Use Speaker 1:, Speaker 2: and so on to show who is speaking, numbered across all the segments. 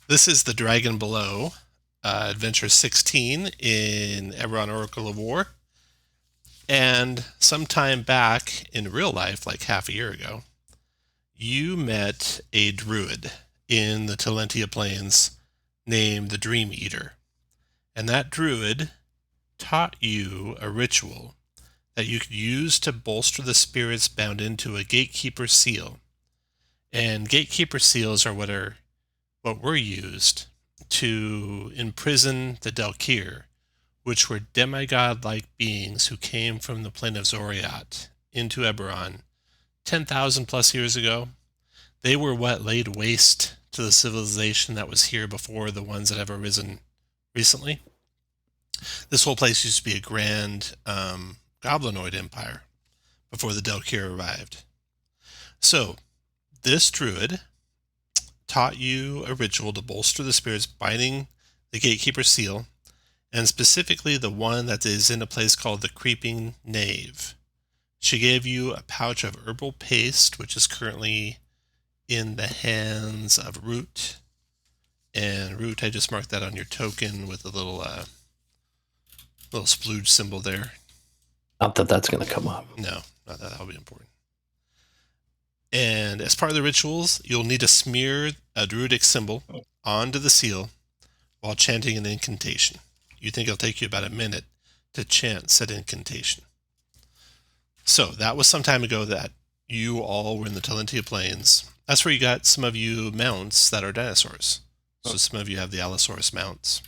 Speaker 1: This is The Dragon Below, Adventure 16 in Eberron Oracle of War. And sometime back in real life, like half a year ago, you met a druid in the Talentia Plains named the Dream Eater. And that druid taught you a ritual that you could use to bolster the spirits bound into a gatekeeper seal. And gatekeeper seals are what were used to imprison the Dalkir, which were demigod-like beings who came from the plane of Zoriat into Eberron 10,000 plus years ago. They were what laid waste to the civilization that was here before the ones that have arisen recently. This whole place used to be a grand goblinoid empire before the Dalkir arrived. So, this druid taught you a ritual to bolster the spirits binding the gatekeeper seal, and specifically the one that is in a place called the Creeping Nave. She gave you a pouch of herbal paste, which is currently in the hands of Root. And Root, I just marked that on your token with a little splooge symbol there.
Speaker 2: Not that that's going to come up.
Speaker 1: No, not that. That'll be important. And as part of the rituals, you'll need to smear a druidic symbol onto the seal while chanting an incantation. You think it'll take you about a minute to chant said incantation. So that was some time ago that you all were in the Talentia Plains. That's where you got some of you mounts that are dinosaurs. So some of you have the Allosaurus mounts.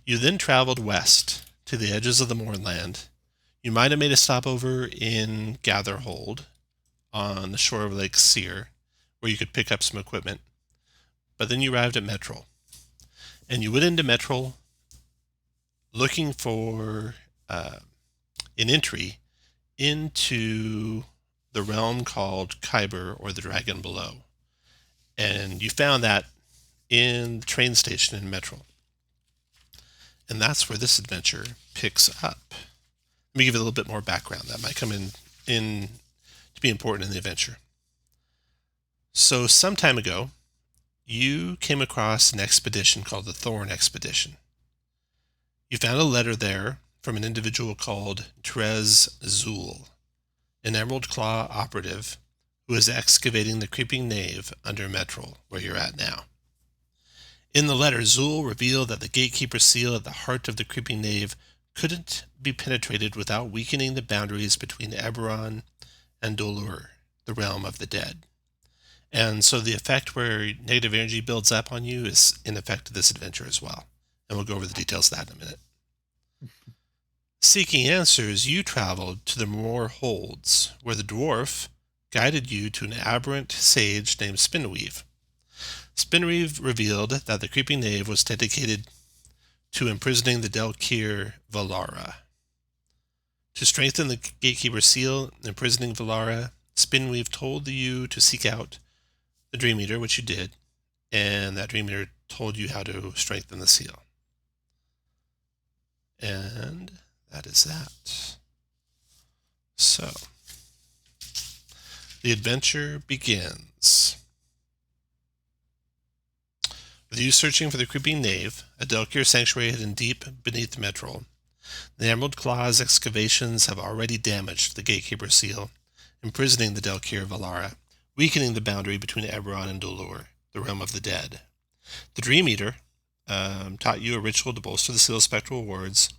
Speaker 1: You then traveled west to the edges of the Mournland. You might have made a stopover in Gatherhold on the shore of Lake Seer, where you could pick up some equipment. But then you arrived at Metrol. And you went into Metrol looking for an entry into the realm called Kyber, or the Dragon Below. And you found that in the train station in Metrol. And that's where this adventure picks up. Let me give you a little bit more background that might come in to be important in the adventure. So some time ago, you came across an expedition called the Thorn Expedition. You found a letter there from an individual called Trez Zul, an Emerald Claw operative who is excavating the Creeping Nave under Metrol, where you're at now. In the letter, Zul revealed that the gatekeeper seal at the heart of the Creeping Nave couldn't be penetrated without weakening the boundaries between Eberron and Dolur, the realm of the dead. And so the effect where negative energy builds up on you is in effect of this adventure as well. And we'll go over the details of that in a minute. Seeking answers, you traveled to the Moor Holds, where the dwarf guided you to an aberrant sage named Spinweave. Spinweave revealed that the Creeping Nave was dedicated to imprisoning the Dalkir Valara. To strengthen the gatekeeper seal, imprisoning Valara, Spinweave told you to seek out the Dream Eater, which you did, and that Dream Eater told you how to strengthen the seal. And that is that. So, the adventure begins. With you searching for the Creeping Nave, a Dalkir sanctuary hidden deep beneath Metrol. The Emerald Claw's excavations have already damaged the gatekeeper seal, imprisoning the Dalkir Valara, weakening the boundary between Eberron and Dolur, the realm of the dead. The Dream Eater taught you a ritual to bolster the seal's spectral wards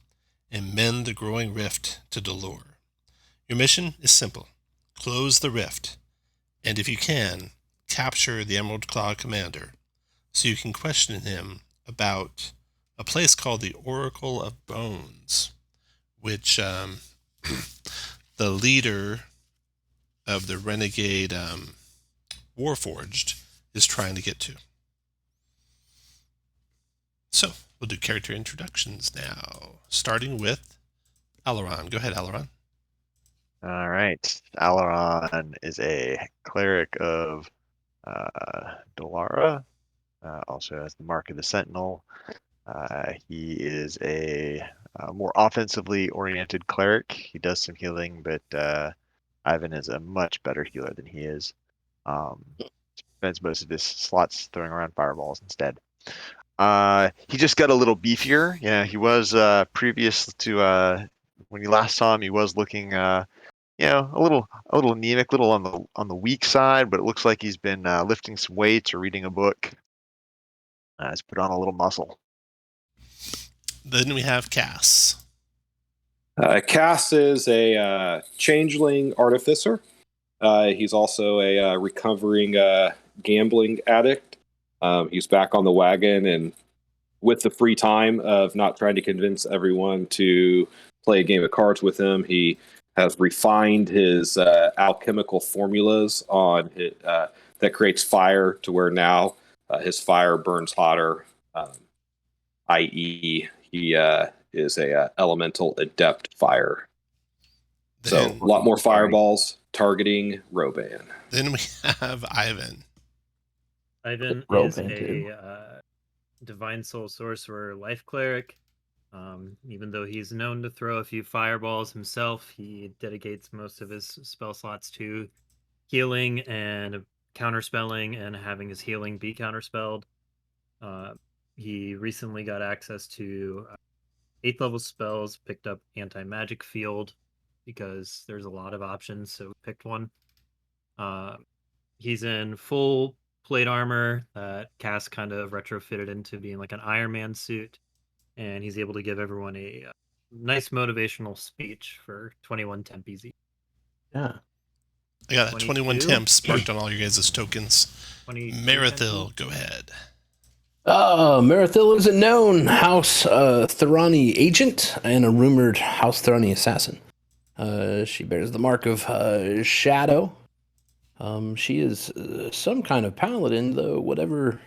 Speaker 1: and mend the growing rift to Dolur. Your mission is simple. Close the rift, and if you can, capture the Emerald Claw commander, so you can question him about a place called the Oracle of Bones, which the leader of the renegade Warforged is trying to get to. So, we'll do character introductions now, starting with Aliron. Go ahead, Aliron.
Speaker 3: All right. Aliron is a cleric of Dolara, also has the Mark of the Sentinel. He is a more offensively oriented cleric. He does some healing, but Ivan is a much better healer than he is. Spends most of his slots throwing around fireballs instead. He just got a little beefier. Yeah, he was previous to when you last saw him, he was looking a little anemic, a little on the weak side, but it looks like he's been lifting some weights or reading a book. He's put on a little muscle.
Speaker 1: Then we have Cass.
Speaker 4: Cass is a changeling artificer. He's also a recovering gambling addict. He's back on the wagon, and with the free time of not trying to convince everyone to play a game of cards with him, he has refined his alchemical formulas on that creates fire to where now his fire burns hotter, i.e. he is a elemental adept fire. So a lot more fireballs targeting Roban.
Speaker 1: Then we have Ivan.
Speaker 2: Roban,
Speaker 5: Ivan is
Speaker 2: too.
Speaker 5: a divine soul sorcerer life cleric. Even though he's known to throw a few fireballs himself, he dedicates most of his spell slots to healing and counterspelling and having his healing be counterspelled. He recently got access to 8th level spells, picked up anti-magic field because there's a lot of options, so picked one. He's in full plate armor that Cass kind of retrofitted into being like an Iron Man suit, and he's able to give everyone a nice motivational speech for 21 temp easy.
Speaker 2: Yeah.
Speaker 1: I got that 21
Speaker 5: 22?
Speaker 1: temps marked on all your guys' tokens.
Speaker 5: 22
Speaker 1: Marathil, go ahead.
Speaker 2: Marathil is a known House Thorani agent and a rumored House Thorani assassin. She bears the mark of Shadow. She is some kind of paladin, though whatever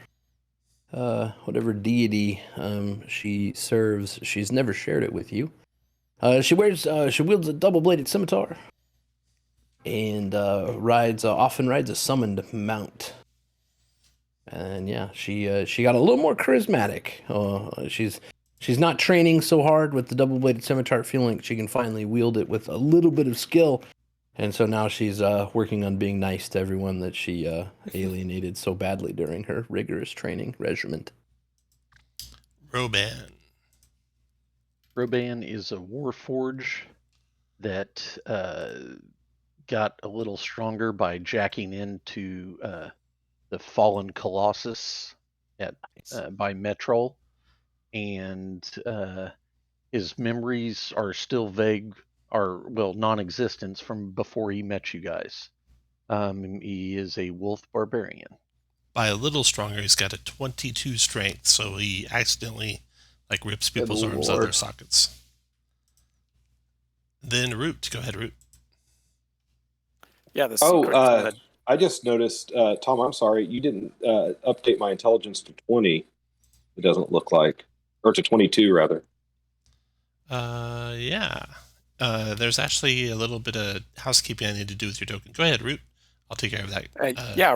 Speaker 2: deity she serves, she's never shared it with you. She wields a double-bladed scimitar and often rides a summoned mount. And yeah, she got a little more charismatic. She's not training so hard with the double-bladed scimitar, feeling like she can finally wield it with a little bit of skill. And so now she's working on being nice to everyone that she alienated so badly during her rigorous training regimen.
Speaker 1: Roban.
Speaker 6: Roban is a warforge that got a little stronger by jacking into the fallen Colossus by Metrol, and his memories are still vague, non-existent from before he met you guys. He is a wolf barbarian.
Speaker 1: By a little stronger, he's got a 22 strength, so he accidentally rips people's arms out of their sockets. Then Root, go ahead, Root.
Speaker 7: Yeah, the secret.
Speaker 4: I just noticed, Tom, I'm sorry, you didn't update my intelligence to 20. It doesn't look like, or to 22 rather.
Speaker 1: Yeah. There's actually a little bit of housekeeping I need to do with your token. Go ahead, Root. I'll take care of that.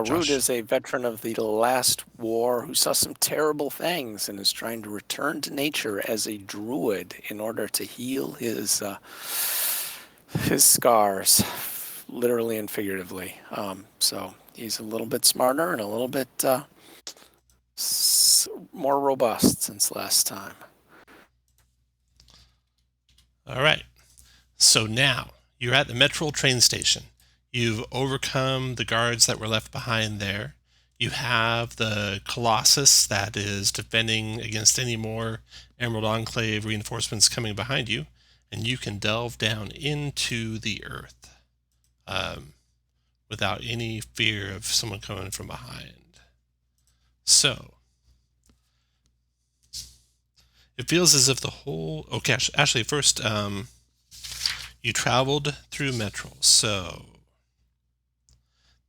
Speaker 7: Root
Speaker 1: Josh.
Speaker 7: is a veteran of the last war who saw some terrible things and is trying to return to nature as a druid in order to heal his scars, literally and figuratively. So he's a little bit smarter and a little bit more robust since last time.
Speaker 1: All right. So now you're at the Metrol train station. You've overcome the guards that were left behind there. You have the Colossus that is defending against any more Emerald Enclave reinforcements coming behind you, and you can delve down into the earth without any fear of someone coming from behind. So it feels as if the whole... Okay, actually, first, you traveled through Metrol. So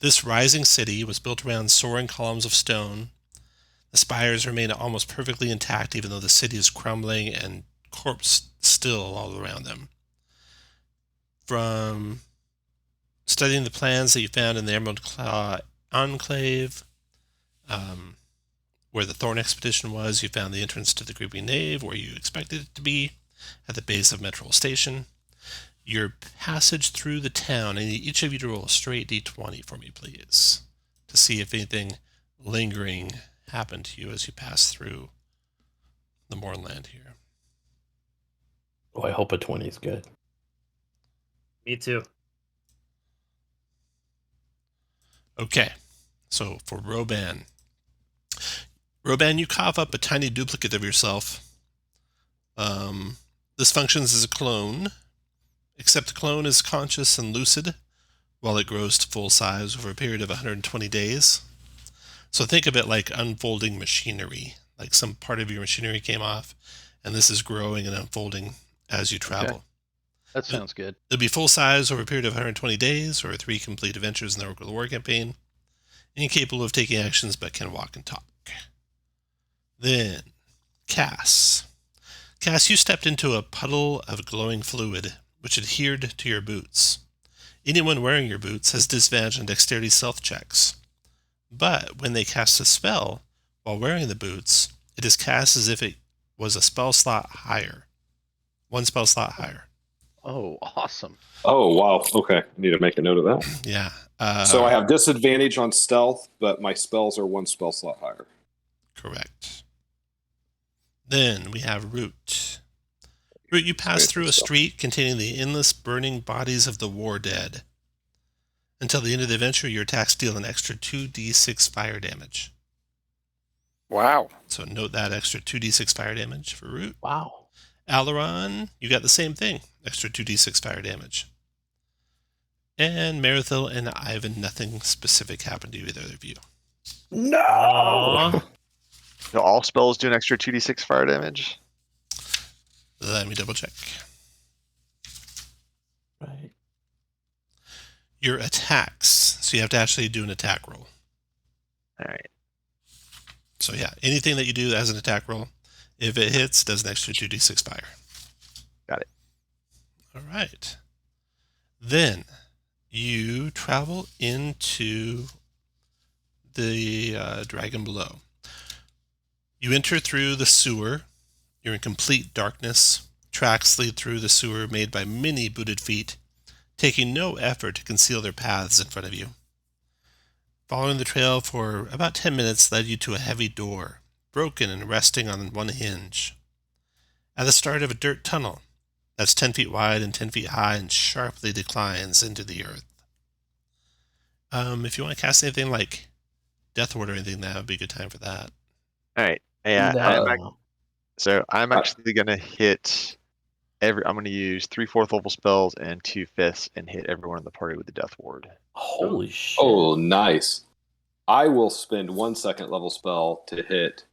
Speaker 1: this rising city was built around soaring columns of stone. The spires remain almost perfectly intact, even though the city is crumbling and corpse still all around them. From studying the plans that you found in the Emerald Claw Enclave, where the Thorn Expedition was, you found the entrance to the Creepy Nave, where you expected it to be, at the base of Metrol Station. Your passage through the town, and each of you to roll a straight d20 for me, please, to see if anything lingering happen to you as you pass through the moorland here.
Speaker 2: Oh, I hope a 20 is good.
Speaker 5: Me too.
Speaker 1: Okay, so for Roban, you cough up a tiny duplicate of yourself. This functions as a clone, except the clone is conscious and lucid while it grows to full size over a period of 120 days. So think of it like unfolding machinery, like some part of your machinery came off, and this is growing and unfolding as you travel.
Speaker 6: Okay. That sounds good.
Speaker 1: It'll be full size over a period of 120 days or 3 complete adventures in the Oracle of War campaign. Incapable of taking actions but can walk and talk. Then, Cass. Cass, you stepped into a puddle of glowing fluid which adhered to your boots. Anyone wearing your boots has disadvantage on dexterity stealth checks. But when they cast a spell while wearing the boots, it is cast as if it was a spell slot higher. 1 spell slot higher.
Speaker 6: Oh, awesome.
Speaker 4: Oh, wow. Okay. I need to make a note of that.
Speaker 1: Yeah.
Speaker 4: So I have disadvantage on stealth, but my spells are 1 spell slot higher.
Speaker 1: Correct. Then we have Root. Root, you pass through a street containing the endless burning bodies of the war dead. Until the end of the adventure, your attacks deal an extra 2d6 fire damage.
Speaker 7: Wow.
Speaker 1: So note that extra 2d6 fire damage for Root.
Speaker 2: Wow.
Speaker 1: Aliron, you got the same thing. Extra 2d6 fire damage. And Marithil and Ivan, nothing specific happened to either of you.
Speaker 2: No!
Speaker 5: Aw.
Speaker 3: Do all spells do an extra 2d6 fire damage?
Speaker 1: Let me double check.
Speaker 2: Right.
Speaker 1: Your attacks. So you have to actually do an attack roll.
Speaker 3: All right.
Speaker 1: So yeah, anything that you do as an attack roll, if it hits, does an extra 2d6 fire.
Speaker 3: Got it.
Speaker 1: All right. Then you travel into the Dragon Below. You enter through the sewer. You're in complete darkness. Tracks lead through the sewer made by many booted feet, taking no effort to conceal their paths in front of you. Following the trail for about 10 minutes led you to a heavy door, broken and resting on one hinge. At the start of a dirt tunnel that's 10 feet wide and 10 feet high and sharply declines into the earth. If you want to cast anything like Death Ward or anything, that would be a good time for that.
Speaker 3: All right. Yeah.
Speaker 2: No.
Speaker 3: I'm actually gonna hit I'm gonna use 3/4 level spells and 2/5 and hit everyone in the party with the Death Ward.
Speaker 2: Holy shit.
Speaker 4: Oh, nice. I will spend 1 second level spell to hit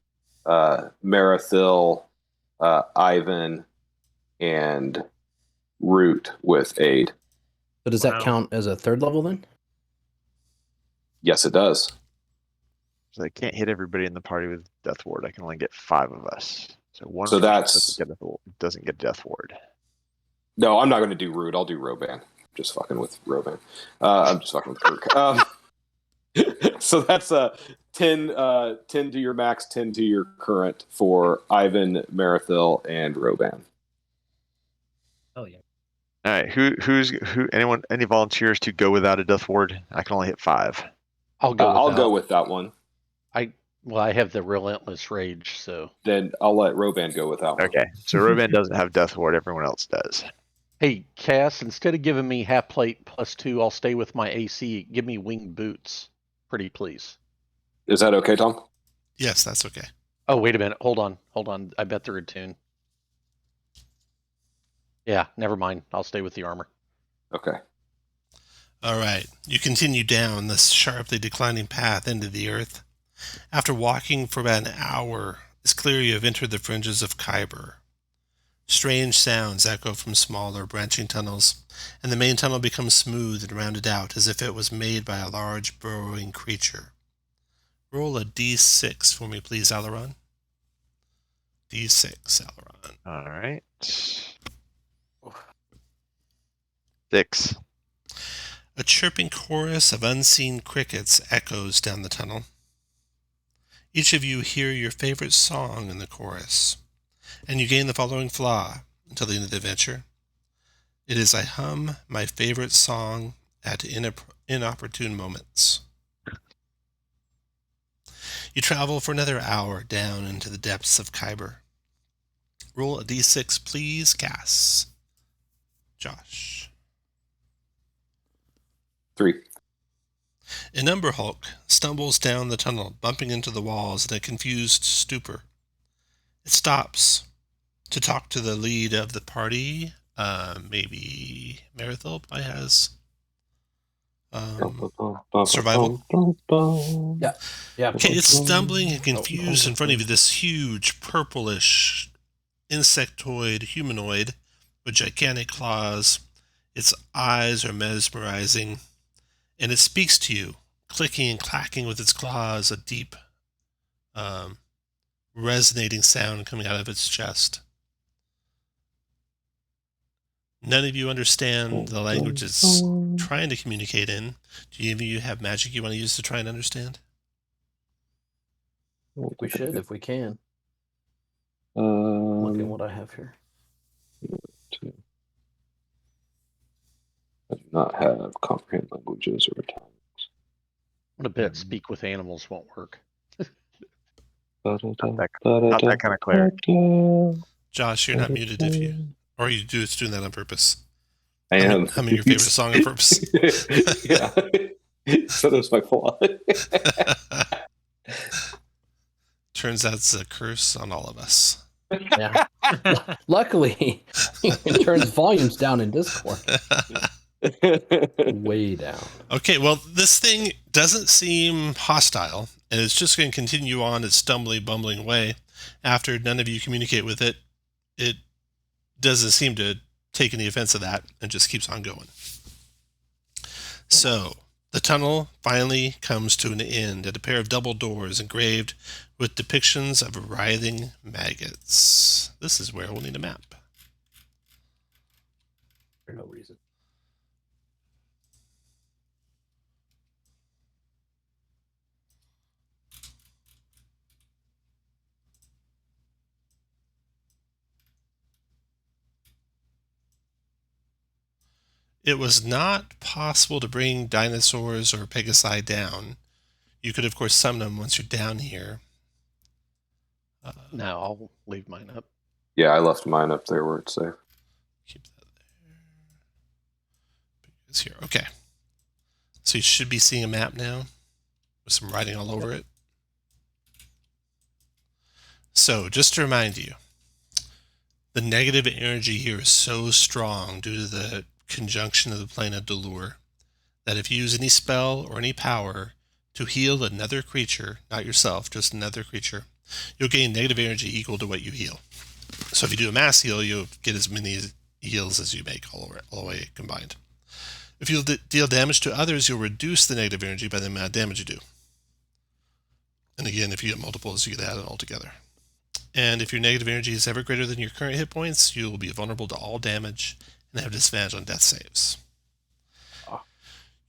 Speaker 4: Marithil, Ivan, and Root with aid.
Speaker 2: So does that
Speaker 5: Wow.
Speaker 2: count as a 3rd level then?
Speaker 4: Yes, it does.
Speaker 3: So I can't hit everybody in the party with Death Ward. I can only get 5 of us. So one
Speaker 4: So
Speaker 3: person
Speaker 4: that's-
Speaker 3: doesn't get Death Ward.
Speaker 4: No, I'm not going to do Root. I'll do Roban. Just fucking with Roban. I'm just fucking with Kirk. So that's 10 to your max, 10 to your current for Ivan, Marithil, and Roban.
Speaker 5: Oh yeah.
Speaker 3: All right. Any volunteers to go without a Death Ward? I can only hit 5.
Speaker 6: I'll go.
Speaker 4: I'll
Speaker 6: without.
Speaker 4: go with that one.
Speaker 6: I have the relentless rage, so.
Speaker 4: Then I'll let Roban go with that one.
Speaker 3: Okay. So Roban doesn't have Death Ward. Everyone else does.
Speaker 6: Hey, Cass, instead of giving me half plate +2, I'll stay with my AC. Give me winged boots, pretty please.
Speaker 4: Is that okay, Tom?
Speaker 1: Yes, that's okay.
Speaker 6: Oh, wait a minute. Hold on. I bet they're attuned. Yeah, never mind. I'll stay with the armor.
Speaker 4: Okay.
Speaker 1: All right. You continue down this sharply declining path into the earth. After walking for about an hour, it's clear you have entered the fringes of Khyber. Strange sounds echo from smaller branching tunnels, and the main tunnel becomes smooth and rounded out as if it was made by a large burrowing creature. Roll a d6 for me, please, Aliron. d6, Aliron.
Speaker 3: All right. 6.
Speaker 1: A chirping chorus of unseen crickets echoes down the tunnel. Each of you hear your favorite song in the chorus, and you gain the following flaw until the end of the adventure. It is I hum my favorite song at inopportune moments. You travel for another hour down into the depths of Kyber. Roll a d6, please, Cass. Josh.
Speaker 4: 3.
Speaker 1: An Umber Hulk stumbles down the tunnel, bumping into the walls in a confused stupor. It stops to talk to the lead of the party. Maybe Marithil probably has survival.
Speaker 2: Yeah.
Speaker 1: Okay, it's stumbling and confused in front of you. This huge purplish insectoid humanoid with gigantic claws. Its eyes are mesmerizing, and it speaks to you, clicking and clacking with its claws, a deep, resonating sound coming out of its chest. None of you understand the language it's trying to communicate in. Do any of you have magic you want to use to try and understand?
Speaker 2: We should, if we can. Look at what I have here.
Speaker 4: I do not have comprehend languages or tongues.
Speaker 6: I'm going to bet speak with animals won't work.
Speaker 3: Not that kind of cleric.
Speaker 1: Josh, you're not muted if you... Or you do it's doing that on purpose.
Speaker 4: I am.
Speaker 1: Humming your favorite song on purpose.
Speaker 4: Yeah. So that was my flaw.
Speaker 1: Turns out it's a curse on all of us.
Speaker 2: Yeah. Luckily, it turns volumes down in Discord. Way down.
Speaker 1: Okay, well, this thing doesn't seem hostile, and it's just going to continue on its stumbling, bumbling way. After none of you communicate with it, it doesn't seem to take any offense of that and just keeps on going. So, the tunnel finally comes to an end at a pair of double doors engraved with depictions of writhing maggots. This is where we'll need a map.
Speaker 2: For no reason.
Speaker 1: It was not possible to bring dinosaurs or Pegasi down. You could, of course, summon them once you're down here.
Speaker 6: Now I'll leave mine up.
Speaker 4: Yeah, I left mine up there where it's safe.
Speaker 1: Keep that there. It's here. Okay. So you should be seeing a map now with some writing all over it. So, just to remind you, the negative energy here is so strong due to the conjunction of the plane of Delure that if you use any spell or any power to heal another creature, not yourself, just another creature, you'll gain negative energy equal to what you heal. So if you do a mass heal, you'll get as many heals as you make all the way combined. If you deal damage to others, you'll reduce the negative energy by the amount of damage you do. And again, if you get multiples, you get added all together. And if your negative energy is ever greater than your current hit points, you will be vulnerable to all damage and have disadvantage on death saves.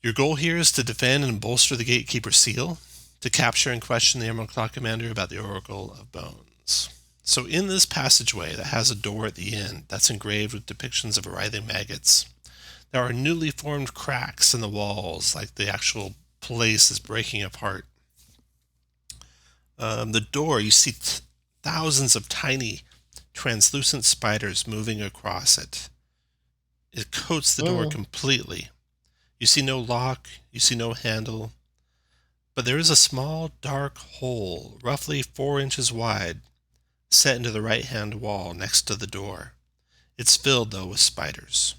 Speaker 1: Your goal here is to defend and bolster the Gatekeeper's seal, to capture and question the Emerald Clock Commander about the Oracle of Bones. So in this passageway that has a door at the end that's engraved with depictions of writhing maggots, there are newly formed cracks in the walls, like the actual place is breaking apart. The door, you see thousands of tiny translucent spiders moving across it. It coats the door completely. You see no lock, you see no handle, but there is a small dark hole, roughly 4 inches wide, set into the right-hand wall next to the door. It's filled, though, with spiders.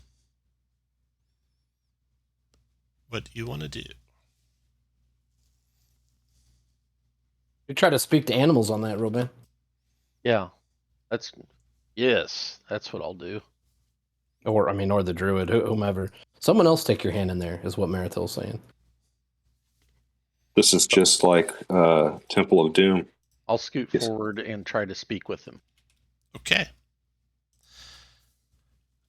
Speaker 1: What do you want to do?
Speaker 2: You try to speak to animals on that, Robin.
Speaker 6: Yeah, that's what I'll do.
Speaker 2: Or the druid, whomever. Someone else take your hand in there, is what Marithil's saying.
Speaker 4: This is just like Temple of Doom.
Speaker 6: I'll scoot forward and try to speak with them.
Speaker 1: Okay.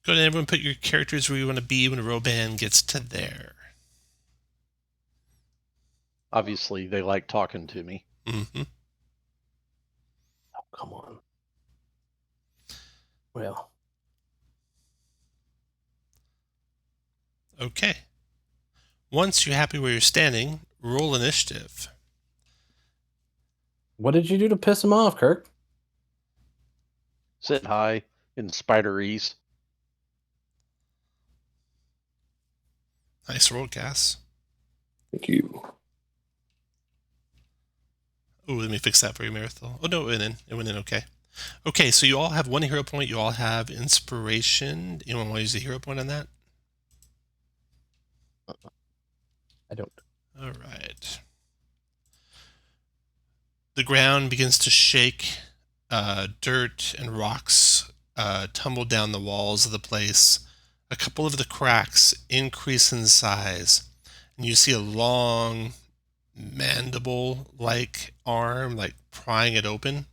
Speaker 1: Go ahead, everyone, put your characters where you want to be when Roban gets to there.
Speaker 6: Obviously, they like talking to me.
Speaker 1: Mm-hmm.
Speaker 2: Oh, come on. Well.
Speaker 1: Okay. Once you're happy where you're standing, roll initiative.
Speaker 2: What did you do to piss him off, Kirk?
Speaker 6: Sit high in spideries.
Speaker 1: Nice roll, Cass.
Speaker 4: Thank you.
Speaker 1: Oh, let me fix that for you, Marathon. Oh, no, it went in. It went in okay. Okay, so you all have 1 hero point. You all have inspiration. Anyone want to use a hero point on that?
Speaker 2: I don't.
Speaker 1: All right. The ground begins to shake. Dirt and rocks tumble down the walls of the place. A couple of the cracks increase in size, and you see a long mandible-like arm, like prying it open,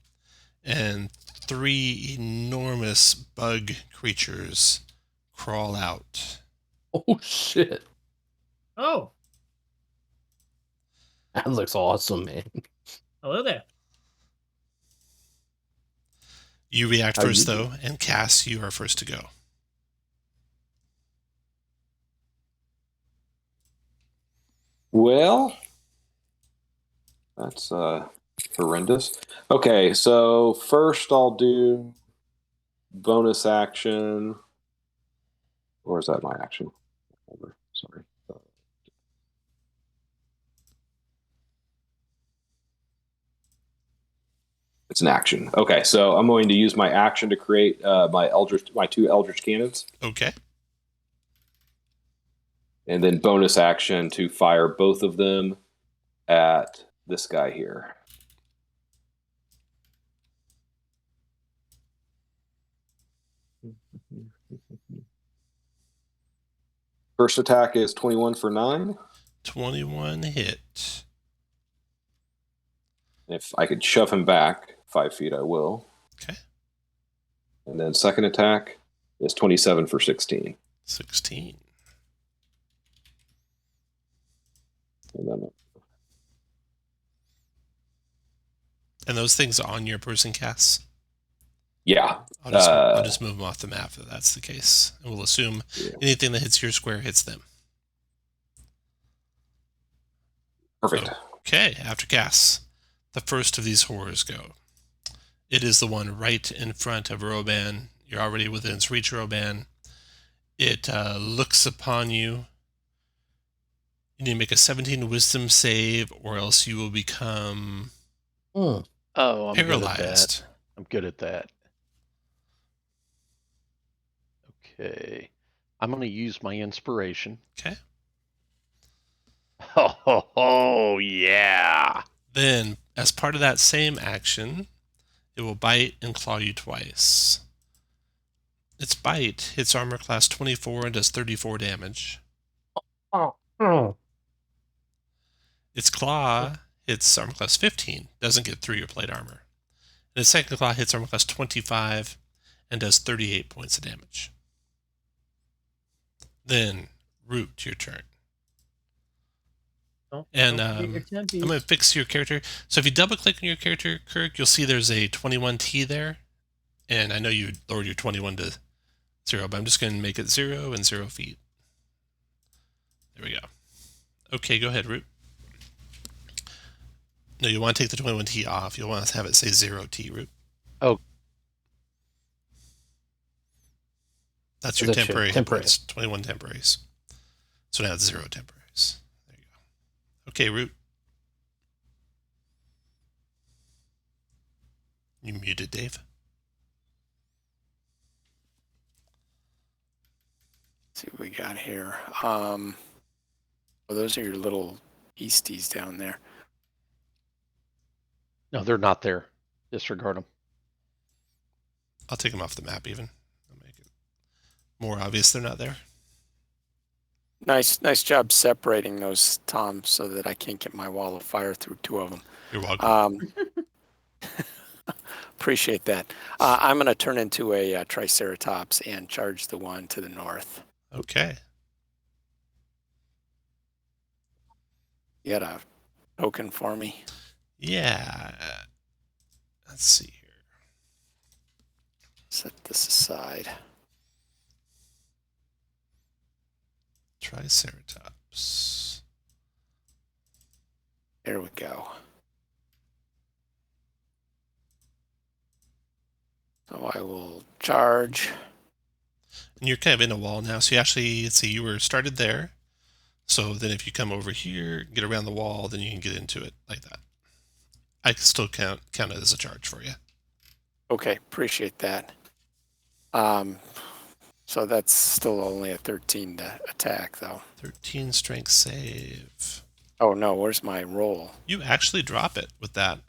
Speaker 1: and 3 enormous bug creatures crawl out.
Speaker 2: Oh, shit.
Speaker 5: Oh,
Speaker 2: That looks awesome, man.
Speaker 5: hello there.
Speaker 1: You react
Speaker 4: How
Speaker 1: first,
Speaker 4: you
Speaker 1: though, and Cass, you are first to go.
Speaker 4: Well, that's horrendous. Okay, so first I'll do bonus action. Or is that my action? Sorry. It's an action. Okay, so I'm going to use my action to create my 2 Eldritch Cannons,
Speaker 1: Okay.
Speaker 4: and then bonus action to fire both of them at this guy here. First attack is 21 for 9.
Speaker 1: 21 hit.
Speaker 4: If I could shove him back 5 feet, I will.
Speaker 1: Okay.
Speaker 4: And then second attack is 27 for 16.
Speaker 1: 16.
Speaker 4: And then
Speaker 1: And those things on your person, Cass?
Speaker 4: yeah.
Speaker 1: I'll just move them off the map if that's the case. And we'll assume
Speaker 4: Yeah.
Speaker 1: anything that hits your square hits them.
Speaker 4: Perfect.
Speaker 1: Okay, after Cass, the first of these horrors go. It is the one right in front of Roban. You're already within its reach, Roban. It looks upon you. You need to make a 17 wisdom save, or else you will become
Speaker 2: Mm.
Speaker 6: Oh, I'm
Speaker 1: paralyzed.
Speaker 6: good at that. I'm good at that. Okay. I'm going to use my inspiration.
Speaker 1: Okay.
Speaker 6: Oh, yeah.
Speaker 1: Then, as part of that same action, it will bite and claw you twice. Its bite hits armor class 24 and does 34 damage.
Speaker 2: Oh.
Speaker 1: Its claw hits armor class 15, doesn't get through your plate armor. And its second claw hits armor class 25 and does 38 points of damage. Then, Root, your turn. And I'm going to fix your character. So if you double click on your character, Kirk, you'll see there's a 21T there. And I know you lowered your 21 to 0, but I'm just going to make it 0 and 0 feet. There we go. Okay, go ahead, Root. No, you want to take the 21T off. You'll want to have it say 0T, Root.
Speaker 6: Oh.
Speaker 1: That's your temporary.
Speaker 2: Temporary.
Speaker 1: It's 21 temporaries. So now it's 0 temporaries. There you go. Okay, Root. You muted, Dave.
Speaker 7: Let's see what we got here. Well, those are your little beasties down there.
Speaker 6: No, they're not there. Disregard them.
Speaker 1: I'll take them off the map even. I'll make it more obvious they're not there.
Speaker 7: Nice job separating those, Tom, so that I can't get my wall of fire through 2 of them.
Speaker 1: You're welcome.
Speaker 7: Appreciate that. I'm going to turn into a Triceratops and charge the one to the north.
Speaker 1: Okay.
Speaker 7: You got a token for me?
Speaker 1: Yeah. Let's see here.
Speaker 7: Set this aside.
Speaker 1: Triceratops.
Speaker 7: There we go. So I will charge.
Speaker 1: And you're kind of in a wall now, so you actually, let's see, you were started there. So then if you come over here, get around the wall, then you can get into it like that. I can still count it as a charge for you.
Speaker 7: Okay, appreciate that. So that's still only a 13 to attack, though.
Speaker 1: 13 strength save.
Speaker 7: Oh no, where's my roll?
Speaker 1: You actually drop it with that.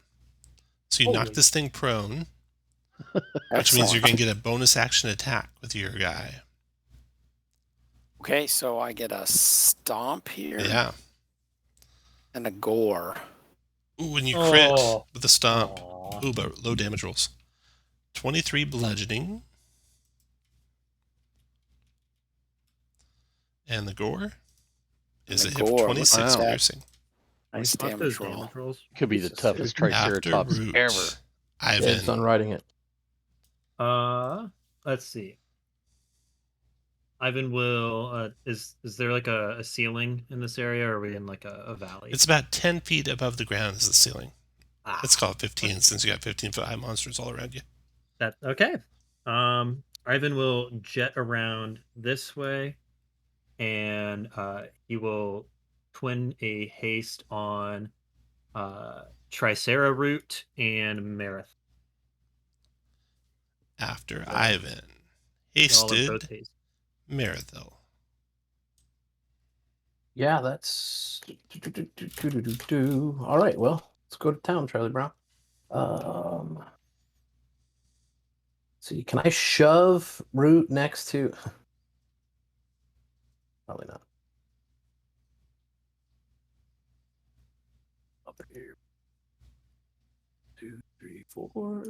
Speaker 1: So you knock this thing prone, which means you're going to get a bonus action attack with your guy.
Speaker 7: Okay, so I get a stomp here.
Speaker 1: Yeah.
Speaker 7: And a gore.
Speaker 1: Ooh, and you crit
Speaker 5: Oh.
Speaker 1: with a stomp.
Speaker 5: Aw.
Speaker 1: Ooh, but low damage rolls. 23 bludgeoning. And the gore is a
Speaker 7: The
Speaker 1: hit for
Speaker 7: gore,
Speaker 1: 26
Speaker 6: wow.
Speaker 1: piercing.
Speaker 7: Nice
Speaker 5: Fuck
Speaker 7: damage
Speaker 5: those
Speaker 7: roll.
Speaker 5: damage rolls.
Speaker 6: Could be the
Speaker 2: Jesus.
Speaker 6: toughest
Speaker 1: After
Speaker 6: Triceratops
Speaker 1: root,
Speaker 6: ever.
Speaker 2: Yeah, it's on
Speaker 1: Ivan.
Speaker 2: writing it.
Speaker 5: Let's see. Ivan will. Is there like a ceiling in this area, or are we in like a valley?
Speaker 1: It's about 10 feet above the ground is the ceiling.
Speaker 5: Ah,
Speaker 1: Let's call it 15 since you got 15-foot high monsters all around you.
Speaker 5: that okay. Ivan will jet around this way, and he will twin a haste on Tricera Root and Marith.
Speaker 1: After
Speaker 5: Yeah.
Speaker 1: Ivan.
Speaker 5: Y'all are both
Speaker 1: Hasted
Speaker 5: haste.
Speaker 1: Merithil.
Speaker 2: Yeah, that's. All right, well, let's go to town, Charlie Brown. Let's see, can I shove Root next to? Probably not. Up here. 2, 3, 4.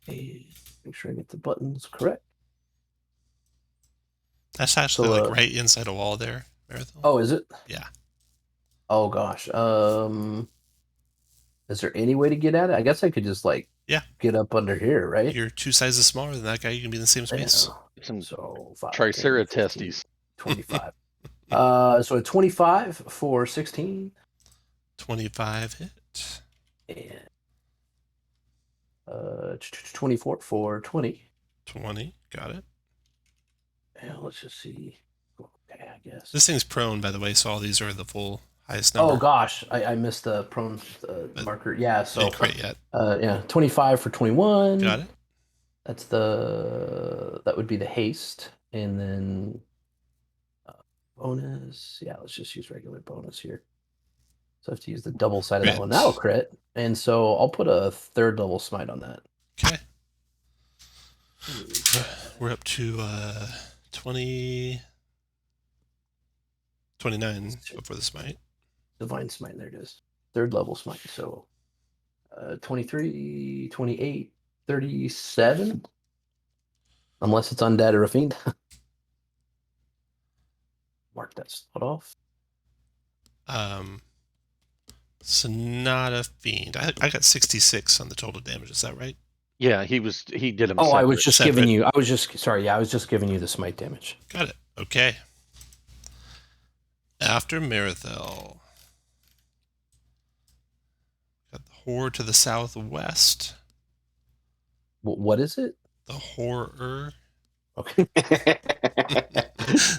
Speaker 2: And make sure I get the buttons correct.
Speaker 1: That's actually
Speaker 2: So,
Speaker 1: like right inside a wall there, Merithil.
Speaker 2: Oh, is it?
Speaker 1: Yeah.
Speaker 2: Oh gosh. Is there any way to get at it? I guess I could just get up under here, right?
Speaker 1: You're 2 sizes smaller than that guy. You can be in the same space.
Speaker 2: Yeah.
Speaker 6: Some
Speaker 2: So 5,
Speaker 6: Tricera
Speaker 2: 10, 15,
Speaker 6: testes.
Speaker 2: 25. So a 25 for 16
Speaker 1: 25 hit.
Speaker 2: and 24 for 20.
Speaker 1: 20. Got it.
Speaker 2: And let's just see. Okay, I guess.
Speaker 1: This thing's prone, by the way, so all these are the full highest number.
Speaker 2: Oh gosh, I missed the prone marker. Yeah, so
Speaker 1: Didn't crit yet.
Speaker 2: yeah, 25 for 21.
Speaker 1: Got it.
Speaker 2: That's that would be the haste, and then bonus. Yeah, let's just use regular bonus here. So I have to use the double side of that one.
Speaker 1: Crit.
Speaker 2: That'll crit, and so I'll put a third level smite on that.
Speaker 1: Okay. We're up to 20, 29 before the smite.
Speaker 2: Divine smite, there it is. Third level smite. So 23, 28, 37. Unless it's undead or a fiend. Mark that slot off.
Speaker 1: It's not a fiend. I got 66 on the total damage. Is that right?
Speaker 6: Yeah, he did him.
Speaker 2: Oh, I was
Speaker 6: separate.
Speaker 2: just
Speaker 1: Separate.
Speaker 2: giving you. I was just giving you the smite damage.
Speaker 1: Got it. Okay. After Merithil. Got the horror to the southwest.
Speaker 2: What is it?
Speaker 1: The horror.
Speaker 2: Okay.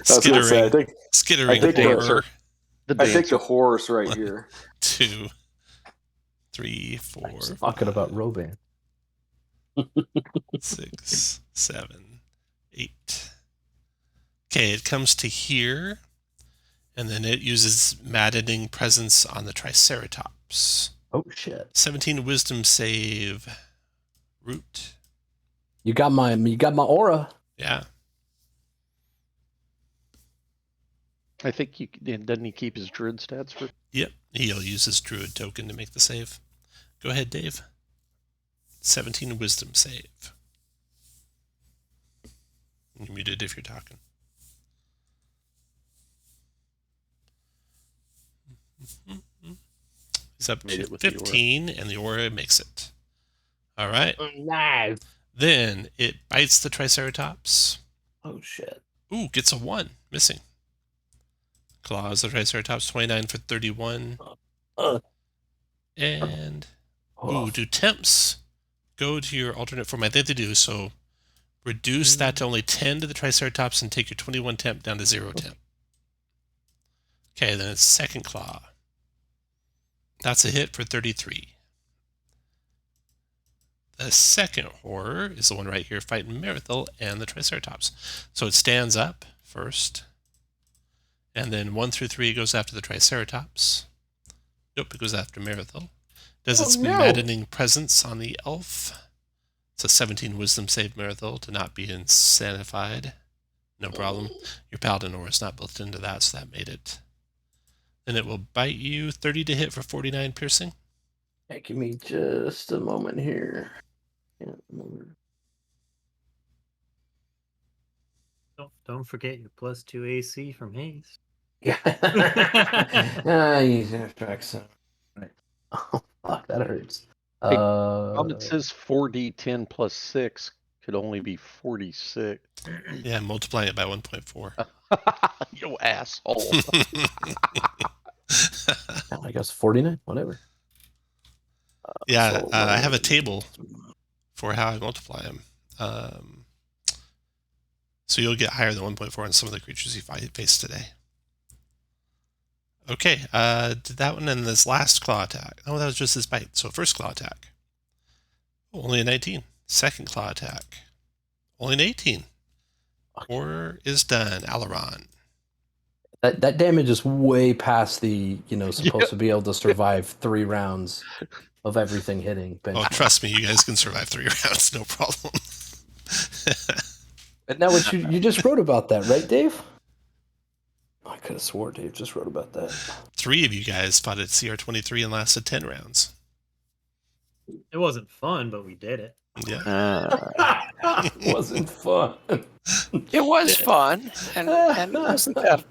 Speaker 1: Skittering.
Speaker 4: I
Speaker 1: Skittering
Speaker 4: think
Speaker 1: horror.
Speaker 6: The
Speaker 4: think
Speaker 6: dancer.
Speaker 4: the horse right here.
Speaker 1: 2, 3, 4,
Speaker 2: Talking about Roban.
Speaker 1: 6, 7, 8. Okay, it comes to here, and then it uses maddening presence on the Triceratops.
Speaker 2: Oh shit!
Speaker 1: 17 wisdom save. Root.
Speaker 2: You got my aura.
Speaker 1: Yeah.
Speaker 6: I think doesn't he keep his druid stats for?
Speaker 1: Yep. He'll use his druid token to make the save. Go ahead, Dave. 17 wisdom save. You're muted if you're talking. He's up
Speaker 6: Made
Speaker 1: to
Speaker 6: it with the aura.
Speaker 1: 15, and the aura makes it. All right.
Speaker 2: Nice.
Speaker 1: Then it bites the Triceratops.
Speaker 2: Oh shit!
Speaker 1: Ooh, gets a 1. Missing. Claws the Triceratops. 29 for 31.
Speaker 2: Uh.
Speaker 1: And
Speaker 2: Oh,
Speaker 1: ooh, do temps go to your alternate form. I think they do. So reduce that to only 10 to the Triceratops and take your 21 temp down to 0 temp. Okay, then it's second claw. That's a hit for 33. The second horror is the one right here fighting Merithil and the Triceratops. So it stands up first. And then 1 through 3 goes after the Triceratops. Nope, it goes after Merithil. Does its maddening presence on the elf. It's a 17 wisdom save, Merithil, to not be insanified. No problem. Your paladin aura is not built into that, so that made it. Then it will bite you. 30 to hit for 49 piercing.
Speaker 2: Hey, give me just a moment here. Yeah,
Speaker 5: Don't forget your +2 AC from Haze.
Speaker 2: yeah. You have to accent. Right. Oh, fuck, that hurts.
Speaker 6: Hey, it says 4d10 plus 6 could only be 46.
Speaker 1: Yeah, multiplying it by 1.4.
Speaker 6: You asshole.
Speaker 2: I guess 49, whatever.
Speaker 1: Yeah, I have a table for how I multiply them. So you'll get higher than 1.4 on some of the creatures you face today. Okay, did that one and this last claw attack. Oh, that was just his bite. So first claw attack. Only a 19. Second claw attack. Only an 18. Horror is done. Aliron.
Speaker 2: That damage is way past the, supposed to be able to survive 3 rounds of everything hitting.
Speaker 1: Oh, trust me, you guys can survive 3 rounds, no problem.
Speaker 2: And now what you just wrote about that, right, Dave? I could have swore Dave just wrote about that.
Speaker 1: 3 of you guys fought at CR23 and lasted 10 rounds.
Speaker 5: It wasn't fun, but we did it.
Speaker 1: Yeah.
Speaker 2: It wasn't fun.
Speaker 7: It was fun, and it wasn't that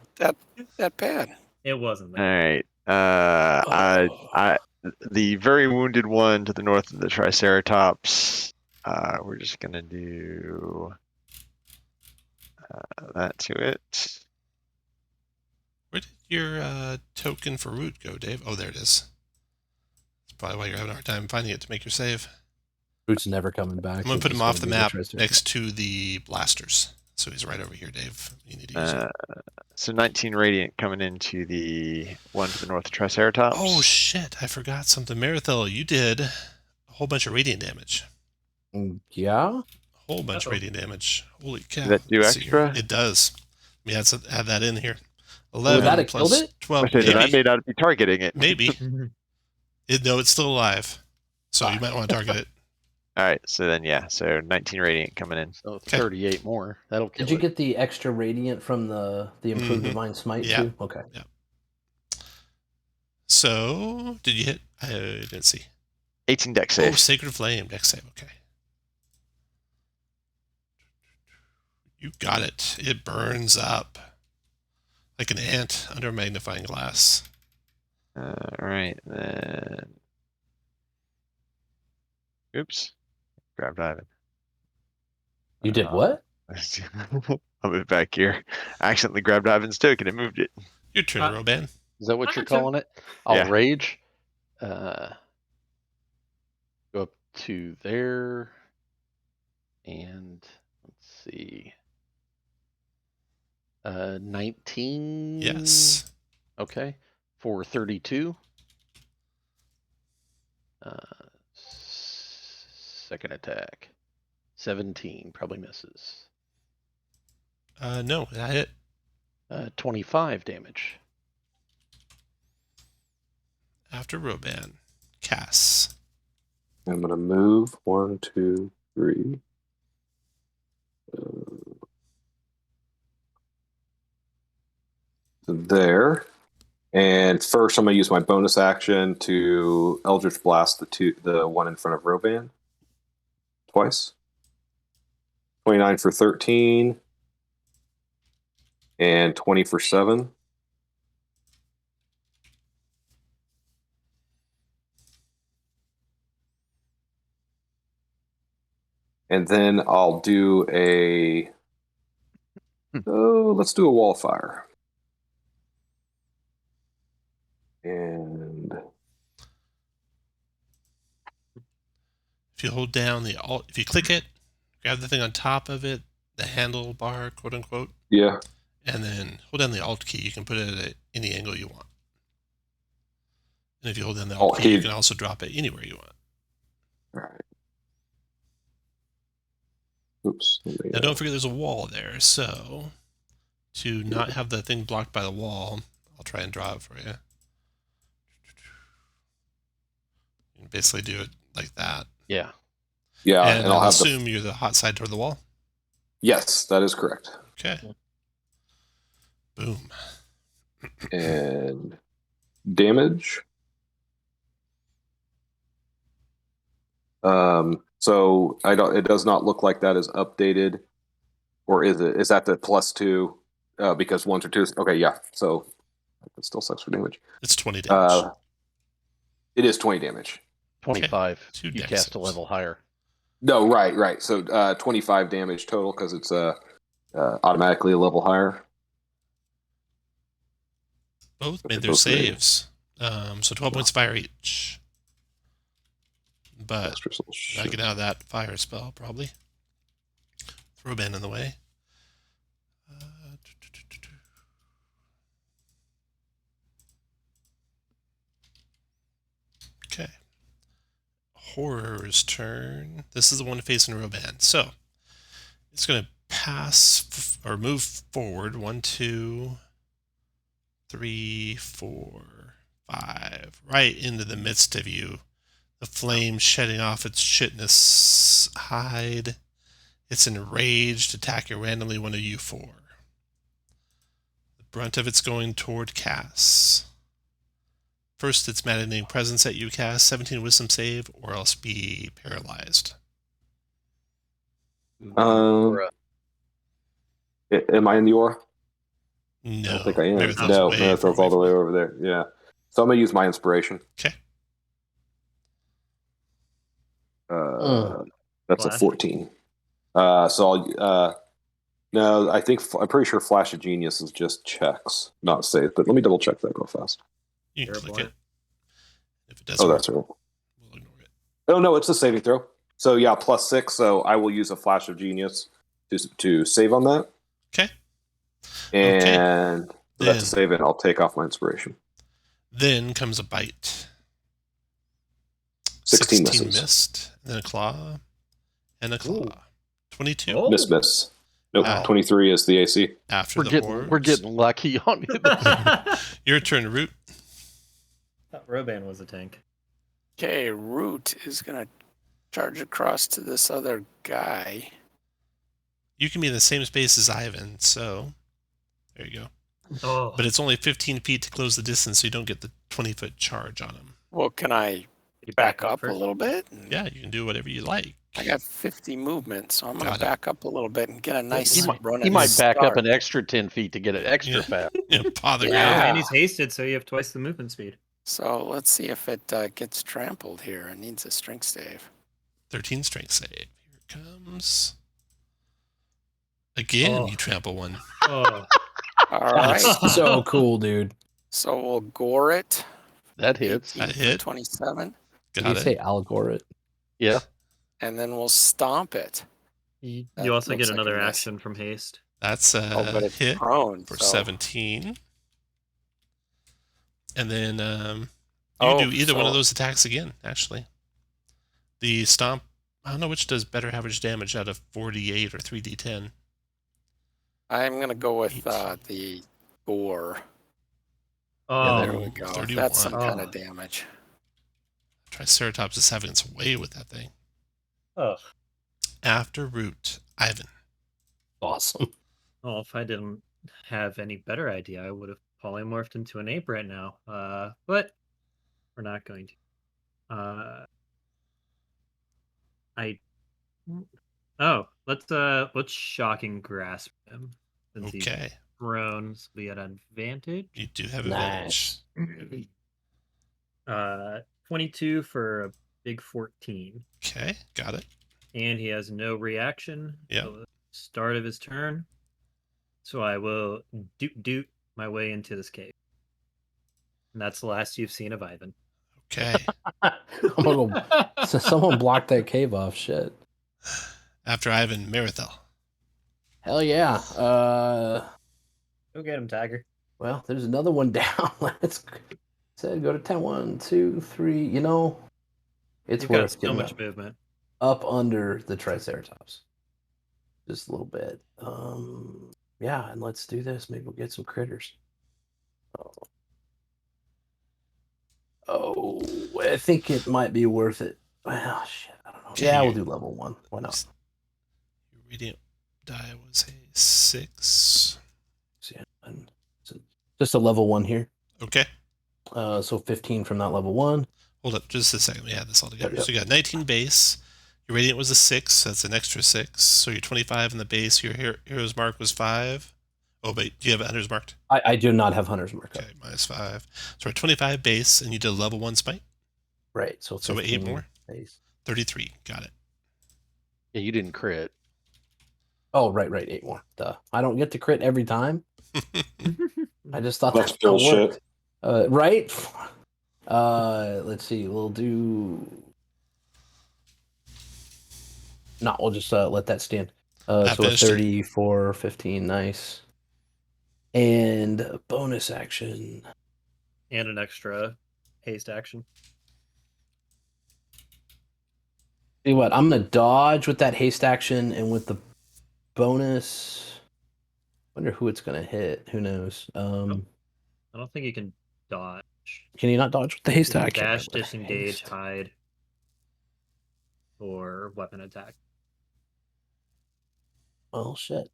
Speaker 7: bad.
Speaker 5: It wasn't.
Speaker 3: All right. I the very wounded one to the north of the Triceratops. We're just gonna do that to it.
Speaker 1: Where did your token for root go, Dave? Oh, there it is. That's probably why you're having a hard time finding it to make your save.
Speaker 2: Root's never coming back.
Speaker 1: I'm going to put him off the map next to the blasters. So he's right over here, Dave. You need to use him.
Speaker 3: So 19 radiant coming into the one to the north of Triceratops.
Speaker 1: Oh, shit. I forgot something. Merithil, you did a whole bunch of radiant damage.
Speaker 2: Yeah?
Speaker 1: A whole bunch of radiant damage. Holy cow.
Speaker 3: Does that do extra?
Speaker 1: It does. We had to add that in here. 11
Speaker 2: that
Speaker 1: plus
Speaker 2: killed it?
Speaker 1: 12.
Speaker 3: Did I may not be targeting it.
Speaker 1: Maybe. No, it's still alive. So you might want to target it.
Speaker 3: All right, so then so 19 radiant coming in.
Speaker 6: So 38 more. That'll kill
Speaker 2: Did you
Speaker 6: it.
Speaker 2: get the extra radiant from the improved divine smite too? Okay.
Speaker 1: Yeah. So, did you hit? I didn't see.
Speaker 3: 18 dex
Speaker 1: Oh,
Speaker 3: save.
Speaker 1: Sacred Flame, dex save. Okay. You got it. It burns up like an ant under a magnifying glass.
Speaker 3: All right, then. Oops. Grabbed Ivan.
Speaker 2: You did what?
Speaker 3: I'll move back here. I accidentally grabbed Ivan's token and moved it.
Speaker 1: Your turn, Roban.
Speaker 6: Is that what you're calling it? I'll rage. Go up to there. And let's see. 19.
Speaker 1: Yes.
Speaker 6: Okay. For 32. Second attack. 17. Probably misses.
Speaker 1: No, that hit.
Speaker 6: 25 damage.
Speaker 1: After Roban. Cass.
Speaker 4: I'm going to move 1, 2, 3. There. And first, I'm going to use my bonus action to Eldritch Blast the one in front of Roban. Twice. 29 for 13. And 20 for 7. And then I'll do let's do a wall of fire. And
Speaker 1: If you hold down the alt, if you click it, grab the thing on top of it, the handlebar, quote unquote,
Speaker 4: Yeah.
Speaker 1: and then hold down the alt key. You can put it at any angle you want. And if you hold down the alt key, you can also drop it anywhere you want.
Speaker 4: All right. Oops.
Speaker 1: Now don't forget there's a wall there, so to not have the thing blocked by the wall, I'll try and draw it for you. You can basically do it like that.
Speaker 6: Yeah.
Speaker 4: Yeah,
Speaker 1: And
Speaker 4: I'll
Speaker 1: I'll
Speaker 4: have
Speaker 1: assume you're the hot side toward the wall.
Speaker 4: Yes, that is correct.
Speaker 1: Okay. Boom.
Speaker 4: And damage. So it does not look like that is updated, or is it? Is that the +2? Because 1s or 2s. Okay, yeah. So it still sucks for damage.
Speaker 1: It's 20 damage.
Speaker 4: It is 20 damage.
Speaker 6: 25.
Speaker 1: Two
Speaker 6: You
Speaker 1: dex
Speaker 6: cast a
Speaker 1: saves.
Speaker 6: level higher.
Speaker 4: No, right. So 25 damage total because it's automatically a level higher.
Speaker 1: Both made
Speaker 4: Okay,
Speaker 1: their
Speaker 4: both made.
Speaker 1: saves. So 12 points of fire each. But
Speaker 4: Master's little
Speaker 1: not
Speaker 4: shit.
Speaker 1: get out of that fire spell, probably. Throw a band in the way. Okay. Horror's turn. This is the one facing Roban. So it's going to pass or move forward. 1, 2, 3, 4, 5. Right into the midst of you. The flame shedding off its shitness hide. It's enraged, attacking randomly one of you 4. The brunt of it's going toward Cass. First, its maddening presence at you, Cass. 17 wisdom save, or else be paralyzed.
Speaker 4: Am I in the aura?
Speaker 1: No.
Speaker 4: I don't think I am.
Speaker 1: Marathon's
Speaker 4: No,
Speaker 1: way
Speaker 4: Marathon's
Speaker 1: far
Speaker 4: all the way
Speaker 1: away
Speaker 4: over there. Yeah. So I'm gonna use my inspiration.
Speaker 1: Okay.
Speaker 4: That's
Speaker 5: Flash?
Speaker 4: a 14. So I'll. No, I'm pretty sure Flash of Genius is just checks, not save. But let me double check that real fast.
Speaker 1: You can
Speaker 5: Terrible.
Speaker 1: click it. If it doesn't
Speaker 4: Oh,
Speaker 1: work,
Speaker 4: that's right.
Speaker 1: we'll ignore it.
Speaker 4: Oh no, it's a saving throw. So yeah, +6. So I will use a Flash of Genius to save on that.
Speaker 1: Okay.
Speaker 4: And for that
Speaker 1: Then-
Speaker 4: to save it, I'll take off my inspiration.
Speaker 1: Then comes a bite.
Speaker 4: 16 misses.
Speaker 1: missed. Then a claw. And a claw.
Speaker 5: Ooh.
Speaker 1: 22
Speaker 5: Oh.
Speaker 4: Miss. Nope.
Speaker 1: Wow.
Speaker 4: 23 is the AC.
Speaker 1: after
Speaker 6: We're
Speaker 1: the
Speaker 6: getting
Speaker 1: horrors.
Speaker 6: we're getting lucky on it.
Speaker 1: Your turn, Root.
Speaker 5: Thought Roban was a tank.
Speaker 7: Okay, Root is going to charge across to this other guy.
Speaker 1: You can be in the same space as Ivan, so there you go.
Speaker 5: Oh,
Speaker 1: But it's only 15 feet to close the distance, so you don't get the 20-foot charge on him.
Speaker 7: Well, can I
Speaker 5: you
Speaker 7: back up a
Speaker 5: first?
Speaker 7: little bit?
Speaker 1: Yeah, you can do whatever you like.
Speaker 7: I got 50 movement, so I'm going
Speaker 1: Got
Speaker 7: to
Speaker 1: it.
Speaker 7: back up a little bit and get a nice
Speaker 6: he might,
Speaker 7: run.
Speaker 6: he
Speaker 7: at
Speaker 6: might
Speaker 7: his
Speaker 6: back up
Speaker 7: start.
Speaker 6: an extra 10 feet to get it extra
Speaker 1: Yeah.
Speaker 6: fast.
Speaker 1: Paw the
Speaker 5: Yeah,
Speaker 1: ground.
Speaker 5: and he's hasted, so you have twice the movement speed.
Speaker 7: So let's see if it gets trampled here. It needs a strength save.
Speaker 1: 13 strength save. Here it comes. Again,
Speaker 5: Oh.
Speaker 1: you trample one.
Speaker 5: Oh,
Speaker 7: All right.
Speaker 2: That's so cool, dude.
Speaker 7: So we'll gore it.
Speaker 6: That hits.
Speaker 7: 18
Speaker 1: That
Speaker 7: for
Speaker 1: hit.
Speaker 7: 27.
Speaker 2: Did
Speaker 1: Got
Speaker 2: you
Speaker 1: it.
Speaker 2: say Algor it?
Speaker 6: Yeah.
Speaker 7: And then we'll stomp it.
Speaker 5: you
Speaker 7: That
Speaker 5: also
Speaker 7: looks
Speaker 5: get
Speaker 7: like a
Speaker 5: another
Speaker 7: miss.
Speaker 5: action from haste.
Speaker 1: That's a
Speaker 7: Oh, but it's
Speaker 1: hit
Speaker 7: prone.
Speaker 1: for
Speaker 7: so-
Speaker 1: 17. And then you
Speaker 7: Oh,
Speaker 1: do either one of
Speaker 7: so-
Speaker 1: those attacks again, actually. The stomp, I don't know which does better average damage out of 48 or 3d10.
Speaker 7: I'm going to go with
Speaker 1: 18.
Speaker 7: the gore.
Speaker 5: Oh,
Speaker 7: There we go.
Speaker 1: 31.
Speaker 7: That's some kind
Speaker 5: Oh.
Speaker 7: of damage.
Speaker 1: Triceratops is having its way with that thing.
Speaker 5: oh.
Speaker 1: After Root, Ivan.
Speaker 2: Awesome.
Speaker 5: Well, if I didn't have any better idea, I would have polymorphed into an ape right now. But we're not going to. Let's shocking grasp him. Since he's
Speaker 1: Okay.
Speaker 5: prone, so be at advantage.
Speaker 1: You do have
Speaker 2: Nice.
Speaker 1: advantage.
Speaker 5: 22 for a big 14.
Speaker 1: Okay, got it.
Speaker 5: And he has no reaction
Speaker 1: Yeah.
Speaker 5: till the start of his turn. So I will doot my way into this cave. And that's the last you've seen of Ivan.
Speaker 1: Okay.
Speaker 2: I'm gonna go. So someone blocked that cave off. Shit.
Speaker 1: After Ivan, Marathel.
Speaker 2: Hell yeah.
Speaker 5: Go get him, Tiger.
Speaker 2: Well, there's another one down. Let's go to 10. 1, 2, 3. You know, it's
Speaker 5: You've got
Speaker 2: worth
Speaker 5: so
Speaker 2: getting
Speaker 5: much movement.
Speaker 2: up under the Triceratops. Just a little bit. Yeah, and let's do this. Maybe we'll get some critters. Oh, I think it might be worth it. Well, shit, I don't know.
Speaker 1: Okay,
Speaker 2: Yeah, we'll
Speaker 1: you-
Speaker 2: do level 1. Why not?
Speaker 1: Your radiant die was a 6.
Speaker 2: Yeah, and so just a level 1 here.
Speaker 1: Okay.
Speaker 2: So 15 from that level 1.
Speaker 1: Hold up just a second. We add this all together.
Speaker 2: Yep.
Speaker 1: So you got 19 base. Your radiant was a 6. So that's an extra 6. So you're 25 in the base. Your hero's mark was 5. Oh, but do you have Hunter's marked?
Speaker 2: I do not have Hunter's mark up.
Speaker 1: Okay, minus 5. So we're 25 base, and you did a level 1 smite.
Speaker 2: Right, so
Speaker 1: 8
Speaker 2: 15
Speaker 1: more?
Speaker 2: base.
Speaker 1: 33. Got it.
Speaker 6: Yeah, you didn't crit.
Speaker 2: Oh, right, 8 more. Duh. I don't get to crit every time. I just thought
Speaker 4: That's
Speaker 2: that
Speaker 4: bullshit.
Speaker 2: worked. Right? Let's see. We'll do. No, we'll just let that stand. So a
Speaker 1: finished it.
Speaker 2: 34, 15, nice. And a bonus action.
Speaker 5: And an extra haste action.
Speaker 2: See what? I'm gonna dodge with that haste action and with the bonus. Wonder who it's gonna hit. Who knows?
Speaker 5: I don't think you can dodge.
Speaker 2: Can you not dodge with the haste
Speaker 5: You can
Speaker 2: action?
Speaker 5: dash, disengage, hide, or weapon attack.
Speaker 2: Well, shit.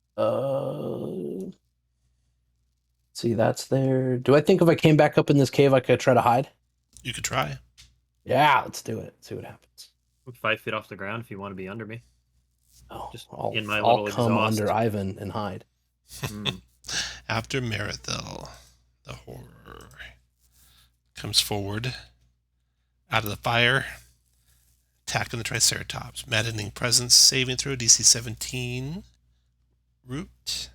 Speaker 2: See, that's there. Do I think if I came back up in this cave, I could try to hide?
Speaker 1: You could try.
Speaker 2: Yeah, let's do it. See what happens.
Speaker 5: I'm 5 feet off the ground if you want to be under me.
Speaker 2: Oh,
Speaker 5: Just
Speaker 2: I'll,
Speaker 5: in my
Speaker 2: I'll
Speaker 5: little
Speaker 2: come
Speaker 5: exhaust.
Speaker 2: under Ivan and hide.
Speaker 5: Mm.
Speaker 1: After Marathel, the horror comes forward out of the fire, attacking the Triceratops. Maddening Presence, saving throw, DC 17. Root.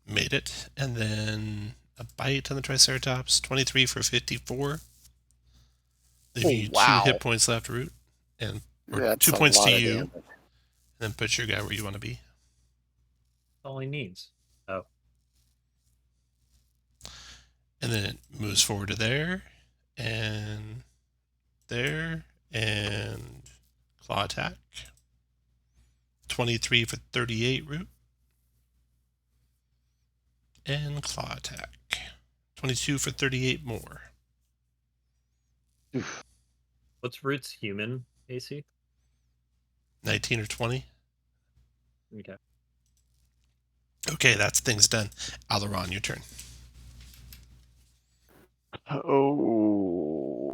Speaker 1: Made it. And then a bite on the Triceratops, 23 for 54. Leaving you 2 hit points left, Root. And or
Speaker 7: That's
Speaker 1: 2
Speaker 7: a
Speaker 1: points
Speaker 7: lot
Speaker 1: to
Speaker 7: of
Speaker 1: you.
Speaker 7: damage.
Speaker 1: And then put your guy where you want to be.
Speaker 5: All he needs. Oh.
Speaker 1: And then it moves forward to there, and claw attack. 23 for 38 Root. And claw attack. 22 for 38 more.
Speaker 5: What's Root's human AC?
Speaker 1: 19 or 20.
Speaker 5: Okay.
Speaker 1: Okay, that's things done. Aliron, your turn.
Speaker 3: Oh.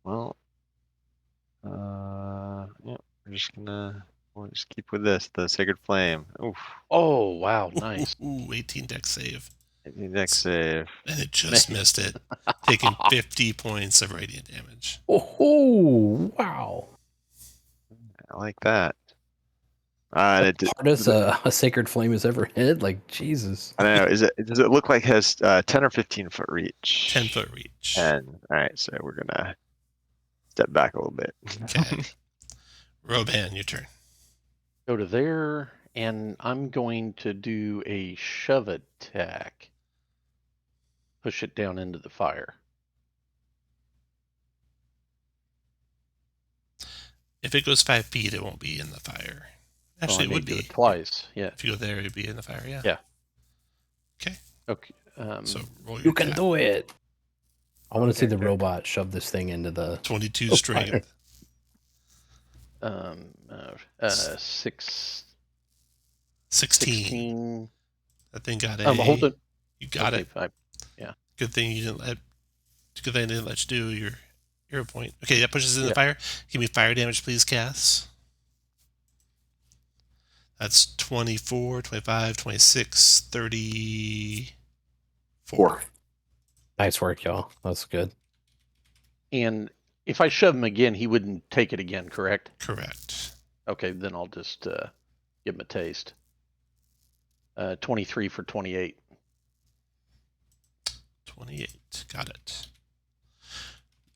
Speaker 3: Well. Yeah, we'll just keep with this. The Sacred Flame. Oof.
Speaker 6: Oh, wow, nice.
Speaker 1: Ooh, 18 dex save.
Speaker 3: Next save.
Speaker 1: And it just missed it, taking 50 points of radiant damage.
Speaker 2: Oh, wow.
Speaker 3: I like that. And it
Speaker 2: Hardest a sacred flame has ever hit? Like, Jesus.
Speaker 3: I don't know. Does it look like it has 10 or 15 foot reach?
Speaker 1: 10 foot reach.
Speaker 3: 10. All right, so we're gonna step back a little bit.
Speaker 1: Okay. Roban, your turn.
Speaker 6: Go to there, and I'm going to do a shove attack. Push it down into the fire.
Speaker 1: If it goes 5 feet, it won't be in the fire. Actually,
Speaker 6: I
Speaker 1: it would
Speaker 6: may do
Speaker 1: be.
Speaker 6: it twice. Yeah.
Speaker 1: If you go there, it'd be in the fire, yeah.
Speaker 6: Yeah.
Speaker 1: Okay.
Speaker 6: Okay.
Speaker 1: So roll your
Speaker 2: You can
Speaker 1: attack.
Speaker 2: do it. I want to see the
Speaker 3: Okay.
Speaker 2: robot shove this thing into the.
Speaker 1: 22 strength.
Speaker 6: 16.
Speaker 1: 16. That thing got a.
Speaker 6: Hold it.
Speaker 1: You got
Speaker 6: Okay,
Speaker 1: it.
Speaker 6: 5.
Speaker 1: Good thing you didn't let. Good thing I didn't let you do your hero point. Okay, that pushes it in the fire. Give me fire damage, please, Cass. That's 24, 25, 26, 34.
Speaker 2: Nice work, y'all. That's good.
Speaker 6: And if I shove him again, he wouldn't take it again, correct?
Speaker 1: Correct.
Speaker 6: Okay, then I'll just give him a taste. 23 for 28.
Speaker 1: 28. Got it.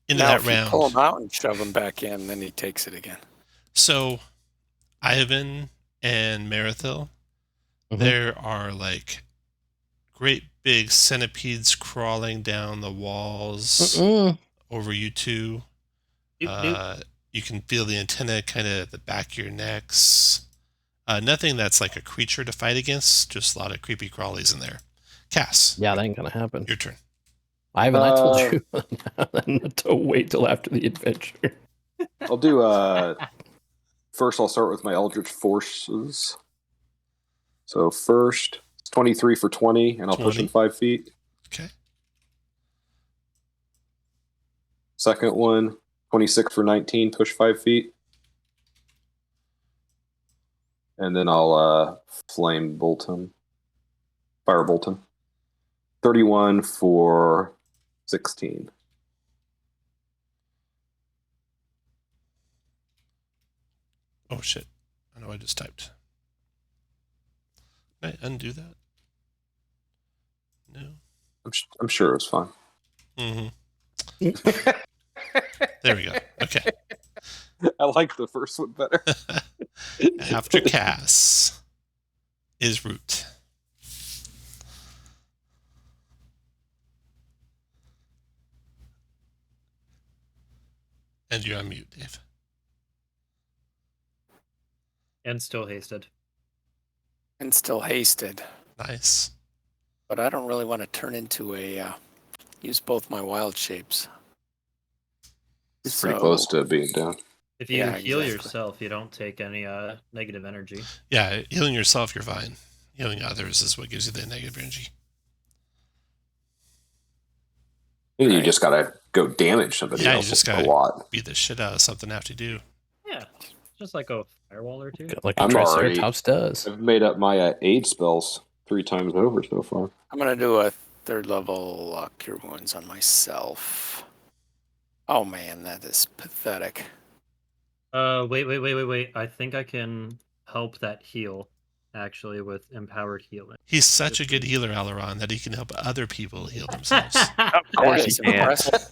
Speaker 1: Into
Speaker 7: Now,
Speaker 1: that
Speaker 7: if you pull
Speaker 1: round.
Speaker 7: him out and shove him back in, then he takes it again.
Speaker 1: So, Ivan and Marathil,
Speaker 2: Mhm.
Speaker 1: there are like great big centipedes crawling down the walls over you two. You can feel the antenna kind of at the back of your necks. Nothing that's like a creature to fight against, just a lot of creepy crawlies in there. Cass,
Speaker 2: Yeah, that ain't gonna happen.
Speaker 1: your turn.
Speaker 2: Ivan, I told you to wait till after the adventure.
Speaker 4: I'll do first I'll start with my Eldritch Forces. So first, it's 23 for 20, and I'll push
Speaker 1: 20.
Speaker 4: him 5 feet.
Speaker 1: Okay.
Speaker 4: Second one, 26 for 19, push 5 feet. And then I'll flame bolt him. Firebolt him. 31 for 16.
Speaker 1: Oh, shit. I know I just typed. Can I undo that? No.
Speaker 4: I'm sure it was fine.
Speaker 1: Mm-hmm. There we go. Okay.
Speaker 4: I like the first one better.
Speaker 1: After Cass is Root. And you're on mute, Dave.
Speaker 5: And still hasted.
Speaker 7: And still hasted.
Speaker 1: Nice.
Speaker 7: But I don't really want to turn into a... use both my wild shapes.
Speaker 4: It's pretty close to being down.
Speaker 5: If you
Speaker 7: Yeah,
Speaker 5: heal
Speaker 7: exactly.
Speaker 5: yourself, you don't take any negative energy.
Speaker 1: Yeah, healing yourself, you're fine. Healing others is what gives you the negative energy.
Speaker 4: You just gotta go damage somebody
Speaker 1: Yeah, you
Speaker 4: else
Speaker 1: just
Speaker 4: a
Speaker 1: gotta
Speaker 4: lot.
Speaker 1: beat the shit out of something after you do.
Speaker 5: Yeah, just like a firewall or two.
Speaker 2: Like a
Speaker 4: I'm already-
Speaker 2: Triceratops does.
Speaker 4: I've made up my aid spells 3 times over so far.
Speaker 7: I'm going to do a 3rd level Cure Wounds on myself. Oh man, that is pathetic.
Speaker 5: Wait. I think I can help that heal, actually, with empowered healing.
Speaker 1: He's such a good healer, Aliron, that he can help other people heal themselves.
Speaker 3: Of course
Speaker 7: That is
Speaker 3: he can.
Speaker 7: impressive.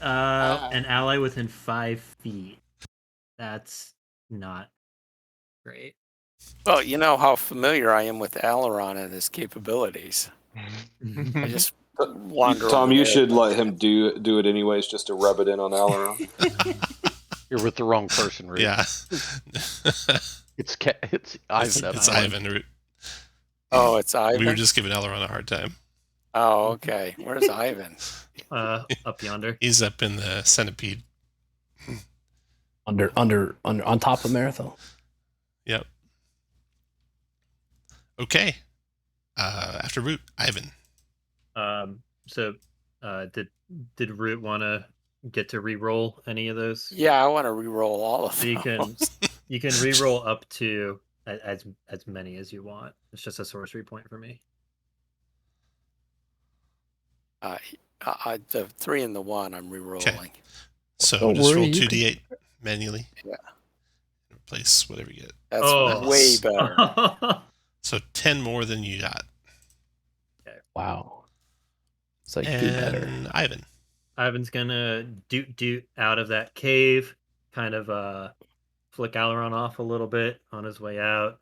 Speaker 5: An ally within 5 feet. That's not great.
Speaker 7: Well, you know how familiar I am with Aliron and his capabilities. I just wander
Speaker 4: Tom,
Speaker 7: over
Speaker 4: you
Speaker 7: there.
Speaker 4: should let him do it anyways, just to rub it in on Aliron.
Speaker 6: You're with the wrong person, Root.
Speaker 1: Yeah.
Speaker 6: It's Ivan.
Speaker 1: It's Ivan. Root.
Speaker 7: Oh, it's Ivan?
Speaker 1: We were just giving Aliron a hard time.
Speaker 7: Oh, okay. Where's Ivan?
Speaker 5: Up yonder.
Speaker 1: He's up in the centipede.
Speaker 2: under on top of Marathon.
Speaker 1: Yep. Okay. After Root, Ivan.
Speaker 5: So, did Root want to get to re-roll any of those?
Speaker 7: Yeah, I want to re-roll all of
Speaker 5: So
Speaker 7: them.
Speaker 5: you can re-roll up to as many as you want. It's just a sorcery point for me.
Speaker 7: The 3 and the 1, I'm re-rolling.
Speaker 1: Okay. So
Speaker 2: Don't
Speaker 1: just
Speaker 2: worry,
Speaker 1: roll
Speaker 2: you
Speaker 1: 2d8 manually.
Speaker 7: Yeah.
Speaker 1: Replace whatever you get.
Speaker 7: That's way better.
Speaker 1: So 10 more than you got.
Speaker 2: Wow. It's like do better.
Speaker 1: And Ivan.
Speaker 5: Ivan's gonna doot out of that cave, kind of flick Aliron off a little bit on his way out.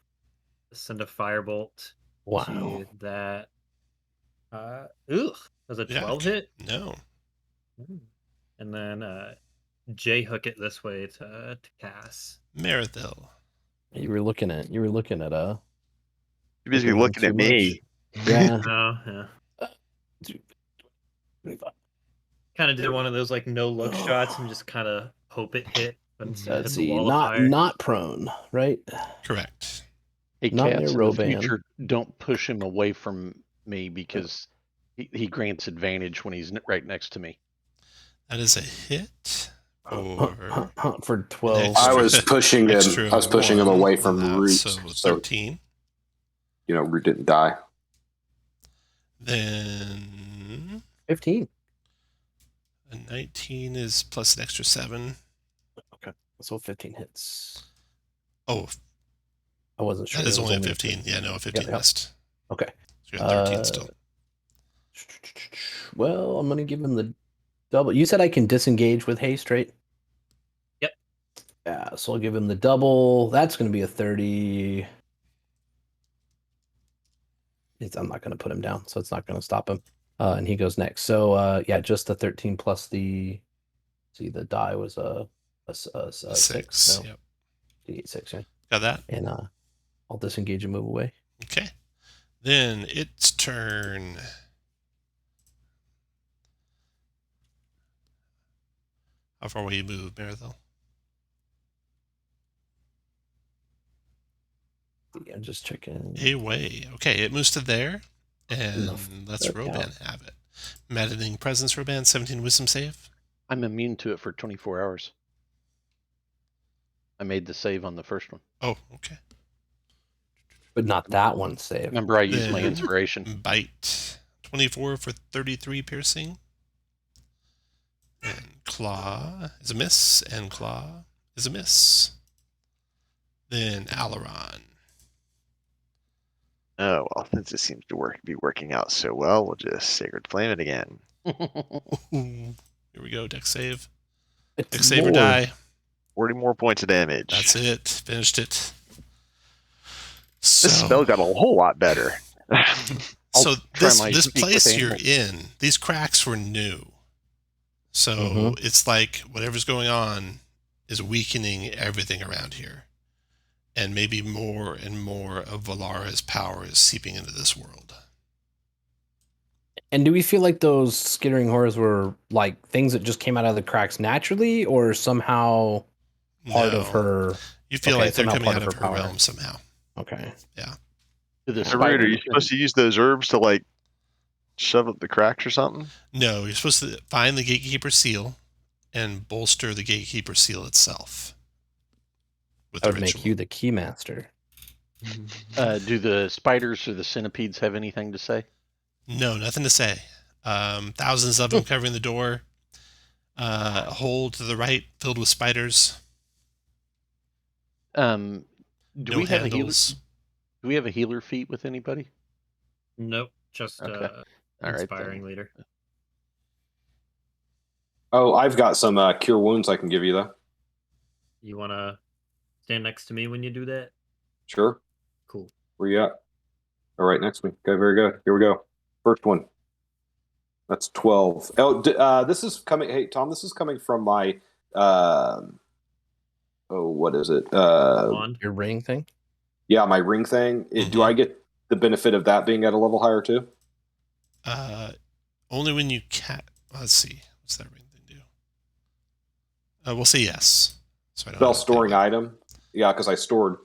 Speaker 5: Send a firebolt
Speaker 2: Wow.
Speaker 5: to that. Does a 12 hit?
Speaker 1: No.
Speaker 5: And then J hook it this way to Cass.
Speaker 1: Marathil.
Speaker 2: You were looking at
Speaker 3: You're basically looking at me.
Speaker 2: Yeah.
Speaker 5: Oh, yeah. Kind of did one of those like no look shots and just kind of hope it hit.
Speaker 2: Let's
Speaker 5: Hit the
Speaker 2: see.
Speaker 5: wall of fire.
Speaker 2: Not prone, right?
Speaker 1: Correct.
Speaker 6: Hey,
Speaker 2: Not
Speaker 6: Cats,
Speaker 2: near
Speaker 6: in the
Speaker 2: Roban.
Speaker 6: future, don't push him away from me because he grants advantage when he's right next to me.
Speaker 1: That is a hit.
Speaker 2: For 12.
Speaker 4: I was pushing him.
Speaker 1: Extra
Speaker 4: I was pushing him
Speaker 1: one
Speaker 4: away
Speaker 1: on
Speaker 4: from
Speaker 1: that,
Speaker 4: Root,
Speaker 1: So
Speaker 4: so
Speaker 1: 13.
Speaker 4: Root didn't die.
Speaker 1: Then
Speaker 2: 15.
Speaker 1: a 19 is plus an extra 7.
Speaker 2: Okay. So 15 hits.
Speaker 1: Oh,
Speaker 2: I wasn't sure.
Speaker 1: that is
Speaker 2: It was
Speaker 1: only a 15. Yeah, no, a 15
Speaker 2: yeah.
Speaker 1: missed.
Speaker 2: Okay.
Speaker 1: So you're at 13 still.
Speaker 2: Well, I'm going to give him the double. You said I can disengage with haste, right?
Speaker 5: Yep.
Speaker 2: Yeah, so I'll give him the double. That's going to be a 30. I'm not going to put him down, so it's not going to stop him. And he goes next. So, yeah, just the 13 plus the... See, the die was a 6. No,
Speaker 1: Yep.
Speaker 2: D8 6, yeah.
Speaker 1: Got that?
Speaker 2: And I'll disengage and move away.
Speaker 1: Okay. Then its turn. How far away you move, Marathel?
Speaker 2: Yeah, just checking.
Speaker 1: Away. Okay, it moves to there. And
Speaker 2: Enough.
Speaker 1: let's
Speaker 2: Okay.
Speaker 1: Roban have it. Maddening Presence, Roban, 17 Wisdom save.
Speaker 6: I'm immune to it for 24 hours. I made the save on the first one.
Speaker 1: Oh, okay.
Speaker 2: But not that one save.
Speaker 6: Remember, I used my
Speaker 1: Then
Speaker 6: inspiration.
Speaker 1: Bite. 24 for 33 piercing. And Claw is a miss. And Claw is a miss. Then Aliron.
Speaker 3: Oh, well, since it seems to be working out so well, we'll just Sacred Flame it again.
Speaker 1: Ooh. Here we go. Dex save.
Speaker 2: It's
Speaker 1: Dex save or
Speaker 2: more.
Speaker 1: die.
Speaker 3: 40 more points of damage.
Speaker 1: That's it. Finished it.
Speaker 3: This spell got a whole lot better.
Speaker 1: So
Speaker 6: I'll try my
Speaker 1: this
Speaker 6: speak with
Speaker 1: place you're
Speaker 6: animals.
Speaker 1: in, these cracks were new. So
Speaker 2: Mhm.
Speaker 1: it's like whatever's going on is weakening everything around here. And maybe more and more of Valara's power is seeping into this world.
Speaker 2: And do we feel like those Skittering Horrors were like things that just came out of the cracks naturally, or somehow part of
Speaker 1: No.
Speaker 2: her?
Speaker 1: You feel
Speaker 2: Okay,
Speaker 1: like they're
Speaker 2: somehow
Speaker 1: coming
Speaker 2: part
Speaker 1: out
Speaker 2: of
Speaker 1: of
Speaker 2: her
Speaker 1: her
Speaker 2: power.
Speaker 1: realm somehow.
Speaker 2: Okay.
Speaker 6: To the
Speaker 3: So, Rude, are you
Speaker 6: spider.
Speaker 3: supposed to use those herbs to, like, shove up the cracks or something?
Speaker 1: No, you're supposed to find the Gatekeeper seal and bolster the Gatekeeper seal itself. With
Speaker 2: That
Speaker 1: the
Speaker 2: would
Speaker 1: ritual.
Speaker 2: make you the Keymaster.
Speaker 6: Do the spiders or the centipedes have anything to say?
Speaker 1: No, nothing to say. Thousands of them covering the door. A hole to the right filled with spiders.
Speaker 6: Do
Speaker 1: No
Speaker 6: we have a healer?
Speaker 1: handles.
Speaker 6: Do we have a healer feat with anybody?
Speaker 5: Nope, just
Speaker 6: Okay. All right,
Speaker 5: inspiring
Speaker 6: then.
Speaker 5: leader.
Speaker 4: Oh, I've got some cure wounds I can give you though.
Speaker 5: You want to stand next to me when you do that?
Speaker 4: Sure.
Speaker 5: Cool.
Speaker 4: Where you at? All right, next to me. Okay, very good. Here we go. First one. That's 12. Oh, this is coming. Hey, Tom, this is coming from my. What is it?
Speaker 5: Wand.
Speaker 2: Your ring thing?
Speaker 4: Yeah, my ring thing. Do I get the benefit of that being at a level higher too?
Speaker 1: Only when you can. Let's see. What's that ring thing do? We'll say yes. So I don't
Speaker 4: Spell
Speaker 1: have to
Speaker 4: storing
Speaker 1: pay.
Speaker 4: item. Yeah, because I stored.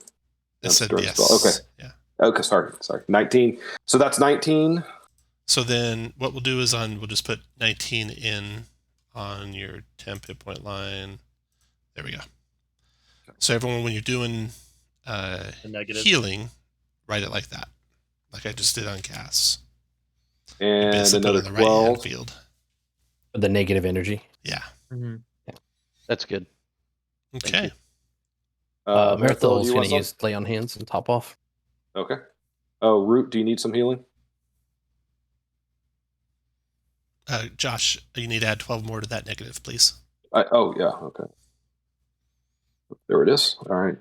Speaker 1: It said
Speaker 4: stored
Speaker 1: yes.
Speaker 4: spell. Okay.
Speaker 1: Yeah.
Speaker 4: Okay, sorry. 19. So that's 19.
Speaker 1: So then what we'll do is we'll just put 19 in on your temp hit point line. There we go. So everyone, when you're doing
Speaker 5: The negative.
Speaker 1: healing, write it like that. Like I just did on Cass. You
Speaker 4: And
Speaker 1: basically put it
Speaker 4: another
Speaker 1: on the right hand
Speaker 4: 12.
Speaker 1: field.
Speaker 2: The negative energy.
Speaker 1: Yeah.
Speaker 5: Mm-hmm.
Speaker 6: That's good.
Speaker 1: Okay.
Speaker 2: Marathel
Speaker 4: do
Speaker 2: is
Speaker 4: you
Speaker 2: going
Speaker 4: want
Speaker 2: to
Speaker 4: some?
Speaker 2: use lay on hands and top off.
Speaker 4: Okay. Oh, Root, do you need some healing?
Speaker 1: Josh, you need to add 12 more to that negative, please.
Speaker 4: Yeah, okay. There it is. All right.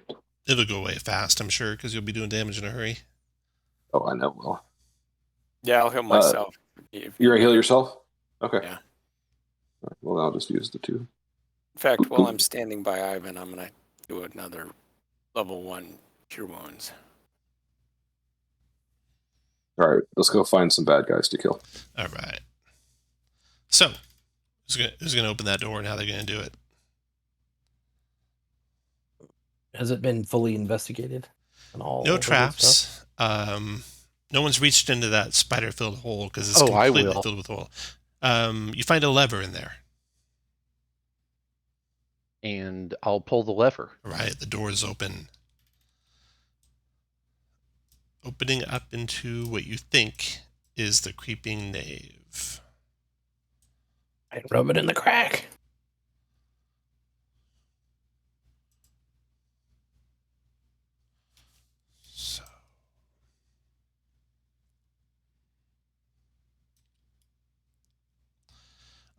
Speaker 1: It'll go away fast, I'm sure, because you'll be doing damage in a hurry.
Speaker 4: Oh, I know. Well,
Speaker 7: Yeah, I'll heal myself.
Speaker 4: you're going to heal yourself? Okay.
Speaker 7: Yeah.
Speaker 4: All right, well, I'll just use the 2.
Speaker 7: In fact, while I'm standing by Ivan, I'm going to do another level 1 cure wounds.
Speaker 4: All right, let's go find some bad guys to kill.
Speaker 1: All right. So, who's going to open that door and how they're going to do it?
Speaker 2: Has it been fully investigated? And all
Speaker 1: No
Speaker 2: the good stuff?
Speaker 1: traps. No one's reached into that spider-filled hole because it's
Speaker 6: Oh, I
Speaker 1: completely
Speaker 6: will.
Speaker 1: filled with oil. You find a lever in there.
Speaker 6: And I'll pull the lever.
Speaker 1: Right, the door is open. Opening up into what you think is the creeping nave.
Speaker 2: I rub it in the crack.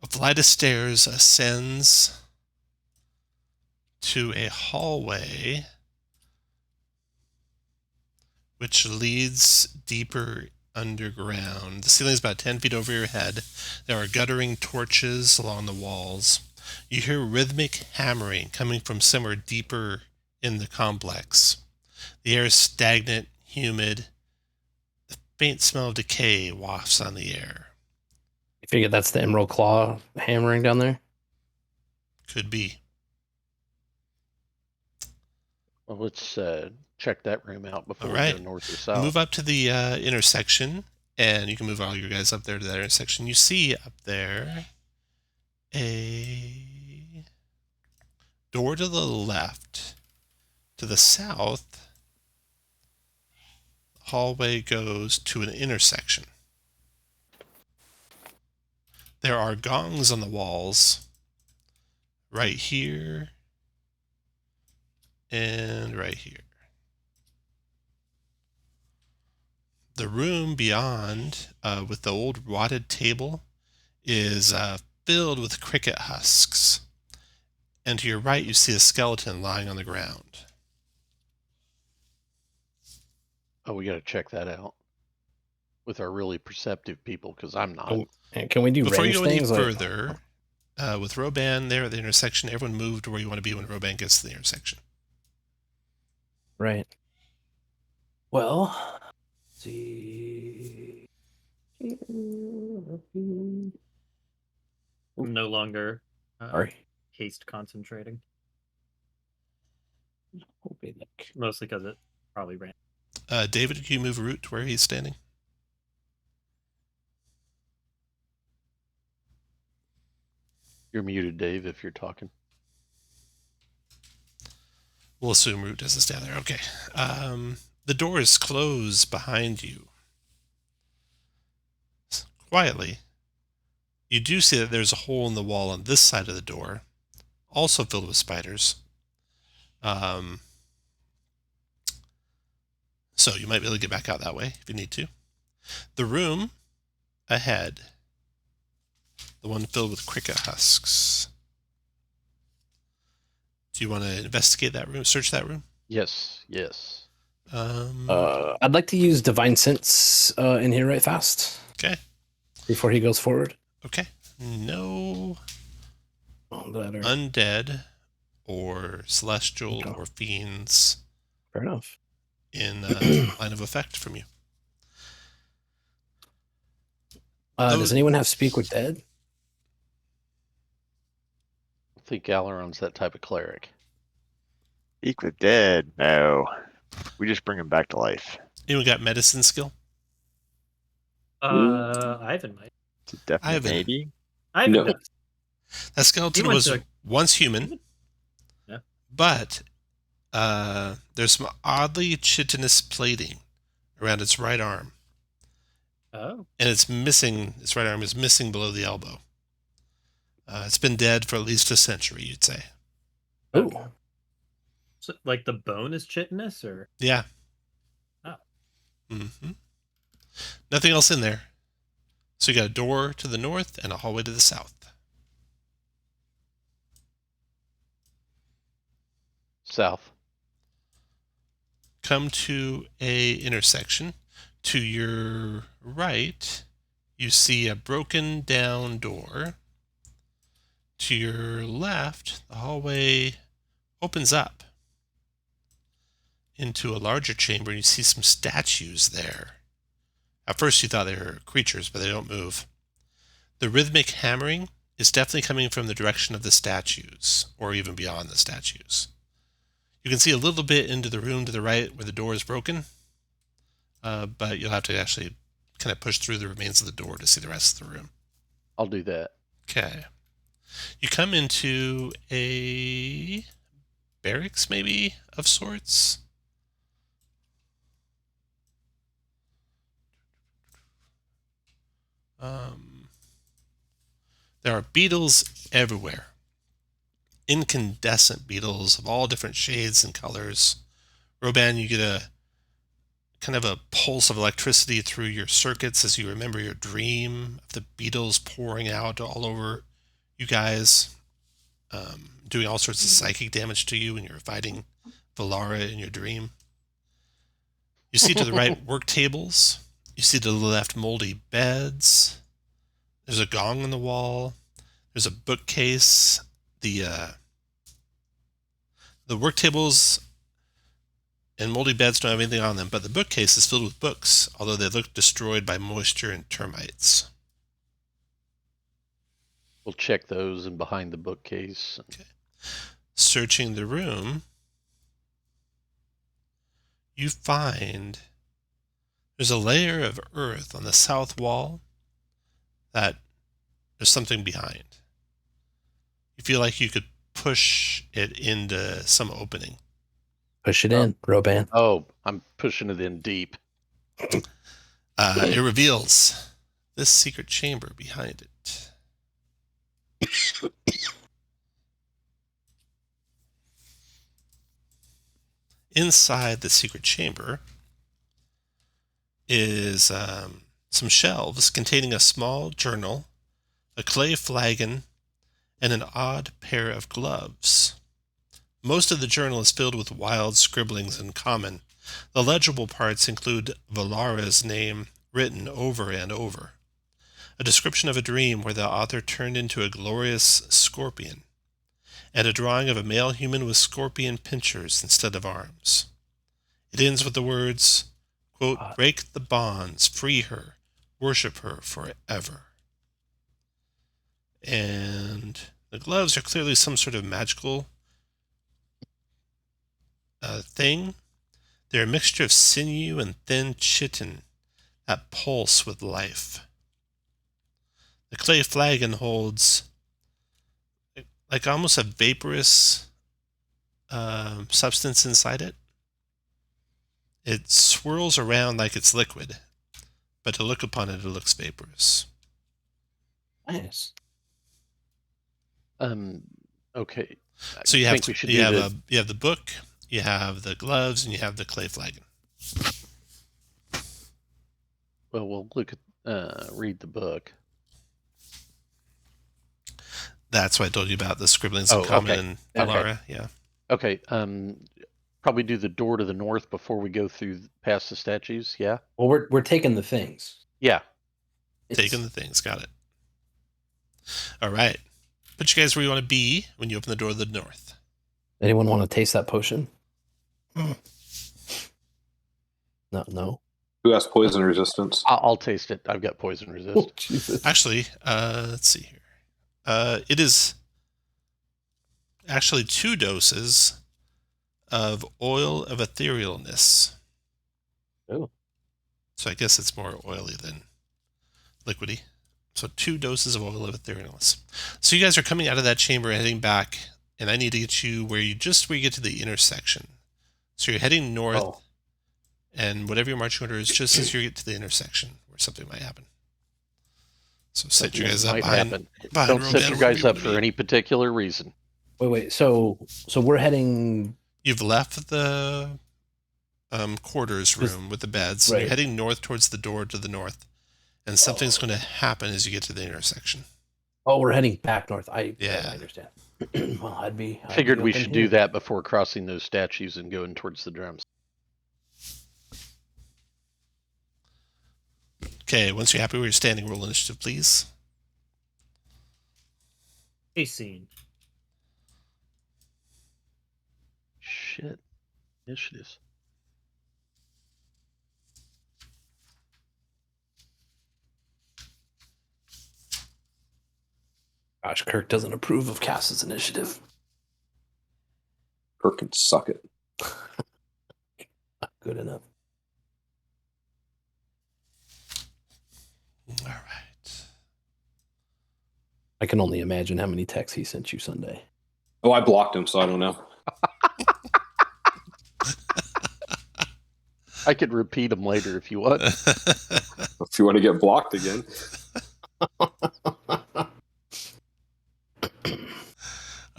Speaker 1: A flight of stairs ascends to a hallway which leads deeper underground. The ceiling is about 10 feet over your head. There are guttering torches along the walls. You hear rhythmic hammering coming from somewhere deeper in the complex. The air is stagnant, humid. The faint smell of decay wafts on the air.
Speaker 2: I figure that's the Emerald Claw hammering down there.
Speaker 1: Could be.
Speaker 6: Well, let's check that room out before
Speaker 1: All
Speaker 6: we
Speaker 1: right.
Speaker 6: go north or south.
Speaker 1: Move up to the intersection, and you can move all your guys up there to that intersection. You see up there a door to the left. To the south, the hallway goes to an intersection. There are gongs on the walls right here and right here. The room beyond, with the old rotted table, is filled with cricket husks. And to your right, you see a skeleton lying on the ground.
Speaker 6: Oh, we got to check that out with our really perceptive people, because I'm not.
Speaker 2: Oh, and can we do
Speaker 1: Before you
Speaker 2: range
Speaker 1: go any
Speaker 2: things? Like-
Speaker 1: further, with Roban there at the intersection, everyone move to where you want to be when Roban gets to the intersection.
Speaker 2: Right. Well, let's see.
Speaker 5: I'm no longer
Speaker 2: Sorry.
Speaker 5: haste concentrating,
Speaker 2: Hoping like-
Speaker 5: mostly because it probably ran.
Speaker 1: David, can you move a route to where he's standing?
Speaker 6: You're muted, Dave, if you're talking.
Speaker 1: We'll assume Root doesn't stand there. Okay. The door is closed behind you. Quietly, you do see that there's a hole in the wall on this side of the door, also filled with spiders. So you might be able to get back out that way if you need to. The room ahead, the one filled with cricket husks. Do you want to investigate that room, search that room?
Speaker 6: Yes, yes.
Speaker 2: I'd like to use Divine Sense in here right fast.
Speaker 1: Okay.
Speaker 2: Before he goes forward.
Speaker 1: Okay. No
Speaker 2: That are...
Speaker 1: undead or celestial
Speaker 2: Okay.
Speaker 1: or fiends
Speaker 2: Fair enough.
Speaker 1: in line of effect from you.
Speaker 2: Does anyone have Speak with Dead?
Speaker 6: I think Aliron's that type of cleric.
Speaker 3: Speak with dead. No. We just bring him back to life.
Speaker 1: Anyone got medicine skill?
Speaker 5: Ivan might.
Speaker 3: It's a definite
Speaker 1: Ivan.
Speaker 3: maybe.
Speaker 5: Ivan
Speaker 4: No.
Speaker 5: does.
Speaker 1: That skeleton
Speaker 5: He went
Speaker 1: was
Speaker 5: to-
Speaker 1: once human,
Speaker 5: Yeah.
Speaker 1: but there's some oddly chitinous plating around its right arm,
Speaker 5: Oh,
Speaker 1: and it's missing. Its right arm is missing below the elbow. It's been dead for at least a century, you'd say.
Speaker 2: Oh,
Speaker 5: so, like the bone is chitinous, or
Speaker 1: Yeah.
Speaker 5: Oh.
Speaker 1: Mm-hmm. Nothing else in there. So you got a door to the north and a hallway to the south.
Speaker 6: South.
Speaker 1: Come to a intersection. To your right, you see a broken down door. To your left, the hallway opens up into a larger chamber, and you see some statues there. At first you thought they were creatures, but they don't move. The rhythmic hammering is definitely coming from the direction of the statues, or even beyond the statues. You can see a little bit into the room to the right where the door is broken, but you'll have to actually kind of push through the remains of the door to see the rest of the room.
Speaker 6: I'll do that.
Speaker 1: Okay. You come into a barracks, maybe, of sorts. There are beetles everywhere. Incandescent beetles of all different shades and colors. Roban, you get a kind of a pulse of electricity through your circuits as you remember your dream of the beetles pouring out all over you guys doing all sorts of psychic damage to you when you're fighting Valara in your dream. You see to the right work tables. You see to the left moldy beds. There's a gong on the wall. There's a bookcase. The work tables and moldy beds don't have anything on them, but the bookcase is filled with books, although they look destroyed by moisture and termites.
Speaker 6: We'll check those and behind the bookcase.
Speaker 1: Okay. Searching the room, you find there's a layer of earth on the south wall that there's something behind. You feel like you could push it into some opening.
Speaker 2: Push it in, Roban.
Speaker 6: Oh, I'm pushing it in deep.
Speaker 1: It reveals this secret chamber behind it. Inside the secret chamber is some shelves containing a small journal, a clay flagon, and an odd pair of gloves. Most of the journal is filled with wild scribblings in common. The legible parts include Valara's name written over and over, a description of a dream where the author turned into a glorious scorpion, and a drawing of a male human with scorpion pincers instead of arms. It ends with the words, quote, "Break the bonds, free her, worship her forever." And the gloves are clearly some sort of magical thing. They're a mixture of sinew and thin chitin that pulse with life. The clay flagon holds like almost a vaporous substance inside it. It swirls around like it's liquid, but to look upon it, it looks vaporous.
Speaker 2: Nice.
Speaker 6: Okay.
Speaker 1: So you
Speaker 6: I
Speaker 1: have
Speaker 6: think we should
Speaker 1: you
Speaker 6: do
Speaker 1: have you have the book, you have the gloves, and you have the clay flagon.
Speaker 6: Well, we'll look at read the book.
Speaker 1: That's what I told you about the scribblings in
Speaker 6: Oh,
Speaker 1: common
Speaker 6: okay.
Speaker 1: and
Speaker 6: Okay.
Speaker 1: Valara. Yeah.
Speaker 6: Okay. Probably do the door to the north before we go through past the statues. Yeah.
Speaker 2: Well, we're taking the things.
Speaker 6: Yeah.
Speaker 1: Taking the things. Got it. All right. Put you guys where you want to be when you open the door to the north.
Speaker 2: Anyone want to taste that potion? No.
Speaker 4: Who has poison resistance?
Speaker 6: I'll taste it. I've got poison resist.
Speaker 2: Jesus.
Speaker 1: Actually, let's see here. It is actually 2 doses of oil of etherealness.
Speaker 2: Oh.
Speaker 1: So I guess it's more oily than liquidy. So 2 doses of oil of etherealness. So you guys are coming out of that chamber, heading back, and I need to get you where you get to the intersection. So you're heading north, and whatever your marching order is, just as you get to the intersection where something might happen. So set you guys up
Speaker 6: Might
Speaker 1: behind
Speaker 6: happen.
Speaker 1: behind
Speaker 6: Don't set
Speaker 1: Rodan
Speaker 6: you
Speaker 1: wherever
Speaker 6: guys
Speaker 1: you
Speaker 6: up
Speaker 1: wanna
Speaker 6: for
Speaker 1: be.
Speaker 6: any particular reason.
Speaker 2: Wait. So we're heading.
Speaker 1: You've left the quarters room with the beds.
Speaker 2: Right.
Speaker 1: You're heading north towards the door to the north, and something's going to happen as you get to the intersection.
Speaker 2: Oh, we're heading back north. I understand. Well, I'd be
Speaker 6: Figured we
Speaker 2: open
Speaker 6: should
Speaker 2: here.
Speaker 6: do that before crossing those statues and going towards the drums.
Speaker 1: Okay, once you're happy where you're standing, roll initiative, please.
Speaker 5: A scene.
Speaker 6: Shit. Initiatives.
Speaker 2: Gosh, Kirk doesn't approve of Cass's initiative.
Speaker 4: Kirk can suck it.
Speaker 2: Not good enough.
Speaker 1: All right.
Speaker 2: I can only imagine how many texts he sent you Sunday.
Speaker 4: Oh, I blocked him, so I don't know.
Speaker 6: I could repeat them later if you want.
Speaker 4: If you want to get blocked again.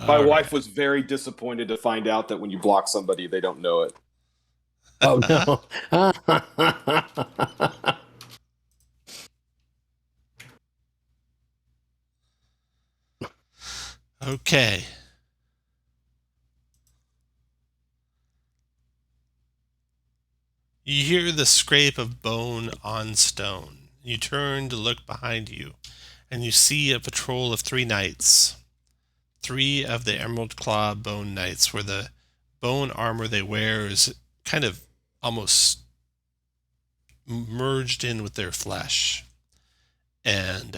Speaker 4: My
Speaker 1: All
Speaker 4: wife was very disappointed to find out that when you block somebody, they don't know it.
Speaker 2: Oh no.
Speaker 1: Okay. You hear the scrape of bone on stone. You turn to look behind you, and you see a patrol of 3 knights. 3 of the Emerald Claw bone knights, where the bone armor they wear is kind of almost merged in with their flesh. And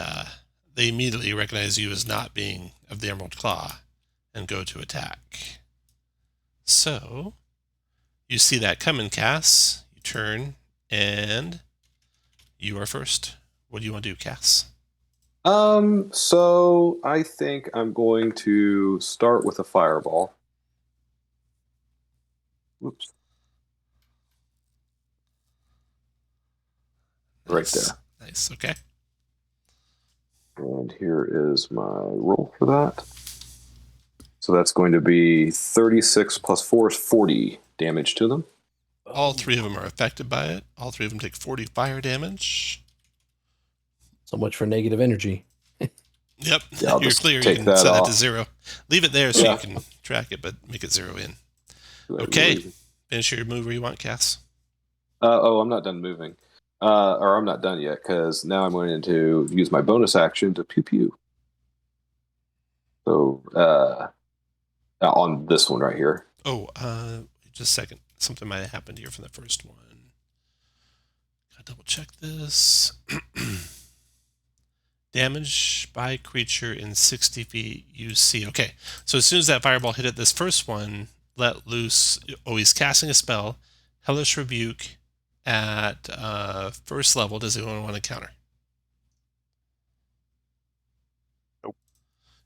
Speaker 1: they immediately recognize you as not being of the Emerald Claw and go to attack. So, you see that coming, Cass. You turn, and you are first. What do you want to do, Cass?
Speaker 4: So I think I'm going to start with a fireball. Whoops. Right there.
Speaker 1: Nice, okay.
Speaker 4: And here is my roll for that. So that's going to be 36 plus 4 is 40 damage to them.
Speaker 1: All 3 of them are affected by it. All 3 of them take 40 fire damage.
Speaker 2: So much for negative energy.
Speaker 1: Yep,
Speaker 4: Yeah, I'll
Speaker 1: you're
Speaker 4: just
Speaker 1: clear. You
Speaker 4: take
Speaker 1: can
Speaker 4: that
Speaker 1: set that
Speaker 4: off.
Speaker 1: to 0. Leave it there so
Speaker 4: Yeah.
Speaker 1: you can track it, but make it 0 in.
Speaker 4: Do I
Speaker 1: Okay.
Speaker 4: really-
Speaker 1: Finish your move where you want, Cass.
Speaker 4: I'm not done moving. Or I'm not done yet, because now I'm going to use my bonus action to pew pew. So, on this one right here.
Speaker 1: Oh, just a second. Something might have happened here from the first one. Gotta double check this. Damage by creature in 60 feet UC. Okay, so as soon as that fireball hit it, this first one let loose. Oh, he's casting a spell. Hellish Rebuke at first level. Does anyone want to counter?
Speaker 3: Nope.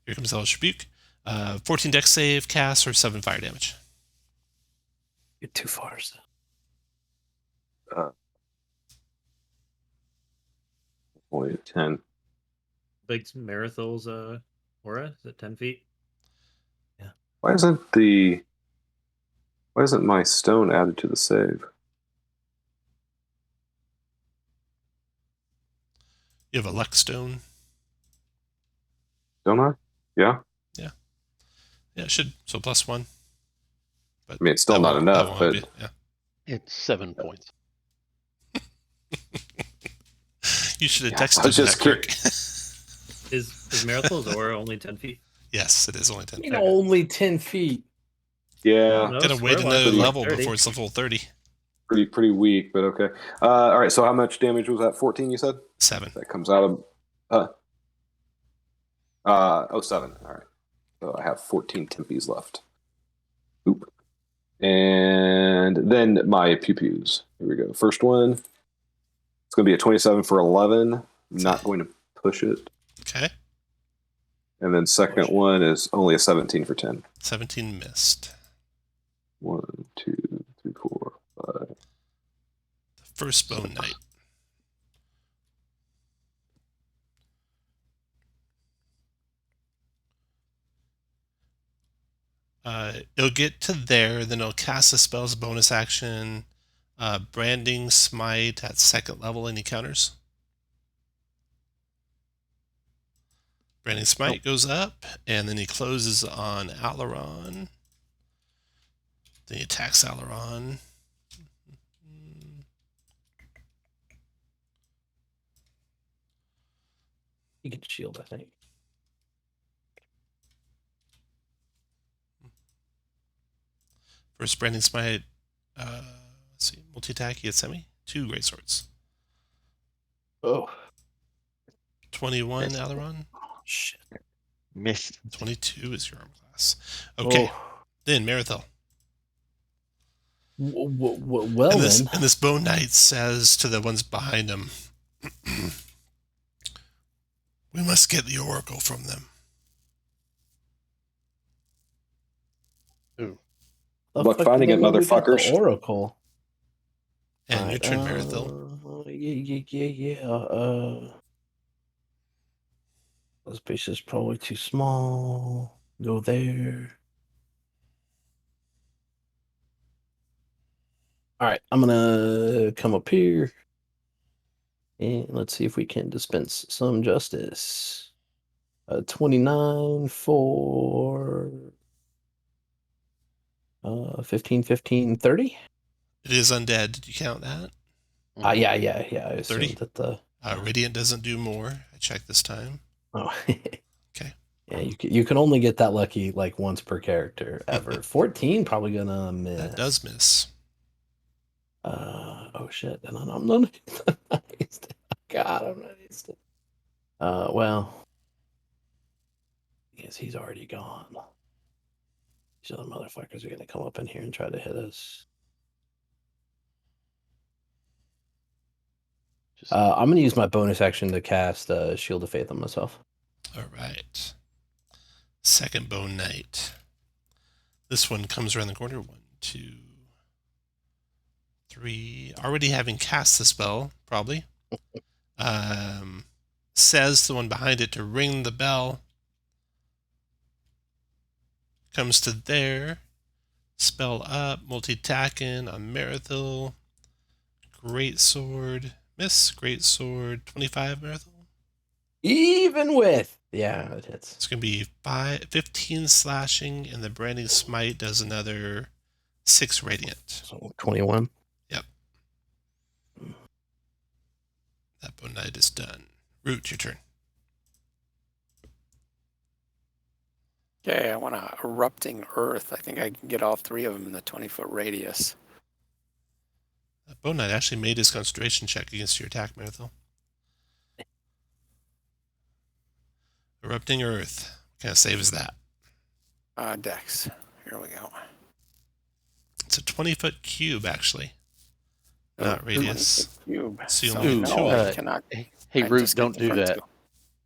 Speaker 1: Here comes Hellish Rebuke. 14 dex save, cast, or 7 fire damage.
Speaker 2: You're too far. So.
Speaker 4: Only 10.
Speaker 5: Big Marathol's aura is it 10 feet?
Speaker 4: Why isn't my stone added to the save?
Speaker 1: You have a luck stone.
Speaker 4: Don't I? Yeah.
Speaker 1: Yeah, it should. So +1. But
Speaker 4: I mean, it's still
Speaker 1: that
Speaker 4: not
Speaker 1: won't-
Speaker 4: enough,
Speaker 1: that won't
Speaker 4: but
Speaker 1: be- yeah.
Speaker 6: It's 7 points.
Speaker 1: You should have
Speaker 4: Yeah,
Speaker 1: texted
Speaker 4: I was
Speaker 1: him
Speaker 4: just
Speaker 1: that quick.
Speaker 5: Is Marathol's aura only 10 feet?
Speaker 1: Yes, it is only 10.
Speaker 2: You know, only 10 feet.
Speaker 4: yeah,
Speaker 5: No,
Speaker 1: Gotta wait
Speaker 5: square
Speaker 1: another
Speaker 5: one's like
Speaker 1: level
Speaker 5: 30.
Speaker 1: before it's the full 30.
Speaker 4: pretty weak, but okay. All right. So how much damage was that? 14, you said?
Speaker 1: 7.
Speaker 4: That comes out of 7. All right. So I have 14 tempies left. Oop. And then my pew-pews. Here we go. First one. It's going to be a 27 for 11. Not going to push it.
Speaker 1: Okay.
Speaker 4: And then second one is only a 17 for 10.
Speaker 1: 17 missed.
Speaker 4: 1, 2, 3, 4, 5.
Speaker 1: The first Bone Knight. It'll get to there, then it'll cast a spell's bonus action. Branding Smite at 2nd level. Any counters? Branding Smite goes up, and then he closes on Aliron. Then he attacks Aliron.
Speaker 2: You can shield, I think.
Speaker 1: First Branding Smite, let's see, multi-attack, he gets semi. 2 great swords.
Speaker 2: Oh.
Speaker 1: 21, Aliron.
Speaker 2: Oh, shit.
Speaker 3: Missed.
Speaker 1: 22 is your arm class. Okay,
Speaker 2: Oh.
Speaker 1: then Marathel.
Speaker 2: Well,
Speaker 1: And
Speaker 2: then.
Speaker 1: this Bone Knight says to the ones behind him, we must get the Oracle from them.
Speaker 2: The
Speaker 4: Luck
Speaker 2: fuck
Speaker 4: finding
Speaker 2: do
Speaker 4: it,
Speaker 2: they know we got the
Speaker 4: motherfuckers.
Speaker 2: Oracle.
Speaker 1: And
Speaker 2: Alright,
Speaker 1: your turn, Marathel.
Speaker 2: Yeah. This space is probably too small. Go there. Alright, I'm gonna come up here. And let's see if we can dispense some justice. 29 for 15, 15, 30.
Speaker 1: It is undead. Did you count that?
Speaker 2: Yeah. I
Speaker 1: 30?
Speaker 2: assumed that the
Speaker 1: Radiant doesn't do more. I checked this time.
Speaker 2: oh.
Speaker 1: Okay.
Speaker 2: Yeah, you can only get that lucky like once per character ever. 14 probably gonna miss.
Speaker 1: That does miss.
Speaker 2: Oh shit! And I'm not. God, I'm not used to. Well, because he's already gone. These other motherfuckers are gonna come up in here and try to hit us. I'm gonna use my bonus action to cast Shield of Faith on myself.
Speaker 1: All right. Second Bone Knight. This one comes around the corner. 1, 2, 3. Already having cast the spell, probably. Says the one behind it to ring the bell. Comes to there. Spell up. Multi-attacking on Marathil. Great Sword. Miss. Great Sword. 25 Marathil.
Speaker 2: Even with it hits.
Speaker 1: It's going to be 15 slashing, and the Branding Smite does another 6 radiant.
Speaker 2: So 21.
Speaker 1: Yep. That Bone Knight is done. Root, your turn.
Speaker 7: Okay, I want a Erupting Earth. I think I can get all 3 of them in the 20-foot radius.
Speaker 1: That Bone Knight actually made his concentration check against your attack, Marathil. Erupting Earth. What kind of save is that?
Speaker 7: Dex. Here we go.
Speaker 1: It's a 20-foot cube, actually. Not radius.
Speaker 7: Cube.
Speaker 1: So you
Speaker 7: So
Speaker 1: only
Speaker 7: no,
Speaker 1: two
Speaker 7: I
Speaker 1: of
Speaker 7: cannot.
Speaker 6: Hey,
Speaker 7: I
Speaker 6: Root,
Speaker 7: just get
Speaker 6: don't
Speaker 7: the
Speaker 6: do
Speaker 7: front
Speaker 6: that.
Speaker 7: 2.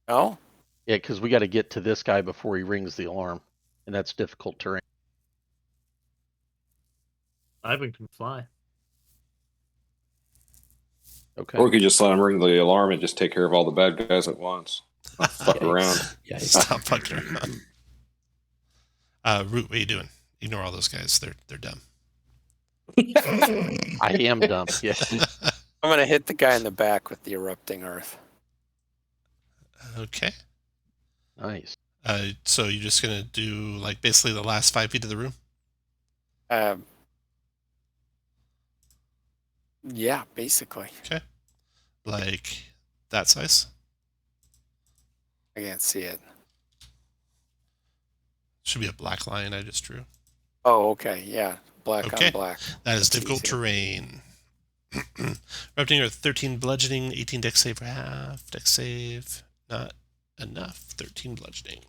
Speaker 7: Oh?
Speaker 6: Yeah, because we got to get to this guy before he rings the alarm, and that's difficult terrain.
Speaker 5: Ivan can fly.
Speaker 6: Okay.
Speaker 4: Or we could just let him ring the alarm and just take care of all the bad guys at once. Not fuck around.
Speaker 2: Yeah,
Speaker 1: Stop fucking around. Root, what are you doing? Ignore all those guys. They're dumb.
Speaker 6: I am dumb. Yeah.
Speaker 7: I'm going to hit the guy in the back with the Erupting Earth.
Speaker 1: Okay.
Speaker 6: Nice.
Speaker 1: So you're just going to do, like, basically the last 5 feet of the room?
Speaker 7: Yeah, basically.
Speaker 1: Okay. Like that size?
Speaker 7: I can't see it.
Speaker 1: Should be a black line I just drew.
Speaker 7: Oh, okay. Yeah. Black
Speaker 1: Okay.
Speaker 7: on black.
Speaker 1: That is
Speaker 7: That's
Speaker 1: difficult
Speaker 7: easier.
Speaker 1: terrain. Erupting Earth, 13 bludgeoning, 18 dex save for half. Dex save, not enough. 13 bludgeoning.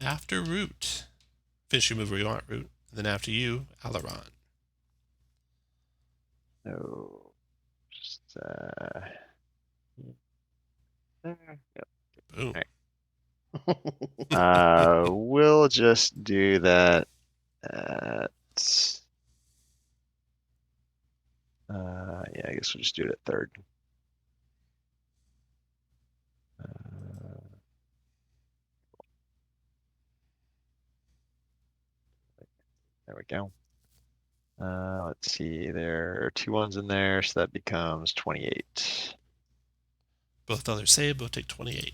Speaker 1: After Root. Finish your move where you want, Root. And then after you, Aliron.
Speaker 3: No. Just there. Yep.
Speaker 1: Boom.
Speaker 3: Right. We'll just do that at yeah, I guess we'll just do it at 3rd. There we go. Let's see, there are 2 1s in there, so that becomes 28.
Speaker 1: Both others save, both take 28.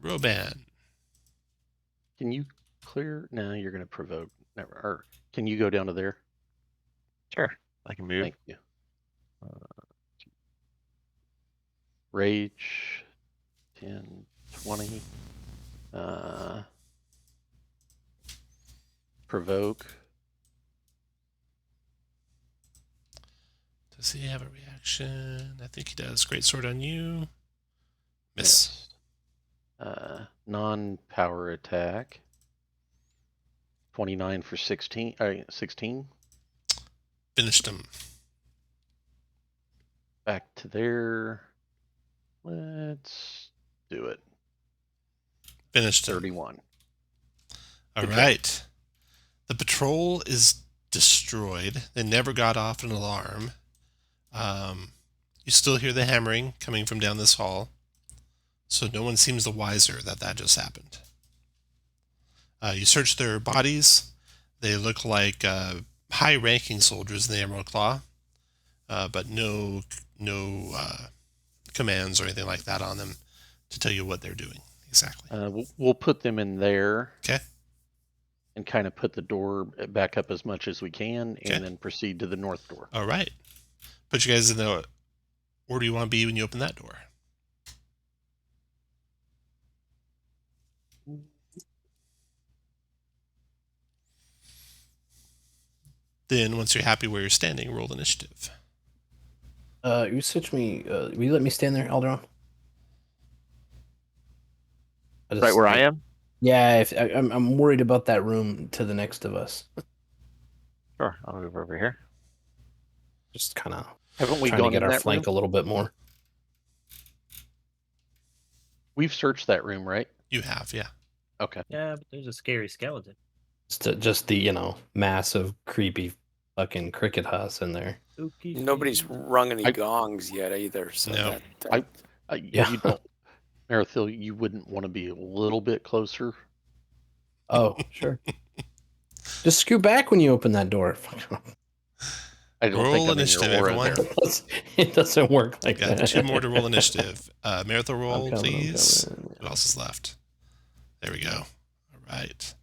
Speaker 1: Roban.
Speaker 6: Can you clear? No, you're going to provoke. Never. Or can you go down to there?
Speaker 3: Sure, I can move.
Speaker 6: Thank you. Rage. 10, 20. Provoke.
Speaker 1: Does he have a reaction? I think he does. Great sword on you. Miss.
Speaker 6: Yes. Non-power attack. 29 for 16. 16.
Speaker 1: Finished him.
Speaker 6: Back to there. Let's do it.
Speaker 1: Finished him.
Speaker 6: 31.
Speaker 1: All
Speaker 6: Good
Speaker 1: right. The patrol is destroyed. They never got off an alarm. You still hear the hammering coming from down this hall. So no one seems the wiser that just happened. You search their bodies. They look like high-ranking soldiers in the Emerald Claw, but no commands or anything like that on them. to tell you what they're doing exactly.
Speaker 6: We'll put them in there.
Speaker 1: Okay.
Speaker 6: And kind of put the door back up as much as we can,
Speaker 1: Okay.
Speaker 6: and then proceed to the north door.
Speaker 1: All right. Put you guys in the order you want to be when you open that door. Then, once you're happy where you're standing, roll initiative.
Speaker 2: You switch me. Will you let me stand there, Aliron?
Speaker 3: Right where I am?
Speaker 2: Yeah, I'm worried about that room to the next of us.
Speaker 3: Sure, I'll move over here.
Speaker 2: Just kind of
Speaker 6: Haven't we
Speaker 2: trying to
Speaker 6: gone
Speaker 2: get
Speaker 6: in
Speaker 2: our
Speaker 6: that
Speaker 2: flank
Speaker 6: room?
Speaker 2: a little bit more.
Speaker 6: We've searched that room, right?
Speaker 1: You have, yeah.
Speaker 6: Okay.
Speaker 5: Yeah, but there's a scary skeleton.
Speaker 2: Just the massive creepy fucking cricket huss in there.
Speaker 5: Spooky,
Speaker 7: Nobody's
Speaker 5: spooky.
Speaker 7: rung any gongs yet either. So
Speaker 1: No.
Speaker 6: You don't, Marathil, you wouldn't want to be a little bit closer.
Speaker 2: Oh, sure. Just scoot back when you open that door.
Speaker 6: I don't
Speaker 1: Roll
Speaker 6: think I'm in
Speaker 1: initiative,
Speaker 6: your aura
Speaker 1: everyone.
Speaker 6: there.
Speaker 2: It doesn't work like
Speaker 1: Got
Speaker 2: that.
Speaker 1: 2 more to roll initiative. Marathon roll,
Speaker 2: I'm coming,
Speaker 1: please.
Speaker 2: I'm coming.
Speaker 1: Who else is left? There we go. All right.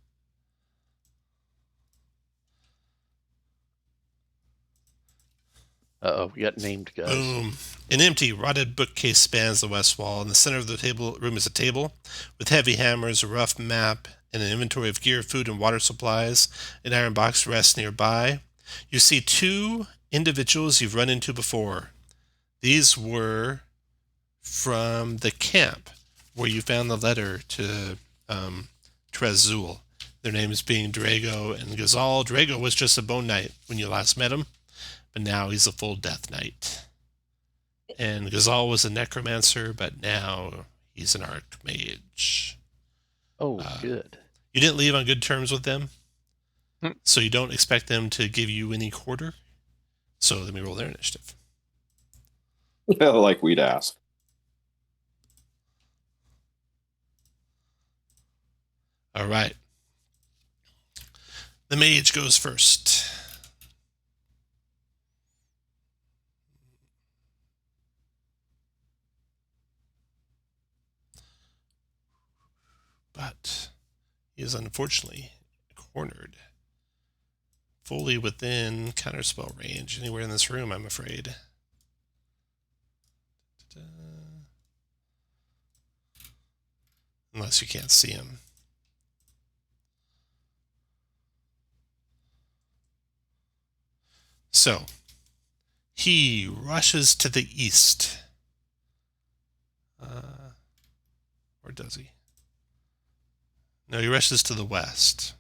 Speaker 6: Uh-oh, we got named guys.
Speaker 1: Boom. An empty, rotted bookcase spans the west wall. In the center of the room is a table with heavy hammers, a rough map, and an inventory of gear, food, and water supplies. An iron box rests nearby. You see 2 individuals you've run into before. These were from the camp where you found the letter to Trezul. Their names being Drago and Gazal. Drago was just a bone knight when you last met him, but now he's a full death knight. And Gazal was a necromancer, but now he's an archmage.
Speaker 6: Oh, good.
Speaker 1: You didn't leave on good terms with them, so you don't expect them to give you any quarter. So let me roll their initiative.
Speaker 4: Like we'd ask.
Speaker 1: All right. The mage goes first. But he is unfortunately cornered. Fully within counterspell range anywhere in this room, I'm afraid. Unless you can't see him. So, he rushes to the east. Or does he? No, he rushes to the west.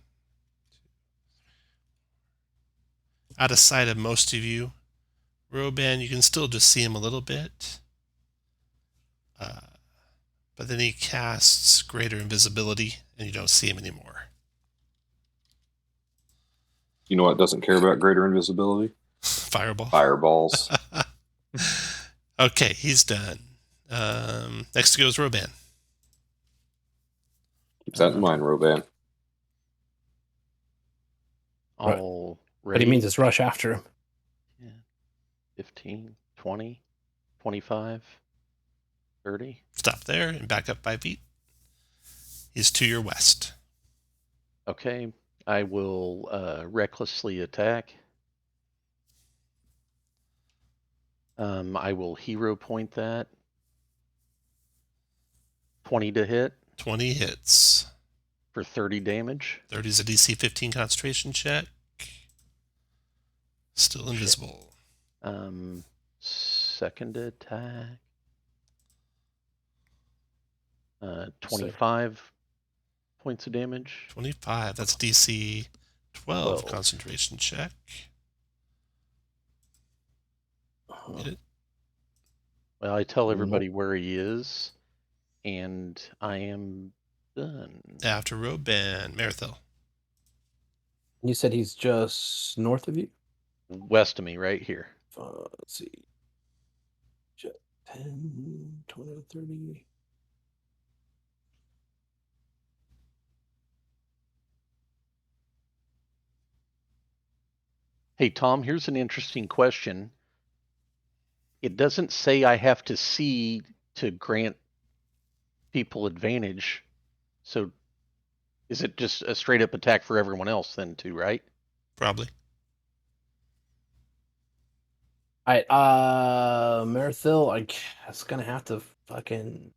Speaker 1: Out of sight of most of you. Roban, you can still just see him a little bit. But then he casts greater invisibility, and you don't see him anymore.
Speaker 4: You know what doesn't care about greater invisibility?
Speaker 1: Fireball.
Speaker 4: Fireballs.
Speaker 1: Okay, he's done. Next goes Roban.
Speaker 4: Keep that in mind, Roban.
Speaker 2: Right.
Speaker 6: All
Speaker 2: But he means it's rush after him.
Speaker 6: 15, 20, 25, 30.
Speaker 1: Stop there and back up 5 feet. He's to your west.
Speaker 6: Okay, I will recklessly attack. I will hero point that. 20 to hit
Speaker 1: 20 hits.
Speaker 6: for 30 damage.
Speaker 1: 30 is a DC 15 concentration check. Still invisible.
Speaker 6: Second attack. 25 points of damage.
Speaker 1: 25. That's DC 12
Speaker 6: 12.
Speaker 1: concentration check. Hit it.
Speaker 6: Well, I tell everybody where he is, and I am done.
Speaker 1: After Roban, Marathil.
Speaker 2: You said he's just north of you?
Speaker 6: West of me, right here.
Speaker 2: Let's see. 10, 20, 30.
Speaker 6: Hey, Tom, here's an interesting question. It doesn't say I have to see to grant people advantage. So is it just a straight up attack for everyone else then too, right?
Speaker 1: Probably.
Speaker 2: All right, Marithil, I guess gonna have to fucking.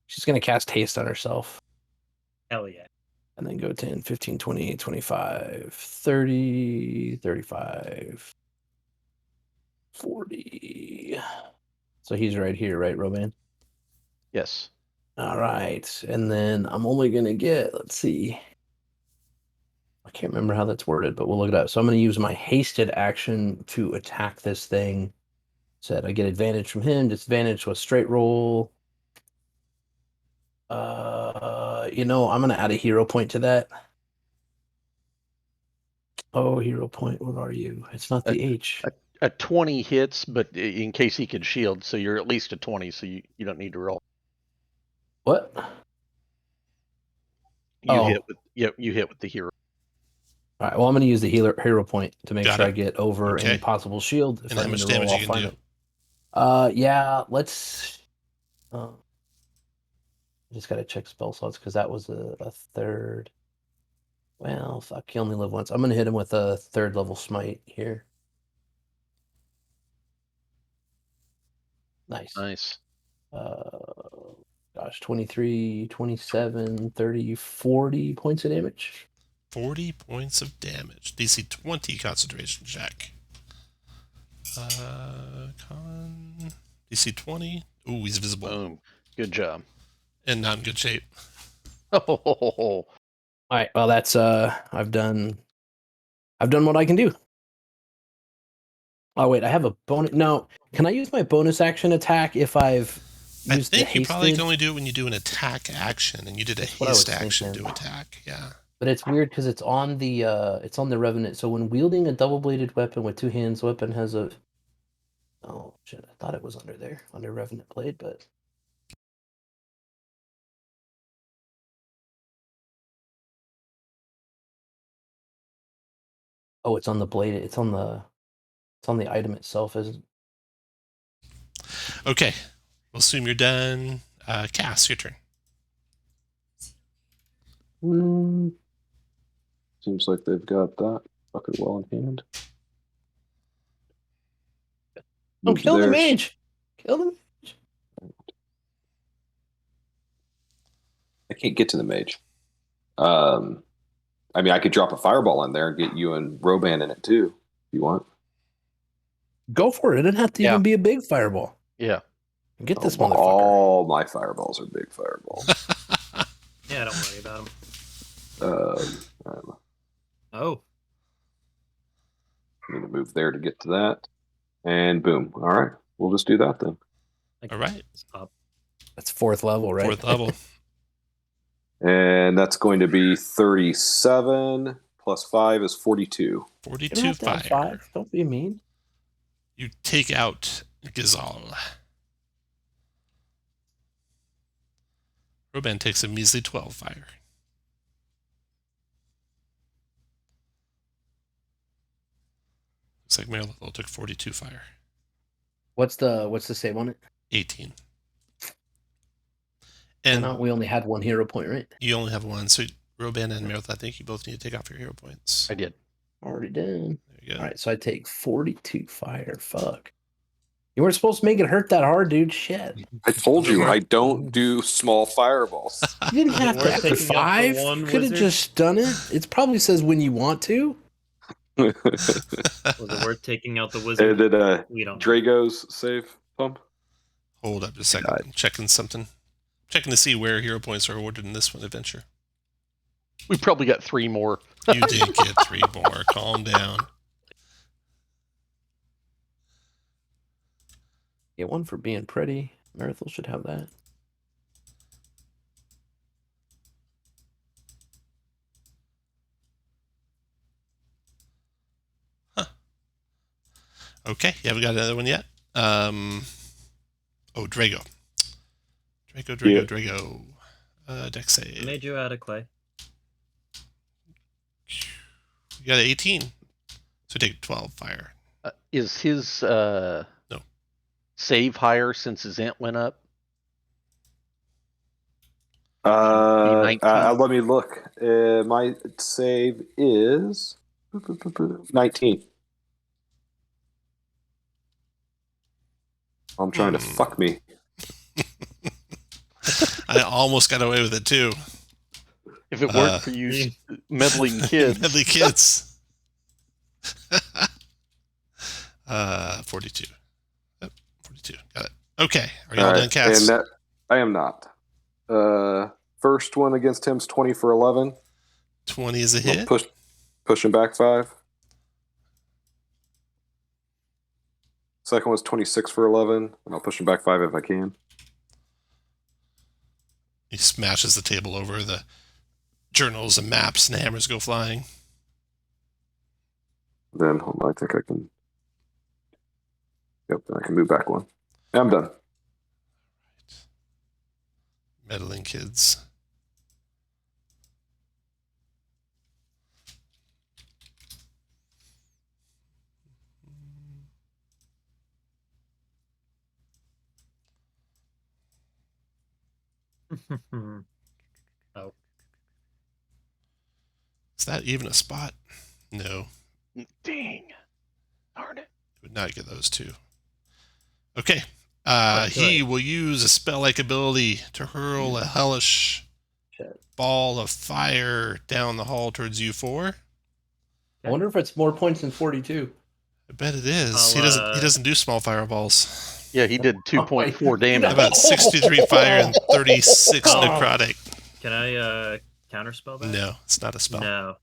Speaker 2: She's gonna cast haste on herself.
Speaker 5: Hell yeah.
Speaker 2: And then go 10, 15, 20, 25, 30, 35, 40. So he's right here, right, Roman?
Speaker 6: Yes.
Speaker 2: All right. And then I'm only going to get, let's see. I can't remember how that's worded, but we'll look it up. So I'm going to use my hasted action to attack this thing. Said I get advantage from him, disadvantage to a straight roll. I'm going to add a hero point to that. Oh, hero point. What are you? It's not the H.
Speaker 6: A 20 hits, but in case he can shield, so you're at least a 20, so you don't need to roll.
Speaker 2: What?
Speaker 6: You hit with the hero.
Speaker 2: All right. Well, I'm going to use the hero point to make
Speaker 1: Got
Speaker 2: sure
Speaker 1: it.
Speaker 2: I get over
Speaker 1: Okay.
Speaker 2: any possible shield. If
Speaker 1: And
Speaker 2: I
Speaker 1: how
Speaker 2: need
Speaker 1: much
Speaker 2: to roll,
Speaker 1: damage
Speaker 2: I'll
Speaker 1: you can
Speaker 2: find
Speaker 1: do?
Speaker 2: it. Yeah. Let's. Just got to check spell slots because that was a third. Well, fuck. He only live once. I'm going to hit him with a 3rd level smite here. Nice.
Speaker 6: Nice.
Speaker 2: Gosh, 23, 27, 30, 40 points of damage.
Speaker 1: 40 points of damage. DC 20 concentration check. Con DC 20. Ooh, he's visible.
Speaker 6: Boom. Good job.
Speaker 1: And not in good shape.
Speaker 6: Oh,
Speaker 2: All right. Well, that's I've done what I can do. Oh wait, I have a bonus. No, can I use my bonus action attack if I've
Speaker 1: I
Speaker 2: used the
Speaker 1: think you probably
Speaker 2: hasted?
Speaker 1: can only do it when you do an attack action, and you did a
Speaker 2: That's what I was
Speaker 1: haste action
Speaker 2: thinking.
Speaker 1: to attack. Yeah.
Speaker 2: But it's weird because it's on the Revenant. So when wielding a double-bladed weapon with 2 hands, weapon has a. Oh shit! I thought it was under there, under Revenant blade, but. Oh, it's on the blade. It's on the item itself, isn't it?
Speaker 1: Okay. We'll assume you're done. Cass, your turn.
Speaker 4: Seems like they've got that fucking well in hand.
Speaker 2: Oh, kill the
Speaker 4: There's-
Speaker 2: mage! Kill the mage!
Speaker 4: I can't get to the mage. I mean, I could drop a fireball in there and get you and Roban in it too, if you want.
Speaker 2: Go for it. It doesn't have to
Speaker 6: Yeah.
Speaker 2: even be a big fireball.
Speaker 6: yeah.
Speaker 2: Get this
Speaker 4: Oh,
Speaker 2: motherfucker.
Speaker 4: all my fireballs are big fireballs.
Speaker 5: Yeah, don't worry about him.
Speaker 2: Oh.
Speaker 4: I need to move there to get to that. And boom. All right. We'll just do that then.
Speaker 1: All right.
Speaker 5: Up.
Speaker 2: That's 4th level, right?
Speaker 1: 4th level.
Speaker 4: And that's going to be 37 plus 5 is 42.
Speaker 2: You don't
Speaker 1: 42
Speaker 2: have to have
Speaker 1: fire.
Speaker 2: 5. Don't be mean.
Speaker 1: You take out Gazal. Roban takes a measly 12 fire. Looks like Marilyn took 42 fire.
Speaker 2: What's the save on it?
Speaker 1: 18.
Speaker 2: And
Speaker 1: And
Speaker 2: we only had 1 hero point, right?
Speaker 1: you only have 1, so Roban and Meredith, I think you both need to take off your hero points.
Speaker 6: I did.
Speaker 2: Already done.
Speaker 1: There you go.
Speaker 2: All right, so I take 42 fire. Fuck. You weren't supposed to make it hurt that hard, dude. Shit.
Speaker 4: I told you I don't do small fireballs.
Speaker 2: You didn't have to
Speaker 5: worth
Speaker 2: add
Speaker 5: taking out the
Speaker 2: 5.
Speaker 5: one
Speaker 2: Could have
Speaker 5: wizard?
Speaker 2: just done it. It probably says when you want to.
Speaker 5: Was it worth taking out the wizard?
Speaker 4: And then
Speaker 5: We don't know.
Speaker 4: Drago's save pump.
Speaker 1: Hold up just a second. I'm checking something. Checking to see where hero points are awarded in this one adventure.
Speaker 6: We probably got 3 more.
Speaker 1: You did get 3 more. Calm down.
Speaker 2: Get 1 for being pretty. Marithil should have that.
Speaker 1: Okay, you haven't got another one yet? Drago. Drago. Dex
Speaker 5: I
Speaker 1: save.
Speaker 5: made you out of clay.
Speaker 1: You got an 18. So take 12 fire.
Speaker 6: Is his
Speaker 1: No.
Speaker 6: save higher since his int went up?
Speaker 4: Let me look. My save is 19. I'm trying to fuck me.
Speaker 1: I almost got away with it too.
Speaker 6: If it weren't for you meddling kids.
Speaker 1: Meddling kids. 42. Yep, 42. Got it. Okay. Are y'all done, cats?
Speaker 4: And I am not. First one against him's 20 for 11.
Speaker 1: 20 is a hit.
Speaker 4: Push him back 5. Second one's 26 for 11, and I'll push him back 5 if I can.
Speaker 1: He smashes the table over. The journals and maps and hammers go flying.
Speaker 4: Then hold on, I think I can. Yep, I can move back 1. I'm done.
Speaker 1: Meddling kids.
Speaker 5: Oh.
Speaker 1: Is that even a spot? No.
Speaker 6: Dang. Darn it.
Speaker 1: Would not get those two. Okay. He will use a spell-like ability to hurl a hellish ball of fire down the hall towards you 4.
Speaker 2: I wonder if it's more points than 42.
Speaker 1: I bet it is. He doesn't do small fireballs.
Speaker 6: Yeah, he did 2.4 damage.
Speaker 1: About 63 fire and 36 necrotic.
Speaker 5: Can I counterspell that?
Speaker 1: No, it's not a spell.
Speaker 5: No.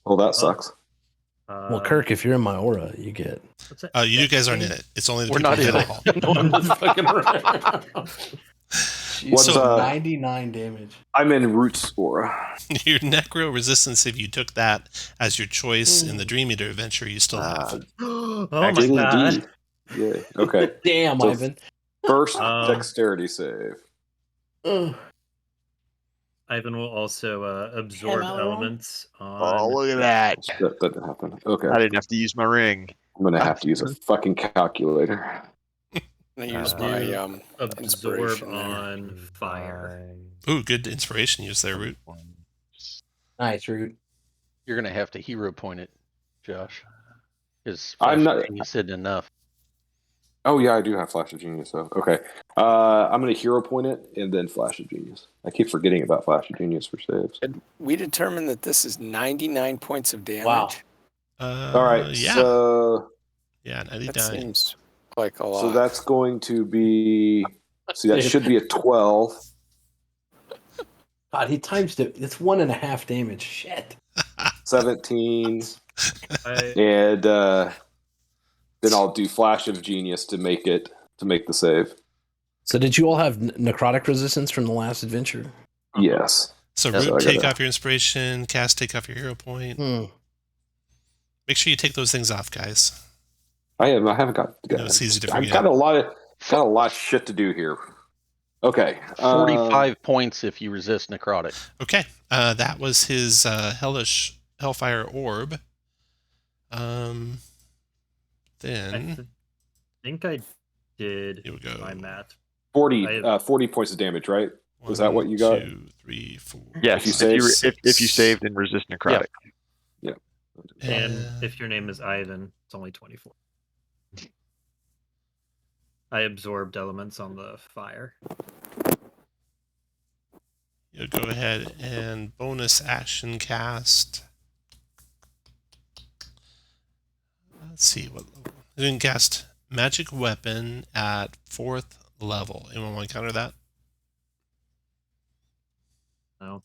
Speaker 4: Well, that sucks.
Speaker 2: Well, Kirk, if you're in my aura, you get.
Speaker 5: What's that?
Speaker 1: You guys aren't in it. It's only the
Speaker 6: We're
Speaker 1: people
Speaker 6: not
Speaker 1: in
Speaker 6: in
Speaker 1: the
Speaker 6: it.
Speaker 1: hall.
Speaker 2: What's
Speaker 1: So-
Speaker 2: 99 damage?
Speaker 4: I'm in Root's aura.
Speaker 1: Your necro resistance, if you took that as your choice in the Dream Eater adventure, you still have.
Speaker 5: Oh my
Speaker 4: Did
Speaker 5: god.
Speaker 4: indeed. Yeah. Okay.
Speaker 2: Damn,
Speaker 4: So-
Speaker 2: Ivan.
Speaker 4: First
Speaker 5: Um,
Speaker 4: dexterity save.
Speaker 2: Ugh.
Speaker 5: Ivan will also absorb
Speaker 2: Aliron?
Speaker 5: elements on.
Speaker 3: Oh, look at that.
Speaker 4: That didn't happen. Okay.
Speaker 3: I didn't have to use my ring.
Speaker 4: I'm gonna have to use a fucking calculator.
Speaker 7: I'm gonna use
Speaker 5: Uh,
Speaker 7: my
Speaker 5: Absorb
Speaker 7: inspiration there.
Speaker 5: on fire.
Speaker 1: Ooh, good inspiration use there, Root.
Speaker 2: Nice, Root.
Speaker 6: You're going to have to hero point it, Josh. Because
Speaker 4: I'm not-
Speaker 6: you said enough.
Speaker 4: Oh yeah, I do have Flash of Genius. So okay. I'm gonna hero point it and then Flash of Genius. I keep forgetting about Flash of Genius for saves.
Speaker 7: And we determined that this is 99 points of damage.
Speaker 2: Wow.
Speaker 4: All right.
Speaker 1: Yeah.
Speaker 4: So
Speaker 1: Yeah,
Speaker 7: That
Speaker 1: 99.
Speaker 7: seems like a lot.
Speaker 4: so that's going to be. See, that should be a 12.
Speaker 2: God, he times it. It's 1.5 damage. Shit.
Speaker 4: 17,
Speaker 5: I,
Speaker 4: and then I'll do Flash of Genius to make the save.
Speaker 2: So did you all have necrotic resistance from the last adventure?
Speaker 4: Yes.
Speaker 1: So
Speaker 6: That's
Speaker 1: Root,
Speaker 4: what I
Speaker 1: take
Speaker 4: gotta-
Speaker 1: off your inspiration. Cast, take off your hero point. Make sure you take those things off, guys.
Speaker 4: I haven't got.
Speaker 1: No, it's easy to
Speaker 4: I've
Speaker 1: forget.
Speaker 4: got a lot of shit to do here. Okay.
Speaker 6: 45 points if you resist necrotic.
Speaker 1: Okay, that was his hellish hellfire orb. Then
Speaker 5: think I did
Speaker 1: here we go.
Speaker 5: my math.
Speaker 4: 40
Speaker 5: I-
Speaker 4: 40 points of damage, right? Was that what you got?
Speaker 1: 1, 2, 3, 4.
Speaker 3: Yes,
Speaker 4: If you
Speaker 3: if you saved and resist necrotic.
Speaker 5: And
Speaker 1: Uh,
Speaker 5: if your name is Ivan, it's only 24. I absorbed elements on the fire.
Speaker 1: you'll go ahead and bonus action cast. Let's see what level. You can cast magic weapon at 4th level. Anyone want to counter that?
Speaker 5: No.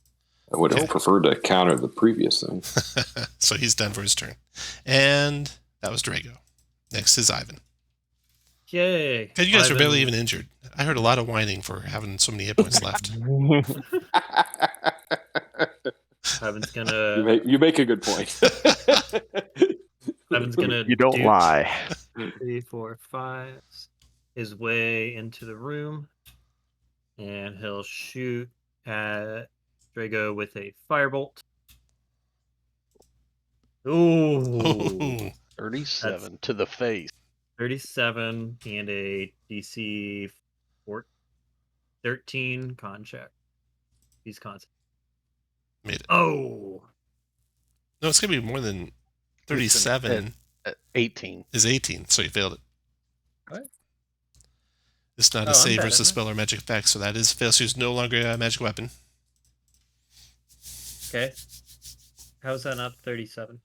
Speaker 4: I would have
Speaker 1: Okay.
Speaker 4: preferred to counter the previous thing.
Speaker 1: So he's done for his turn. And that was Drago. Next is Ivan.
Speaker 5: Yay!
Speaker 1: God, you guys are
Speaker 5: Ivan-
Speaker 1: barely even injured. I heard a lot of whining for having so many hit points left.
Speaker 5: Ivan's gonna.
Speaker 4: You make a good point.
Speaker 5: Ivan's gonna.
Speaker 3: You don't
Speaker 5: do
Speaker 3: lie.
Speaker 5: 3, 4, 5. His way into the room, and he'll shoot at Drago with a firebolt. Ooh,
Speaker 6: 37 to the face.
Speaker 5: 37 and a DC 13 con check. These cons.
Speaker 1: Made it.
Speaker 5: Oh.
Speaker 1: No, it's going to be more than 37
Speaker 6: 18.
Speaker 1: is 18, so you failed it.
Speaker 5: What?
Speaker 1: It's not a
Speaker 5: I'm
Speaker 1: save
Speaker 5: bad,
Speaker 1: versus
Speaker 5: isn't it?
Speaker 1: spell or magic effect, so that is fail. So it's no longer a magic weapon.
Speaker 5: Okay. How's that not 37?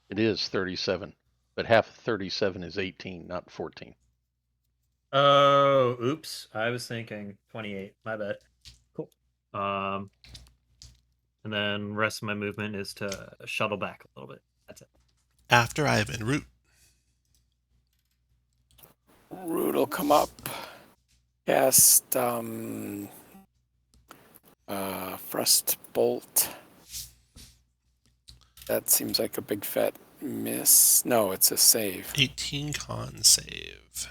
Speaker 6: It is 37, but half of 37 is 18, not 14.
Speaker 5: Oh, oops. I was thinking 28. My bad. Cool. And then rest of my movement is to shuttle back a little bit. That's it.
Speaker 1: After Ivan, Root.
Speaker 7: Root will come up. Cast Frost Bolt. That seems like a big fat miss. No, it's a save.
Speaker 1: 18 con save.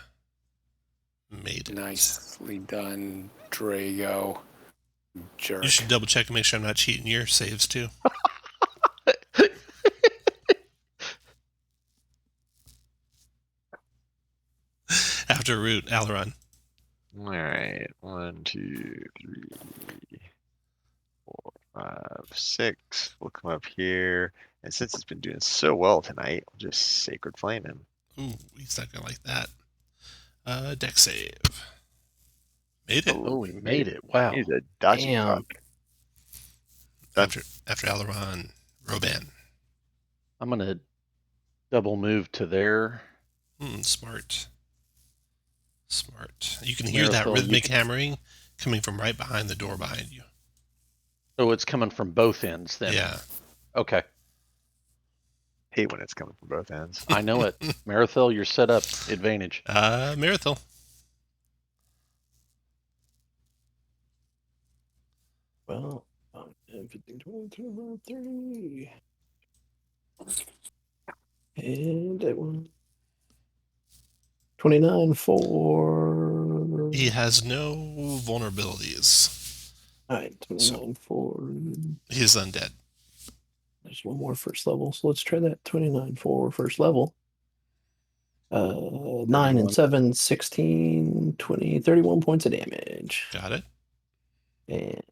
Speaker 1: Made it.
Speaker 7: Nicely done, Drago. Jerk.
Speaker 1: You should double check and make sure I'm not cheating your saves too. After Root, Aliron.
Speaker 3: All right. 1, 2, 3, 4, 5, 6. We'll come up here. And since it's been doing so well tonight, we'll just Sacred Flame him.
Speaker 1: Ooh, he's not gonna like that. Deck save. Made it.
Speaker 6: Oh, he made it. Wow.
Speaker 3: He's a dodgy
Speaker 2: Damn.
Speaker 3: fuck. Done.
Speaker 1: After Aliron, Roban.
Speaker 6: I'm going to double move to there.
Speaker 1: Smart. Smart. You can hear that
Speaker 6: Miracle,
Speaker 1: rhythmic hammering coming from right behind the door behind you.
Speaker 6: Oh, it's coming from both ends then.
Speaker 1: Yeah.
Speaker 6: Okay.
Speaker 3: Hate when it's coming from both ends.
Speaker 6: I know it. Marathil, you're set up. Advantage.
Speaker 1: Marathil.
Speaker 2: Well, 10, 15, 20, 21, 30. And that one. 29 for.
Speaker 1: He has no vulnerabilities.
Speaker 2: Alright, 29 for.
Speaker 1: He is undead.
Speaker 2: There's one more first level, so let's try that. 29 for first level. 9 and 7, 16, 20, 31 points of damage.
Speaker 1: Got it.
Speaker 2: And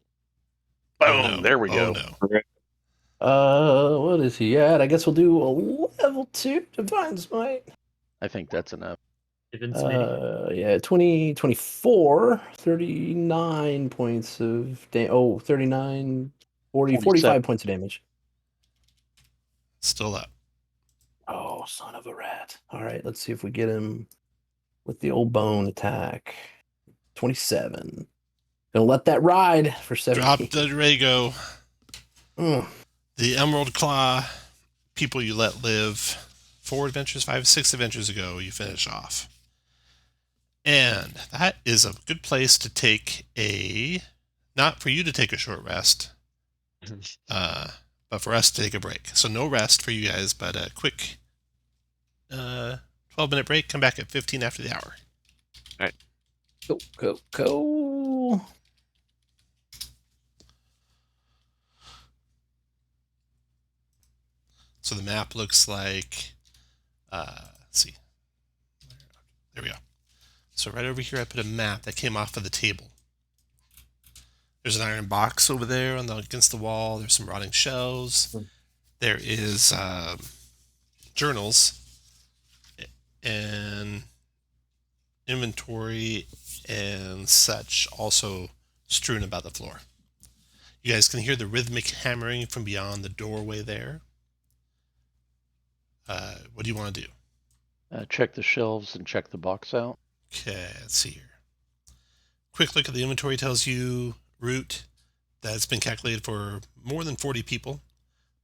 Speaker 6: Boom.
Speaker 1: no.
Speaker 6: There we
Speaker 1: Oh,
Speaker 6: go.
Speaker 1: no.
Speaker 2: what is he at? I guess we'll do a level 2 Divine Smite.
Speaker 6: I think that's enough.
Speaker 2: Yeah, 20, 24, 39 points of damage. Oh, 39, 40, 45 points of damage.
Speaker 1: Still up.
Speaker 2: Oh, son of a rat. All right, let's see if we get him with the old bone attack. 27. Gonna let that ride for 17.
Speaker 1: Drop the Drago.
Speaker 2: Mm.
Speaker 1: The Emerald Claw. People you let live. 4 adventures, 5, 6 adventures ago, you finish off. And that is a good place to take not for you to take a short rest, but for us to take a break. So no rest for you guys, but a quick 12-minute break. Come back at 15 after the hour.
Speaker 3: All right.
Speaker 2: Go.
Speaker 1: So the map looks like, let's see. There we go. So right over here, I put a map that came off of the table. There's an iron box over there against the wall. There's some rotting shells. There is journals and inventory and such also strewn about the floor. You guys can hear the rhythmic hammering from beyond the doorway there. What do you want to do?
Speaker 6: Check the shelves and check the box out.
Speaker 1: Okay, let's see here. Quick look at the inventory tells you, Root, that it's been calculated for more than 40 people.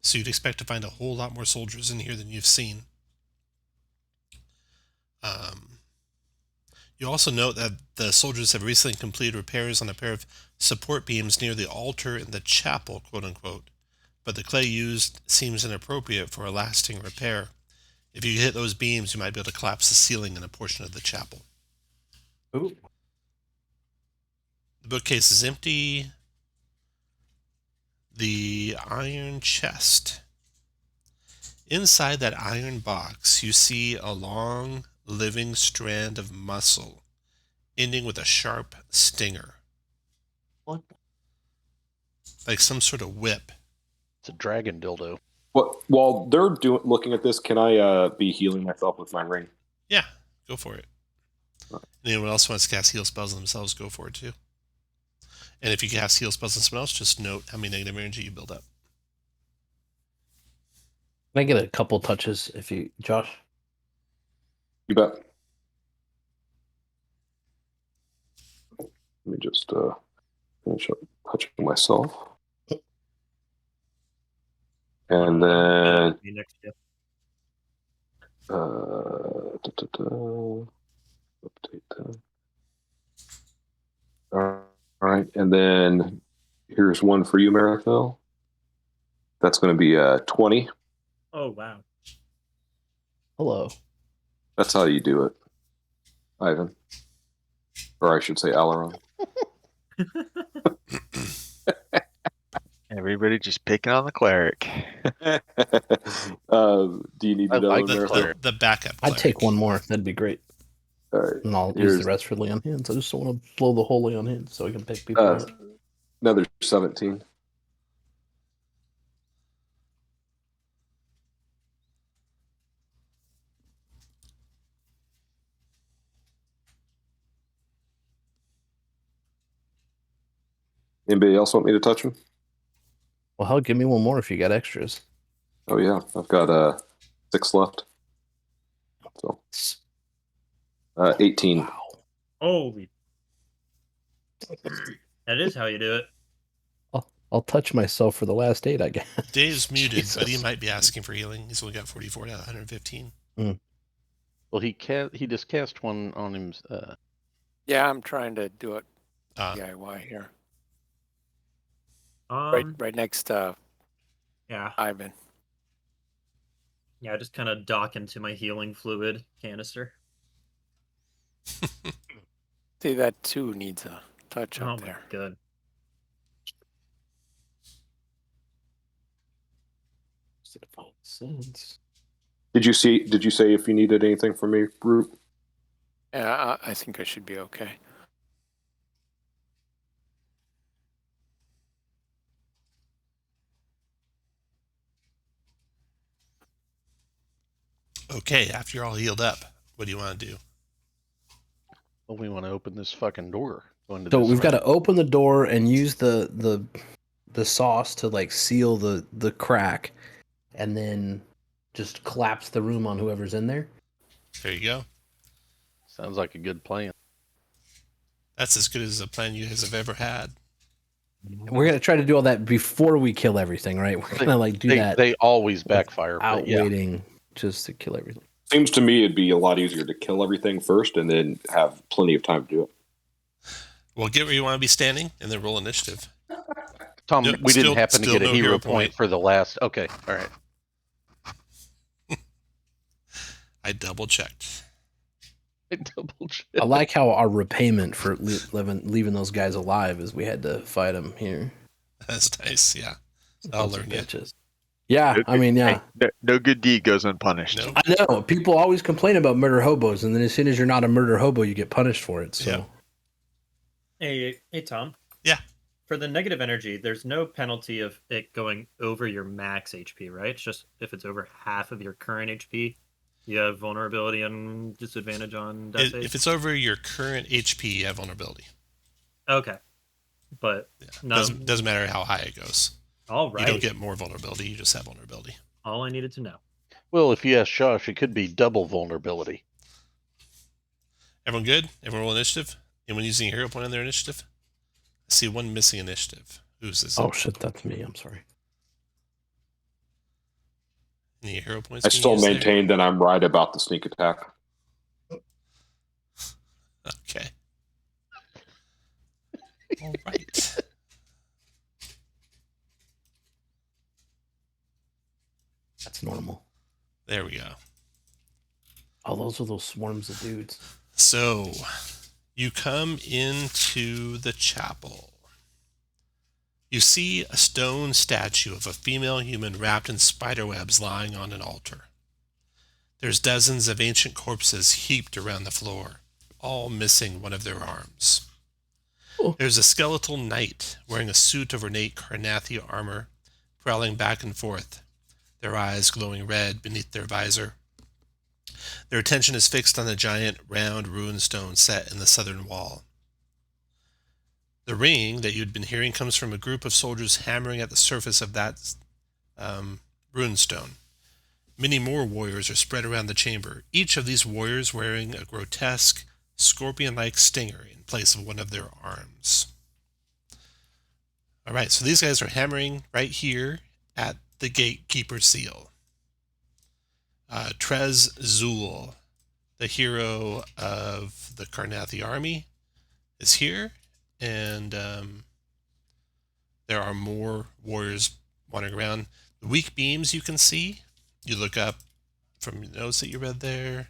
Speaker 1: So you'd expect to find a whole lot more soldiers in here than you've seen. You also note that the soldiers have recently completed repairs on a pair of support beams near the altar in the chapel, quote unquote. But the clay used seems inappropriate for a lasting repair. If you hit those beams, you might be able to collapse the ceiling in a portion of the chapel.
Speaker 2: Ooh.
Speaker 1: The bookcase is empty. The iron chest. Inside that iron box, you see a long, living strand of muscle, ending with a sharp stinger.
Speaker 2: What?
Speaker 1: Like some sort of whip.
Speaker 6: It's a dragon dildo.
Speaker 4: While they're looking at this, can I be healing myself with my ring?
Speaker 1: Yeah, go for it. Anyone else wants to cast heal spells on themselves, go for it too. And if you cast heal spells on someone else, just note how many negative energy you build up.
Speaker 2: Can I get a couple touches if you, Josh?
Speaker 4: You bet. Let me just finish up touching myself. And then
Speaker 5: Be next to you.
Speaker 4: Update that. All right, and then here's one for you, Marithel. That's going to be 20.
Speaker 5: Oh wow.
Speaker 2: Hello.
Speaker 4: That's how you do it, Ivan. Or I should say Aliron.
Speaker 3: Everybody just picking on the cleric.
Speaker 4: Do you need to
Speaker 6: I
Speaker 4: know,
Speaker 6: like
Speaker 4: Marithel?
Speaker 1: The backup.
Speaker 2: I'd
Speaker 1: cleric.
Speaker 2: take one more. That'd be great.
Speaker 4: All right.
Speaker 2: And I'll use
Speaker 4: Here's
Speaker 2: the rest for lay on hands. I just don't want to blow the whole lay on hands so we can pick people up.
Speaker 4: another 17. Anybody else want me to touch him?
Speaker 2: Well, hell, give me one more if you got extras.
Speaker 4: Oh yeah, I've got 6 left. So 18.
Speaker 2: Wow.
Speaker 5: Holy. That is how you do it.
Speaker 2: I'll touch myself for the last 8, I guess.
Speaker 1: Dave's muted, but he
Speaker 2: Jesus.
Speaker 1: might be asking for healing. He's only got 44 out of 115.
Speaker 6: Well, he just cast one on him.
Speaker 7: Yeah, I'm trying to do it
Speaker 1: Uh,
Speaker 7: DIY here.
Speaker 5: Um,
Speaker 7: Right next to
Speaker 5: yeah,
Speaker 7: Ivan.
Speaker 5: yeah. I just kind of dock into my healing fluid canister.
Speaker 7: See, that too needs a touch
Speaker 5: Oh
Speaker 7: up
Speaker 5: my
Speaker 7: there.
Speaker 5: god.
Speaker 4: Did you say if you needed anything from me, Root?
Speaker 7: Yeah, I think I should be okay.
Speaker 1: okay, after you're all healed up, what do you want to do?
Speaker 6: Well, we want to open this fucking door.
Speaker 2: So we've got to open the door and use the sauce to like seal the crack, and then just collapse the room on whoever's in there.
Speaker 1: There you go.
Speaker 6: Sounds like a good plan.
Speaker 1: That's as good as a plan you guys have ever had.
Speaker 2: We're gonna try to do all that before we kill everything, right? We're gonna like do that
Speaker 6: They always backfire.
Speaker 2: out
Speaker 6: But yeah,
Speaker 2: waiting just to kill everything.
Speaker 4: Seems to me it'd be a lot easier to kill everything first and then have plenty of time to do it.
Speaker 1: Well, get where you want to be standing, and then roll initiative.
Speaker 6: Tom,
Speaker 1: No,
Speaker 6: we
Speaker 1: still-
Speaker 6: didn't happen to
Speaker 1: still
Speaker 6: get a
Speaker 1: no
Speaker 6: hero
Speaker 1: hero
Speaker 6: point
Speaker 1: point.
Speaker 6: for the last. Okay, all right.
Speaker 1: I double checked.
Speaker 6: I double checked.
Speaker 2: I like how our repayment for leaving those guys alive is we had to fight them here.
Speaker 1: That's nice. Yeah, I'll
Speaker 2: Those are
Speaker 1: learn you.
Speaker 2: bitches. Yeah, I mean, yeah.
Speaker 3: No good deed goes unpunished.
Speaker 1: No.
Speaker 2: I know. People always complain about murder hobos, and then as soon as you're not a murder hobo, you get punished for it. So
Speaker 1: Yeah.
Speaker 5: Hey, Tom.
Speaker 1: Yeah.
Speaker 5: For the negative energy, there's no penalty of it going over your max HP, right? It's just if it's over half of your current HP, you have vulnerability and disadvantage on death save?
Speaker 1: If it's over your current HP, you have vulnerability.
Speaker 5: Okay. But
Speaker 1: Yeah.
Speaker 5: no.
Speaker 1: Doesn't matter how high it goes.
Speaker 5: All right.
Speaker 1: You don't get more vulnerability. You just have vulnerability.
Speaker 5: All I needed to know.
Speaker 6: Well, if you ask Josh, it could be double vulnerability.
Speaker 1: Everyone good? Everyone roll initiative? Anyone using a hero point on their initiative? I see one missing initiative. Who's this?
Speaker 2: oh shit, that's me. I'm sorry.
Speaker 1: Any hero points?
Speaker 4: I
Speaker 1: being
Speaker 4: still
Speaker 1: used there?
Speaker 4: maintain that I'm right about the sneak attack.
Speaker 1: Okay. All right.
Speaker 2: That's normal.
Speaker 1: There we go.
Speaker 2: Oh, those are those swarms of dudes.
Speaker 1: So, you come into the chapel. You see a stone statue of a female human wrapped in spiderwebs lying on an altar. There's dozens of ancient corpses heaped around the floor, all missing one of their arms. There's a skeletal knight wearing a suit of ornate Carnathi armor, prowling back and forth, their eyes glowing red beneath their visor. Their attention is fixed on the giant, round ruined stone set in the southern wall. The ringing that you'd been hearing comes from a group of soldiers hammering at the surface of that ruined stone. Many more warriors are spread around the chamber, each of these warriors wearing a grotesque, scorpion-like stinger in place of one of their arms. All right, so these guys are hammering right here at the gatekeeper seal. Trez Zul, the hero of the Carnathi army, is here, and there are more warriors wandering around. The weak beams you can see, you look up from the notes that you read there,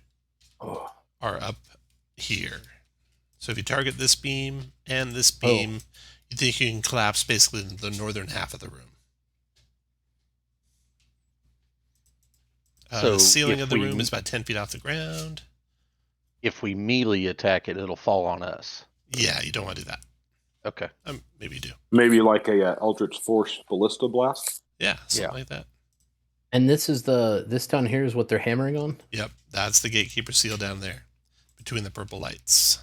Speaker 1: are up here. So if you target this beam and this beam, you think you can collapse basically the northern half of the room.
Speaker 6: So
Speaker 1: the ceiling
Speaker 6: if
Speaker 1: of the
Speaker 6: we-
Speaker 1: room is about 10 feet off the ground.
Speaker 6: If we melee attack it, it'll fall on us.
Speaker 1: Yeah, you don't want to do that.
Speaker 6: Okay.
Speaker 1: Maybe you do.
Speaker 4: Maybe like a Eldritch Force Ballista Blast.
Speaker 1: Yeah, something
Speaker 6: Yeah.
Speaker 1: like that.
Speaker 2: And this down here is what they're hammering on?
Speaker 1: Yep, that's the gatekeeper seal down there, between the purple lights.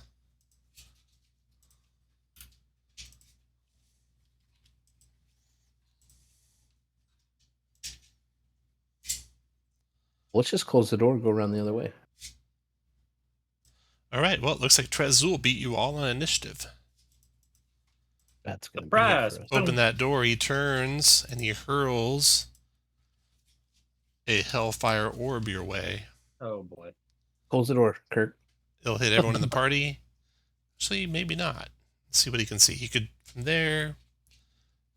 Speaker 2: Let's just close the door and go around the other way.
Speaker 1: All right, well, it looks like Trezul beat you all on initiative.
Speaker 2: That's gonna
Speaker 5: Surprise!
Speaker 2: be it for us.
Speaker 1: Open that door, he turns, and he hurls a hellfire orb your way.
Speaker 5: Oh boy.
Speaker 2: Close the door, Kurt.
Speaker 1: It'll hit everyone in the party. Actually, maybe not. Let's see what he can see. He could, from there,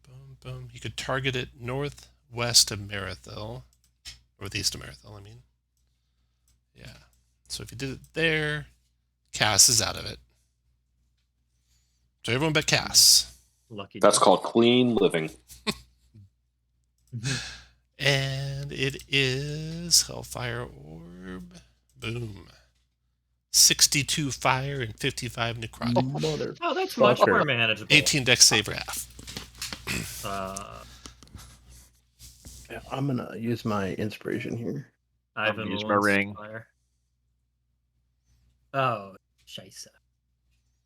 Speaker 1: boom, boom. He could target it northwest of Marathil. Northeast of Marathil, I mean. Yeah. So if you did it there, Cass is out of it. So everyone but Cass.
Speaker 5: Lucky.
Speaker 4: That's
Speaker 5: duck.
Speaker 4: called clean living.
Speaker 1: And it is Hellfire Orb. Boom. 62 fire and 55 necrotic.
Speaker 2: Mother.
Speaker 5: Oh, that's much
Speaker 2: Fucker.
Speaker 5: more manageable.
Speaker 1: 18 dex save half.
Speaker 2: Yeah, I'm gonna use my inspiration here.
Speaker 5: Ivan
Speaker 3: use
Speaker 5: will
Speaker 3: my ring.
Speaker 5: inspire. Oh, scheisse.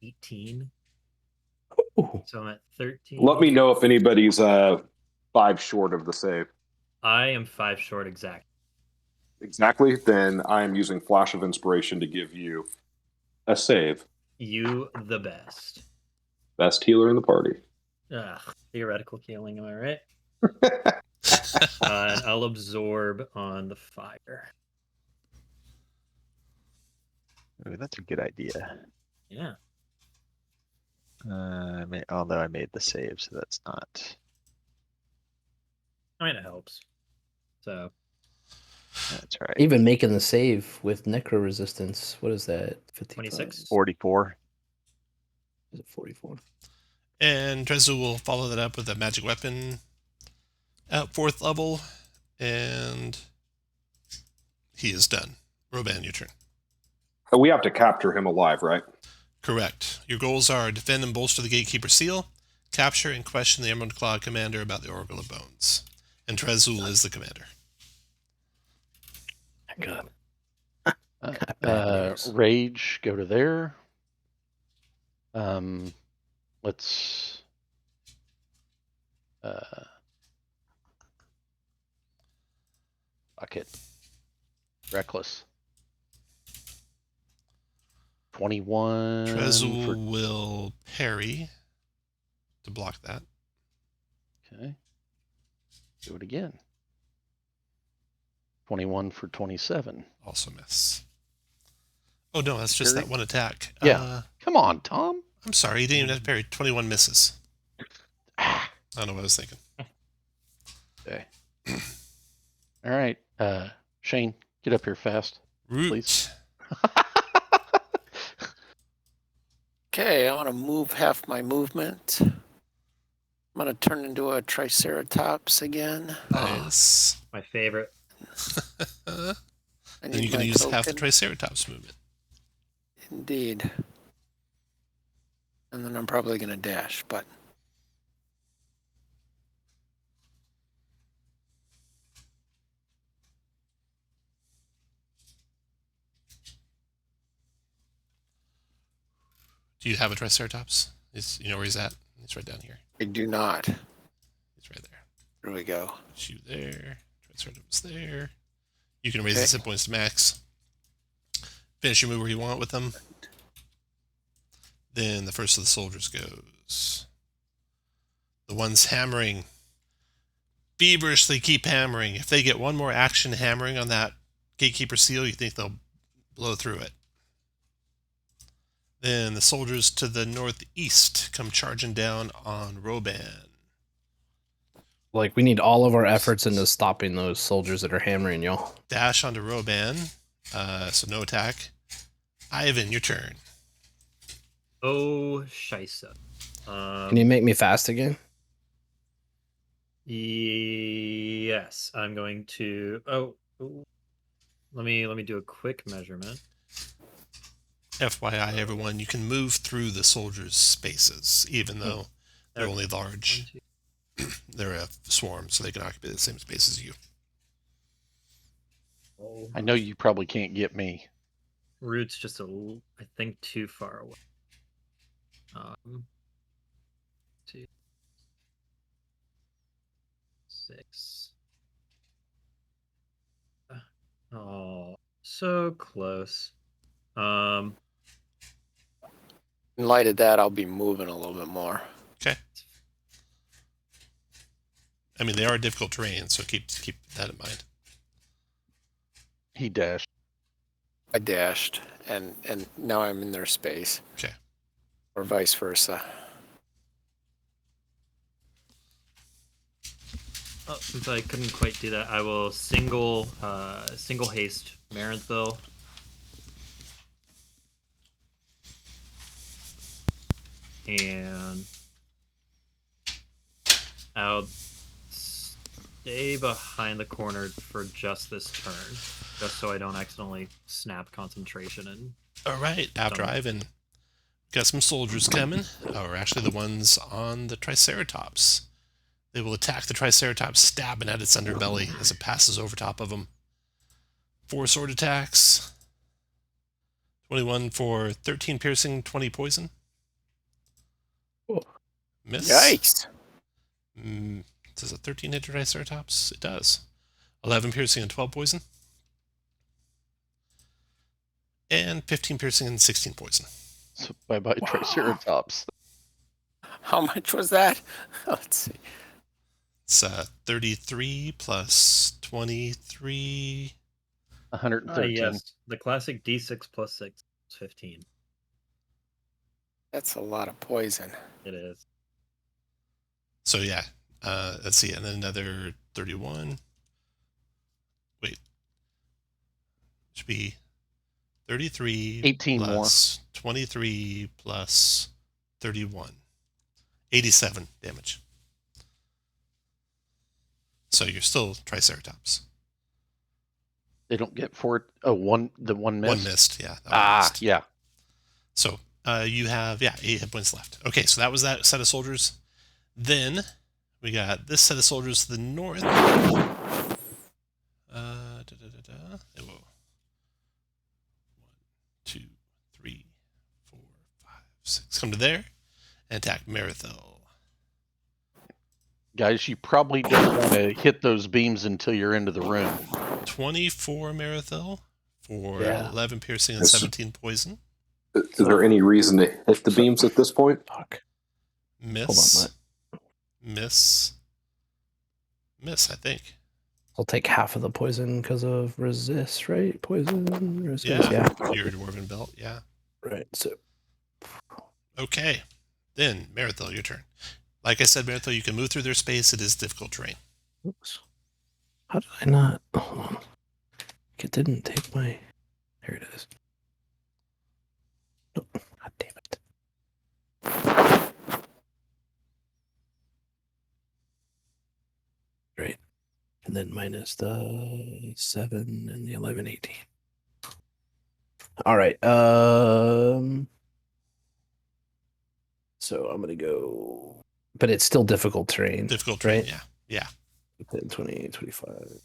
Speaker 5: 18.
Speaker 2: Ooh.
Speaker 5: So I'm at 13.
Speaker 4: Let me know if anybody's 5 short of the save.
Speaker 5: I am 5 short exact.
Speaker 4: Exactly. Then I am using Flash of Inspiration to give you a save.
Speaker 5: You the best.
Speaker 4: Best healer in the party.
Speaker 5: Ugh, theoretical healing, am I right? And I'll absorb on the fire.
Speaker 3: Ooh, that's a good idea.
Speaker 5: Yeah.
Speaker 3: Although I made the save, so that's not.
Speaker 5: I mean, it helps. So,
Speaker 3: That's right.
Speaker 2: Even making the save with necro resistance. What is that? 55?
Speaker 5: 26?
Speaker 3: 44.
Speaker 2: Is it 44?
Speaker 1: And Trezul will follow that up with a magic weapon at 4th level. And he is done. Roban, your turn.
Speaker 4: We have to capture him alive, right?
Speaker 1: Correct. Your goals are defend and bolster the Gatekeeper seal, capture and question the Emerald Claw commander about the Oracle of Bones. And Trezul is the commander.
Speaker 2: Thank God. Bad news.
Speaker 6: Rage, go to there. Let's bucket. Reckless. 21.
Speaker 1: Trezul
Speaker 6: for-
Speaker 1: will parry to block that.
Speaker 6: Okay. Do it again. 21 for 27.
Speaker 1: Also miss. Oh no, that's just
Speaker 6: Parry?
Speaker 1: that one attack.
Speaker 6: Yeah. Come on, Tom.
Speaker 1: I'm sorry, you didn't even have to parry. 21 misses. I don't know what I was thinking.
Speaker 6: Okay. All right. Shane, get up here fast.
Speaker 1: Root.
Speaker 6: Please.
Speaker 7: Okay, I want to move half my movement. I'm going to turn into a Triceratops again.
Speaker 1: Nice.
Speaker 5: my favorite.
Speaker 7: I
Speaker 1: Then
Speaker 7: need
Speaker 1: you can
Speaker 7: my
Speaker 1: use half the
Speaker 7: token.
Speaker 1: Triceratops movement.
Speaker 7: Indeed. And then I'm probably going to dash, but
Speaker 1: Do you have a Triceratops? You know where he's at? He's right down here.
Speaker 7: I do not.
Speaker 1: He's right there.
Speaker 7: Here we go.
Speaker 1: Shoot there. Triceratops there. You can raise the hit points to max. Finish your move where you want with them. Then the first of the soldiers goes. The ones hammering. Feverishly keep hammering. If they get one more action hammering on that gatekeeper seal, you think they'll blow through it. Then the soldiers to the northeast come charging down on Roban.
Speaker 2: Like, we need all of our efforts into stopping those soldiers that are hammering y'all.
Speaker 1: Dash onto Roban. So no attack. Ivan, your turn.
Speaker 5: Oh, scheisse.
Speaker 2: Can you make me fast again?
Speaker 5: Yes, I'm going to. Let me do a quick measurement.
Speaker 1: FYI, everyone, you can move through the soldiers' spaces, even though they're only large. They're a swarm, so they can occupy the same space as you.
Speaker 6: I know you probably can't get me.
Speaker 5: Root's just I think too far away. 2, 6. Oh, so close.
Speaker 7: In light of that, I'll be moving a little bit more.
Speaker 1: Okay. I mean, they are difficult terrain, so keep that in mind.
Speaker 6: He dashed.
Speaker 7: I dashed, and now I'm in their space.
Speaker 1: Okay.
Speaker 7: Or vice versa.
Speaker 5: Oh, since I couldn't quite do that, I will single haste Marenthville. And I'll stay behind the corner for just this turn, just so I don't accidentally snap concentration. And
Speaker 1: all right, after Ivan, got some soldiers coming, or actually the ones on the Triceratops. They will attack the Triceratops, stabbing at its underbelly as it passes over top of them. 4 sword attacks. 21 for 13 piercing, 20 poison. Miss.
Speaker 7: Yikes.
Speaker 1: Does a 13 hit Triceratops? It does. 11 piercing and 12 poison. And 15 piercing and 16 poison.
Speaker 6: So bye-bye Triceratops.
Speaker 7: How much was that? Let's see.
Speaker 1: It's 33 plus 23.
Speaker 6: 113.
Speaker 5: Yes, the classic D6 plus 6 is 15.
Speaker 7: That's a lot of poison.
Speaker 5: It is.
Speaker 1: So yeah, let's see, and then another 31. Wait, should be 33
Speaker 6: 18
Speaker 1: plus 23 plus 31. 87 damage. So you're still Triceratops.
Speaker 6: They don't get 4. Oh, one. The one missed.
Speaker 1: One missed, yeah. That one missed.
Speaker 6: Yeah.
Speaker 1: So you have 8 hit points left. Okay, so that was that set of soldiers. Then we got this set of soldiers to the north. Whoa. 1, 2, 3, 4, 5, 6. Come to there and attack Marithel.
Speaker 6: Guys, you probably don't want to hit those beams until you're into the room.
Speaker 1: 24 Marithel for
Speaker 2: Yeah.
Speaker 1: 11 piercing and
Speaker 4: Yes.
Speaker 1: 17 poison.
Speaker 4: Is there any reason to hit the beams at this point?
Speaker 2: Fuck.
Speaker 1: Miss.
Speaker 2: Hold on,
Speaker 1: Miss, I think.
Speaker 2: I'll take half of the poison because of resist, right? Poison, resist.
Speaker 1: Yeah. Your dwarven belt, yeah.
Speaker 2: Right. So
Speaker 1: Okay. Then, Marithel, your turn. Like I said, Marithel, you can move through their space. It is difficult terrain.
Speaker 2: oops. How did I not? Hold on. It didn't take my. Here it is. Oh, God damn it. Right. And then minus the 7 and the 11, 18. All right. So I'm gonna go, but it's still difficult terrain.
Speaker 1: Difficult terrain,
Speaker 2: right?
Speaker 1: yeah.
Speaker 2: 20, 25.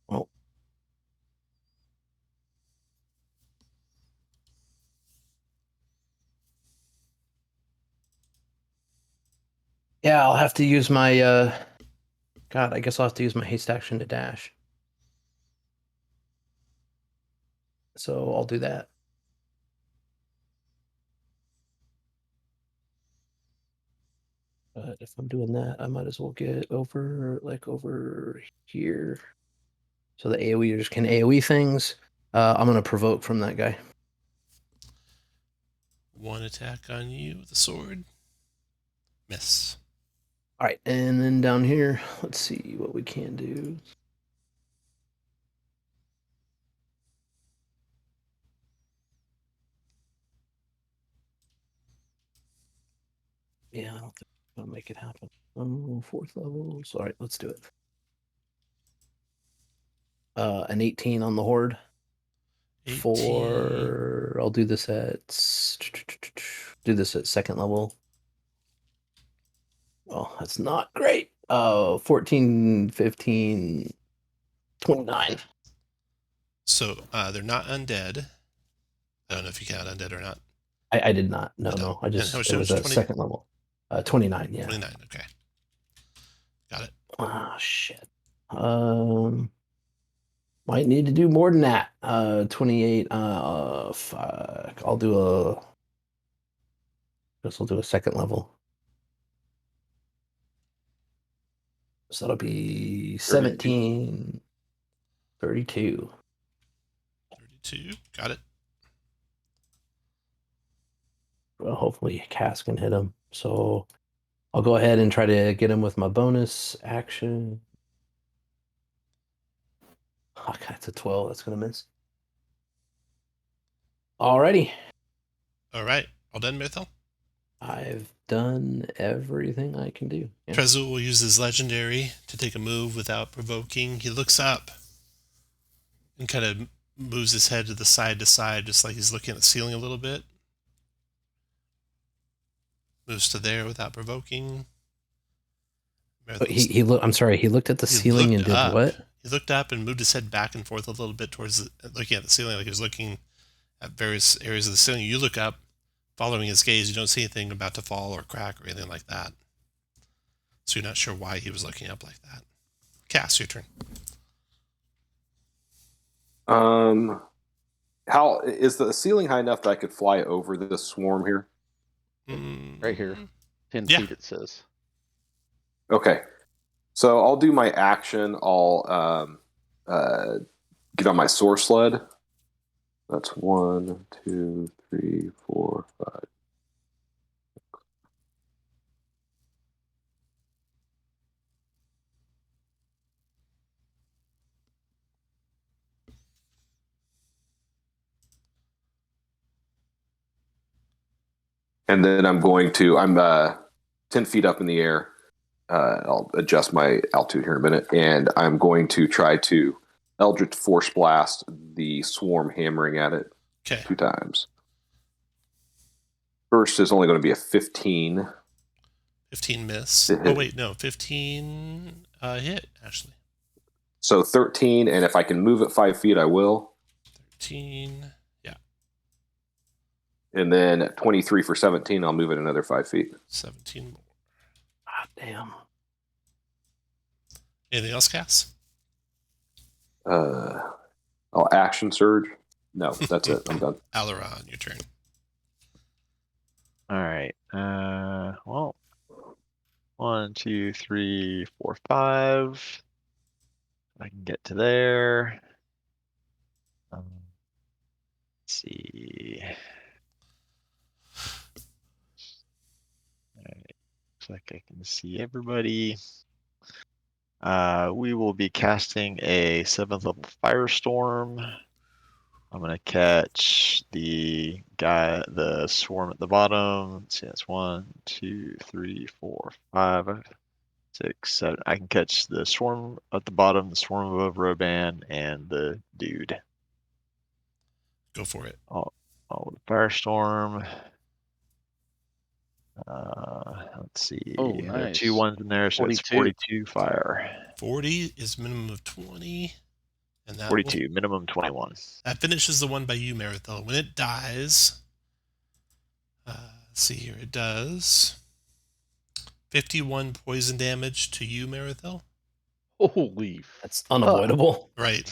Speaker 2: Well, yeah, I'll have to use my God, I guess I'll have to use my haste action to dash. So I'll do that. But if I'm doing that, I might as well get over here. So the AoEers can AoE things. I'm gonna provoke from that guy.
Speaker 1: 1 attack on you with a sword. Miss.
Speaker 2: All right, and then down here, let's see what we can do. Yeah, I don't think I'll make it happen. Oh, 4th level. So, all right, let's do it. An 18 on the horde.
Speaker 1: 18.
Speaker 2: I'll do this at 2nd level. Well, that's not great. 14, 15, 29.
Speaker 1: So they're not undead. I don't know if you count undead or not.
Speaker 2: I did not. No. I
Speaker 1: And
Speaker 2: just
Speaker 1: how much
Speaker 2: it was
Speaker 1: damage?
Speaker 2: at
Speaker 1: 20?
Speaker 2: 2nd level. 29. Yeah.
Speaker 1: 29. Okay. Got it.
Speaker 2: Ah, shit. Might need to do more than that. 28. Fuck. I'll do a. Guess I'll do a 2nd level. So that'll be 17. 32.
Speaker 1: 32. Got it.
Speaker 2: Well, hopefully Cass can hit him. So I'll go ahead and try to get him with my bonus action. Okay, it's a 12. That's going to miss. Alrighty.
Speaker 1: All right. All done, Mirthel?
Speaker 2: I've done everything I can do. Yeah.
Speaker 1: Trezul will use his legendary to take a move without provoking. He looks up and kind of moves his head to side, just like he's looking at the ceiling a little bit. Moves to there without provoking.
Speaker 2: But he looked. I'm sorry. He looked at the ceiling and did
Speaker 1: up.
Speaker 2: what?
Speaker 1: He looked up and moved his head back and forth a little bit towards looking at the ceiling, like he was looking at various areas of the ceiling. You look up, following his gaze. You don't see anything about to fall or crack or anything like that. So you're not sure why he was looking up like that. Cass, your turn.
Speaker 4: How is the ceiling high enough that I could fly over the swarm here?
Speaker 6: Right here. 10
Speaker 1: Yeah.
Speaker 6: feet, it says.
Speaker 4: Okay. So I'll do my action. I'll get on my soar sled. That's 1, 2, 3, 4, 5. And then I'm 10 feet up in the air. I'll adjust my altitude here in a minute. And I'm going to try to Eldritch Force Blast the swarm, hammering at it 2 times. First is only going to be a 15.
Speaker 1: 15 miss. Oh, wait, no. 15 hit, actually.
Speaker 4: So 13, and if I can move it 5 feet, I will.
Speaker 1: 13, yeah.
Speaker 4: And then 23 for 17, I'll move it another 5 feet.
Speaker 1: 17 more.
Speaker 2: Ah, damn.
Speaker 1: Anything else, Cass?
Speaker 4: I'll action surge. No, that's it. I'm done.
Speaker 1: Aliron, your turn.
Speaker 3: All right. Well, 1, 2, 3, 4, 5. I can get to there. Let's see. All right. Looks like I can see everybody. We will be casting a 7th level Firestorm I'm gonna catch the swarm at the bottom. Let's see, that's 1, 2, 3, 4, 5, 6, 7. I can catch the swarm at the bottom, the swarm above Roban, and the dude.
Speaker 1: Go for it.
Speaker 3: All with Firestorm. Let's see.
Speaker 6: Oh,
Speaker 3: There are
Speaker 6: nice.
Speaker 3: 2 1s in there, so it's 42 fire.
Speaker 1: 40 is minimum of 20. And that
Speaker 3: 42, minimum 21.
Speaker 1: That finishes the one by you, Marithel. When it dies, let's see here, it does 51 poison damage to you, Marithel.
Speaker 6: Holy.
Speaker 2: That's unavoidable.
Speaker 1: Right.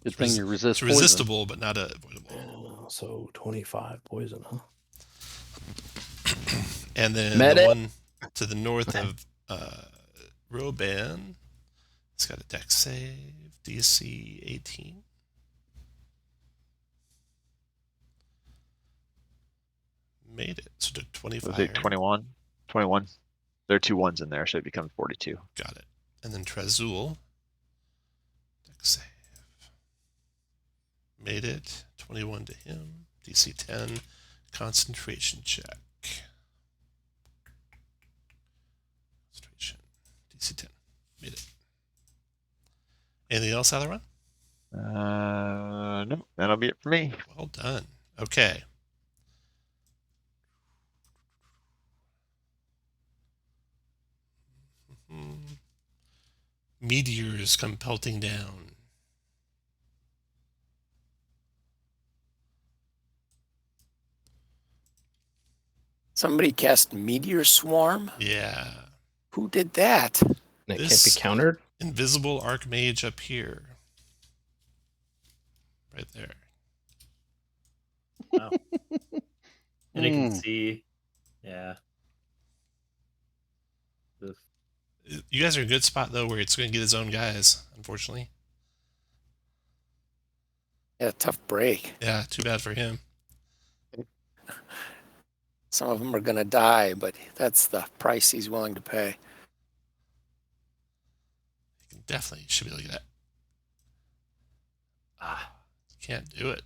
Speaker 6: Good thing you resist
Speaker 1: It's resistible, but not avoidable.
Speaker 2: So 25 poison, huh?
Speaker 1: And then
Speaker 2: Medic.
Speaker 1: the one to the north of Roban, it's got a dex save, DC 18. Made it. So took 25.
Speaker 3: Was it 21? 21. There are 2 1s in there, so it becomes 42.
Speaker 1: Got it. And then Trezul, dex save. Made it. 21 to him. DC 10. Concentration check. Concentration. DC 10. Made it. Anything else, Aliron?
Speaker 3: No, that'll be it for me.
Speaker 1: Well done. Okay. Meteors come pelting down.
Speaker 7: Somebody cast Meteor Swarm?
Speaker 1: Yeah.
Speaker 7: Who did that?
Speaker 2: And it can't
Speaker 1: This-
Speaker 2: be countered?
Speaker 1: Invisible Archmage up here. Right there.
Speaker 5: Wow. And you can see, yeah. The-
Speaker 1: You guys are in a good spot, though, where it's going to get his own guys, unfortunately.
Speaker 7: Yeah, tough break.
Speaker 1: Yeah, too bad for him.
Speaker 7: Some of them are going to die, but that's the price he's willing to pay.
Speaker 1: He definitely should be able to get that. Can't do it.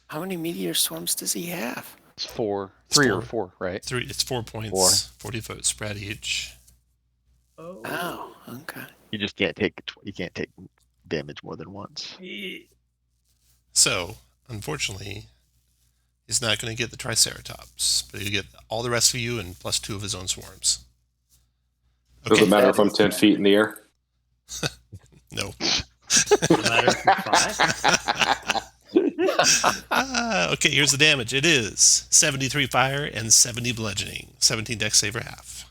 Speaker 7: How many Meteor Swarms does he have?
Speaker 6: It's 4.
Speaker 1: It's
Speaker 6: 3
Speaker 1: 4.
Speaker 6: or 4, right?
Speaker 1: It's 4 points.
Speaker 3: 4.
Speaker 1: 40-foot spread each.
Speaker 7: Oh, okay.
Speaker 3: You just can't take damage more than once.
Speaker 1: So, unfortunately, he's not going to get the Triceratops, but he'll get all the rest of you and plus 2 of his own swarms.
Speaker 4: Does it matter if I'm 10 feet in the air?
Speaker 1: No.
Speaker 5: No matter if you're 5.
Speaker 1: Okay, here's the damage. It is 73 fire and 70 bludgeoning. 17 dex save or half.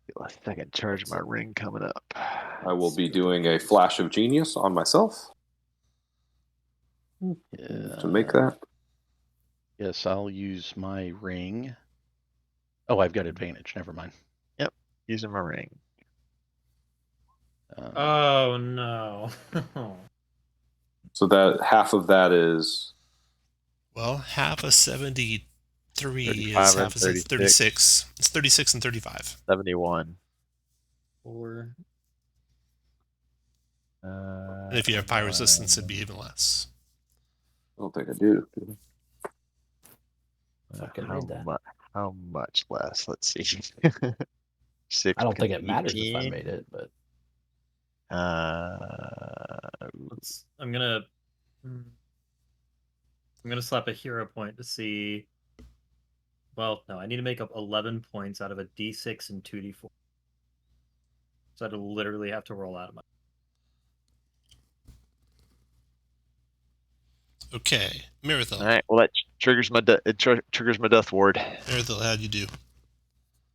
Speaker 3: Feel a second charge of my ring coming up.
Speaker 4: I will be doing a flash of genius on myself
Speaker 6: Yeah.
Speaker 4: to make that.
Speaker 6: Yes, I'll use my ring. Oh, I've got advantage. Never mind.
Speaker 3: Using my ring.
Speaker 5: Oh, no.
Speaker 4: So that half of that is
Speaker 1: Well, half of 73
Speaker 3: 35
Speaker 1: is
Speaker 3: and
Speaker 1: half of 36. It's 36 and 35.
Speaker 3: 71.
Speaker 5: 4.
Speaker 1: And if you have fire resistance, it'd be even less.
Speaker 4: I don't think I do.
Speaker 2: Fucking
Speaker 3: how,
Speaker 2: made that.
Speaker 3: how much less? Let's see. 6.
Speaker 2: I don't think it matters if I
Speaker 3: 18.
Speaker 2: made it, but
Speaker 5: I'm gonna slap a hero point to see. Well, no, I need to make up 11 points out of a D6 and 2D4. So I'd literally have to roll out of my.
Speaker 1: Okay, Marathon.
Speaker 3: All right. Well, that triggers my triggers my death ward.
Speaker 1: Marathon, how'd you do?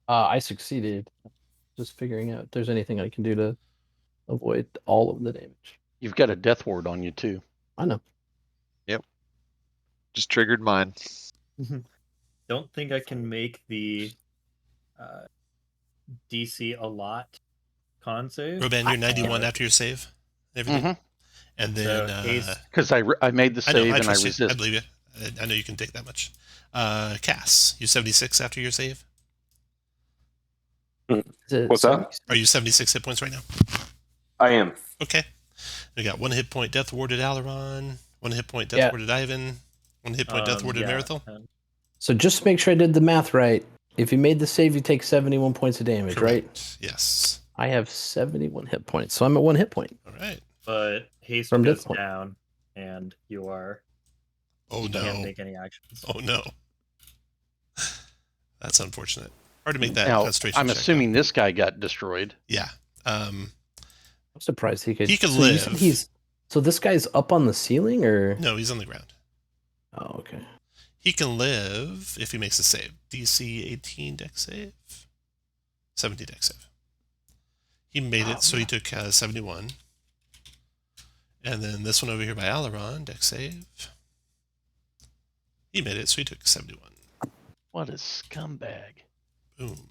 Speaker 2: I succeeded. Just figuring out if there's anything I can do to avoid all of the damage.
Speaker 6: You've got a death ward on you, too.
Speaker 2: I know.
Speaker 3: Just triggered mine.
Speaker 5: Don't think I can make the DC a lot con save.
Speaker 1: Roban, you're 91 after your save. Everything.
Speaker 6: Mhm.
Speaker 1: And then
Speaker 5: So, Ace-
Speaker 6: Because I made the
Speaker 1: I know,
Speaker 6: save
Speaker 1: I
Speaker 6: and I
Speaker 1: trust you. I
Speaker 6: resist.
Speaker 1: believe you. I know you can take that much. Cass, you 76 after your save?
Speaker 2: Is it
Speaker 4: What's that?
Speaker 2: 76?
Speaker 1: Are you 76 hit points right now?
Speaker 4: I am.
Speaker 1: Okay. We got 1 hit point death warded Aliron, 1 hit point death
Speaker 2: Yeah.
Speaker 1: warded Ivan, 1 hit point death warded
Speaker 5: Yeah,
Speaker 1: Marathel.
Speaker 2: So just to make sure I did the math right, if you made the save, you take 71 points of damage, right?
Speaker 1: Correct. Yes.
Speaker 2: I have 71 hit points, so I'm at 1 hit point.
Speaker 1: All right.
Speaker 5: But haste
Speaker 2: From
Speaker 5: goes
Speaker 2: death point.
Speaker 5: down, and you are
Speaker 1: Oh
Speaker 5: can't
Speaker 1: no.
Speaker 5: make any actions.
Speaker 1: Oh no. That's unfortunate. Hard to make that
Speaker 6: Now,
Speaker 1: concentration
Speaker 6: I'm
Speaker 1: check,
Speaker 6: assuming this guy got destroyed.
Speaker 1: Yeah.
Speaker 2: I'm surprised he could.
Speaker 1: He could
Speaker 2: so you said
Speaker 1: live.
Speaker 2: So this guy's up on the ceiling, or?
Speaker 1: No, he's on the ground.
Speaker 2: Oh, okay.
Speaker 1: He can live if he makes a save. DC 18 dex save. 17 dex save. He made it, so he took 71. And then this one over here by Aliron, dex save. He made it, so he took 71.
Speaker 6: What a scumbag.
Speaker 1: Boom.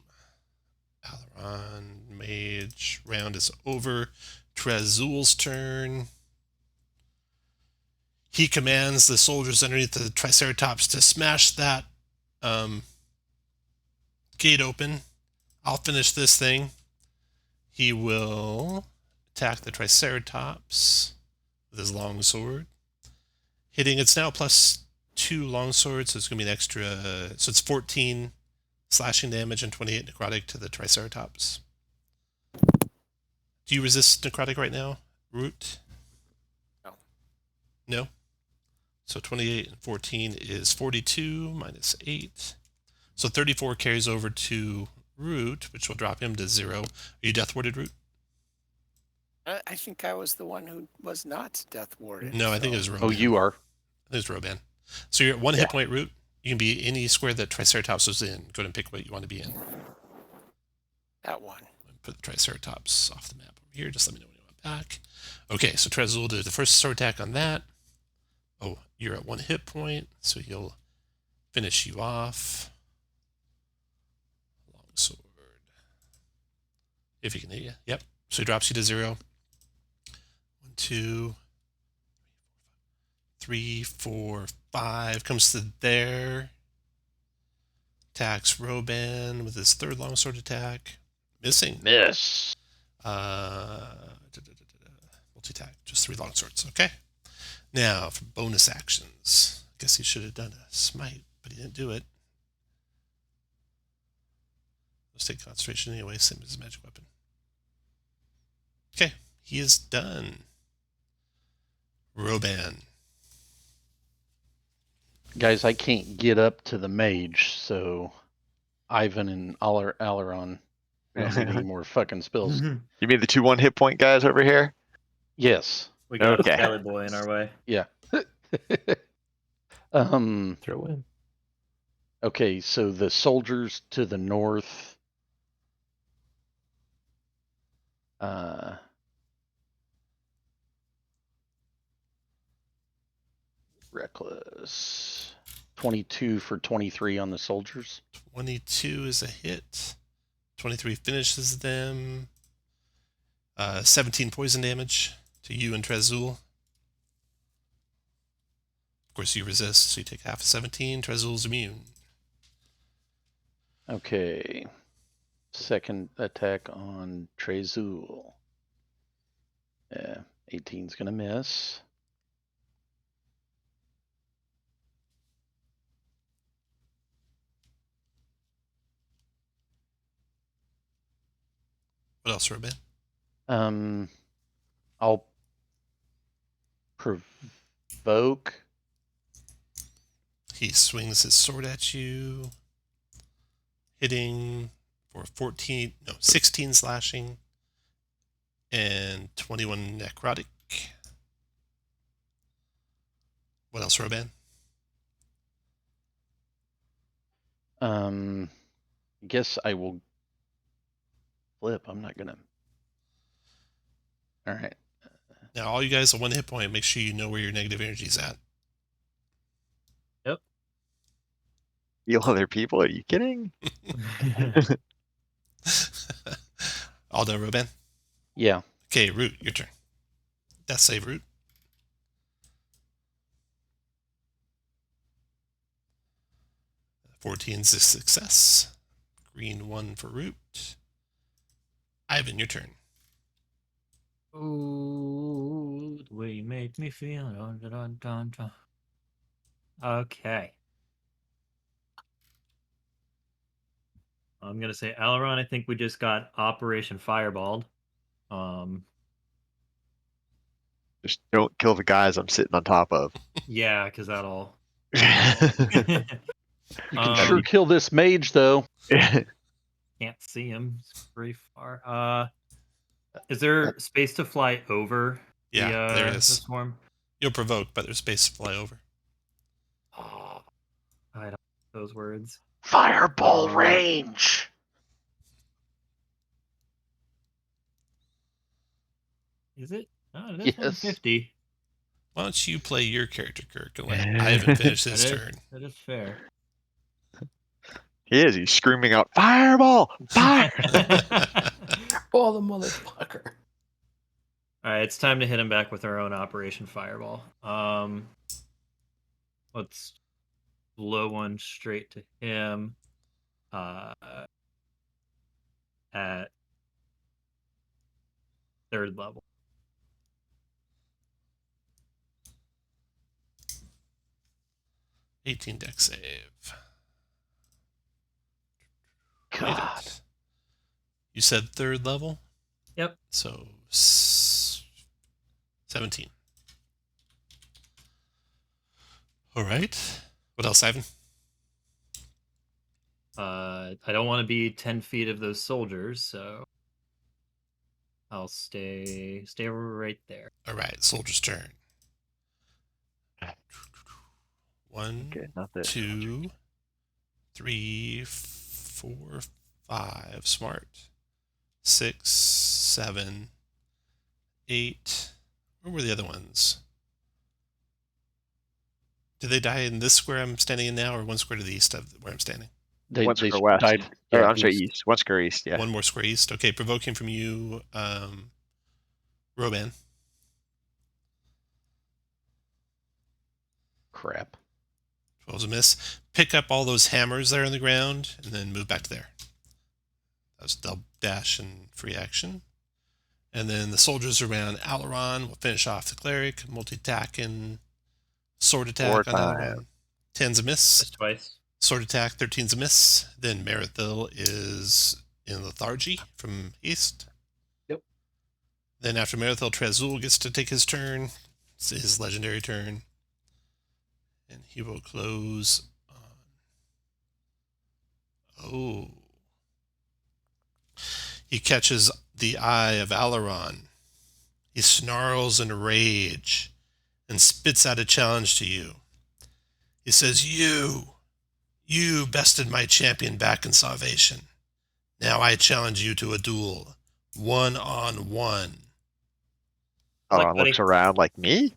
Speaker 1: Aliron, mage, round is over. Trezul's turn. He commands the soldiers underneath the Triceratops to smash that gate open. I'll finish this thing. He will attack the Triceratops with his longsword. Hitting, it's now +2 longsword, so it's going to be an extra, so it's 14 slashing damage and 28 necrotic to the Triceratops. Do you resist necrotic right now, Root?
Speaker 7: No.
Speaker 1: No? So 28 and 14 is 42 minus 8. So 34 carries over to Root, which will drop him to 0. Are you death warded, Root?
Speaker 7: I think I was the one who was not death warded.
Speaker 1: No, I think it was Roban.
Speaker 6: Oh, you are.
Speaker 1: It was Roban. So you're at 1 hit point, Root. You can be any square that Triceratops was in. Go ahead and pick what you want to be in.
Speaker 7: That one.
Speaker 1: Put the Triceratops off the map over here. Just let me know when you want back. Okay, so Trezul did the first sword attack on that. Oh, you're at 1 hit point, so he'll finish you off. Longsword. If he can hit you. Yep. So he drops you to 0. 1, 2, 3, 4, 5. Comes to there. Attacks Roban with his 3rd longsword attack. Missing.
Speaker 6: Miss.
Speaker 1: Multi-attack. Just 3 longswords. Okay. Now, for bonus actions. I guess he should have done a smite, but he didn't do it. Let's take concentration anyway, same as his magic weapon. Okay. He is done. Roban.
Speaker 6: Guys, I can't get up to the mage, so Ivan and Aliron don't need any more fucking spells.
Speaker 3: You mean the 2 1 hit point guys over here?
Speaker 6: Yes.
Speaker 5: We got
Speaker 3: Okay.
Speaker 5: a Skelly Boy in our way.
Speaker 6: Yeah.
Speaker 2: Throw in.
Speaker 6: Okay, so the soldiers to the north. Reckless. 22 for 23 on the soldiers.
Speaker 1: 22 is a hit. 23 finishes them. 17 poison damage to you and Trezul. Of course, you resist, so you take half of 17. Trezul's immune.
Speaker 6: Okay. Second attack on Trezul. Yeah, 18's gonna miss.
Speaker 1: What else, Robin?
Speaker 6: I'll provoke.
Speaker 1: He swings his sword at you, hitting for 16 slashing and 21 necrotic. What else, Robin?
Speaker 6: I guess I will flip. I'm not gonna. All right.
Speaker 1: Now, all you guys at 1 hit point, make sure you know where your negative energy is at.
Speaker 5: Yep.
Speaker 3: Heal other people? Are you kidding?
Speaker 1: All done, Robin?
Speaker 6: Yeah.
Speaker 1: Okay, Root, your turn. Death save, Root. Fourteen's a success. Green 1 for Root. Ivan, your turn.
Speaker 5: Oh, the way you make me feel. Dun, dun, dun, dun, dun. Okay. I'm gonna say Aliron. I think we just got Operation Fireballed.
Speaker 3: Just don't kill the guys I'm sitting on top of.
Speaker 5: Yeah, because that'll.
Speaker 6: You can sure kill this mage, though.
Speaker 5: Can't see him. It's pretty far. Is there space to fly over
Speaker 1: Yeah, there
Speaker 5: the
Speaker 1: is.
Speaker 5: swarm?
Speaker 1: You'll provoke, but there's space to fly over.
Speaker 5: Oh, I don't know those words.
Speaker 6: Fireball range.
Speaker 5: Is it? Oh, it is
Speaker 6: Yes.
Speaker 5: 150.
Speaker 1: Why don't you play your character, Kirk, and let Ivan finish his turn?
Speaker 5: That is fair.
Speaker 3: He is. He's screaming out, "Fireball! Fire!"
Speaker 2: Oh, the motherfucker.
Speaker 5: All right, it's time to hit him back with our own Operation Fireball. Let's blow one straight to him. At 3rd level.
Speaker 1: '18 deck save.
Speaker 6: God.
Speaker 1: You said 3rd level?
Speaker 5: Yep.
Speaker 1: So 17. All right. What else, Ivan?
Speaker 5: I don't want to be 10 feet of those soldiers, so I'll stay right there.
Speaker 1: All right, soldier's turn. 1,
Speaker 3: Okay, not this.
Speaker 1: 2, 3, 4, 5. Smart. 6, 7, 8. Where were the other ones? Did they die in this square I'm standing in now, or one square to the east of where I'm standing?
Speaker 3: One square west.
Speaker 6: died.
Speaker 3: I'm sorry, east. One square east, yeah.
Speaker 1: One more square east. Okay, provoking from you, Roban.
Speaker 6: Crap.
Speaker 1: 12's a miss. Pick up all those hammers there on the ground, and then move back to there. That was double dash and free action. And then the soldiers around Aliron will finish off the cleric, multi-attack and sword attack on Aliron. 10's a miss.
Speaker 5: Just twice.
Speaker 1: Sword attack, 13's a miss. Then Merithil is in lethargy from east.
Speaker 2: Yep.
Speaker 1: Then after Merithil, Trezul gets to take his turn. It's his legendary turn. And he will close on... Oh. He catches the eye of Aliron. He snarls in rage and spits out a challenge to you. He says, You bested my champion back in Salvation. Now I challenge you to a duel. 1-on-1.
Speaker 3: Aliron looks around like, me?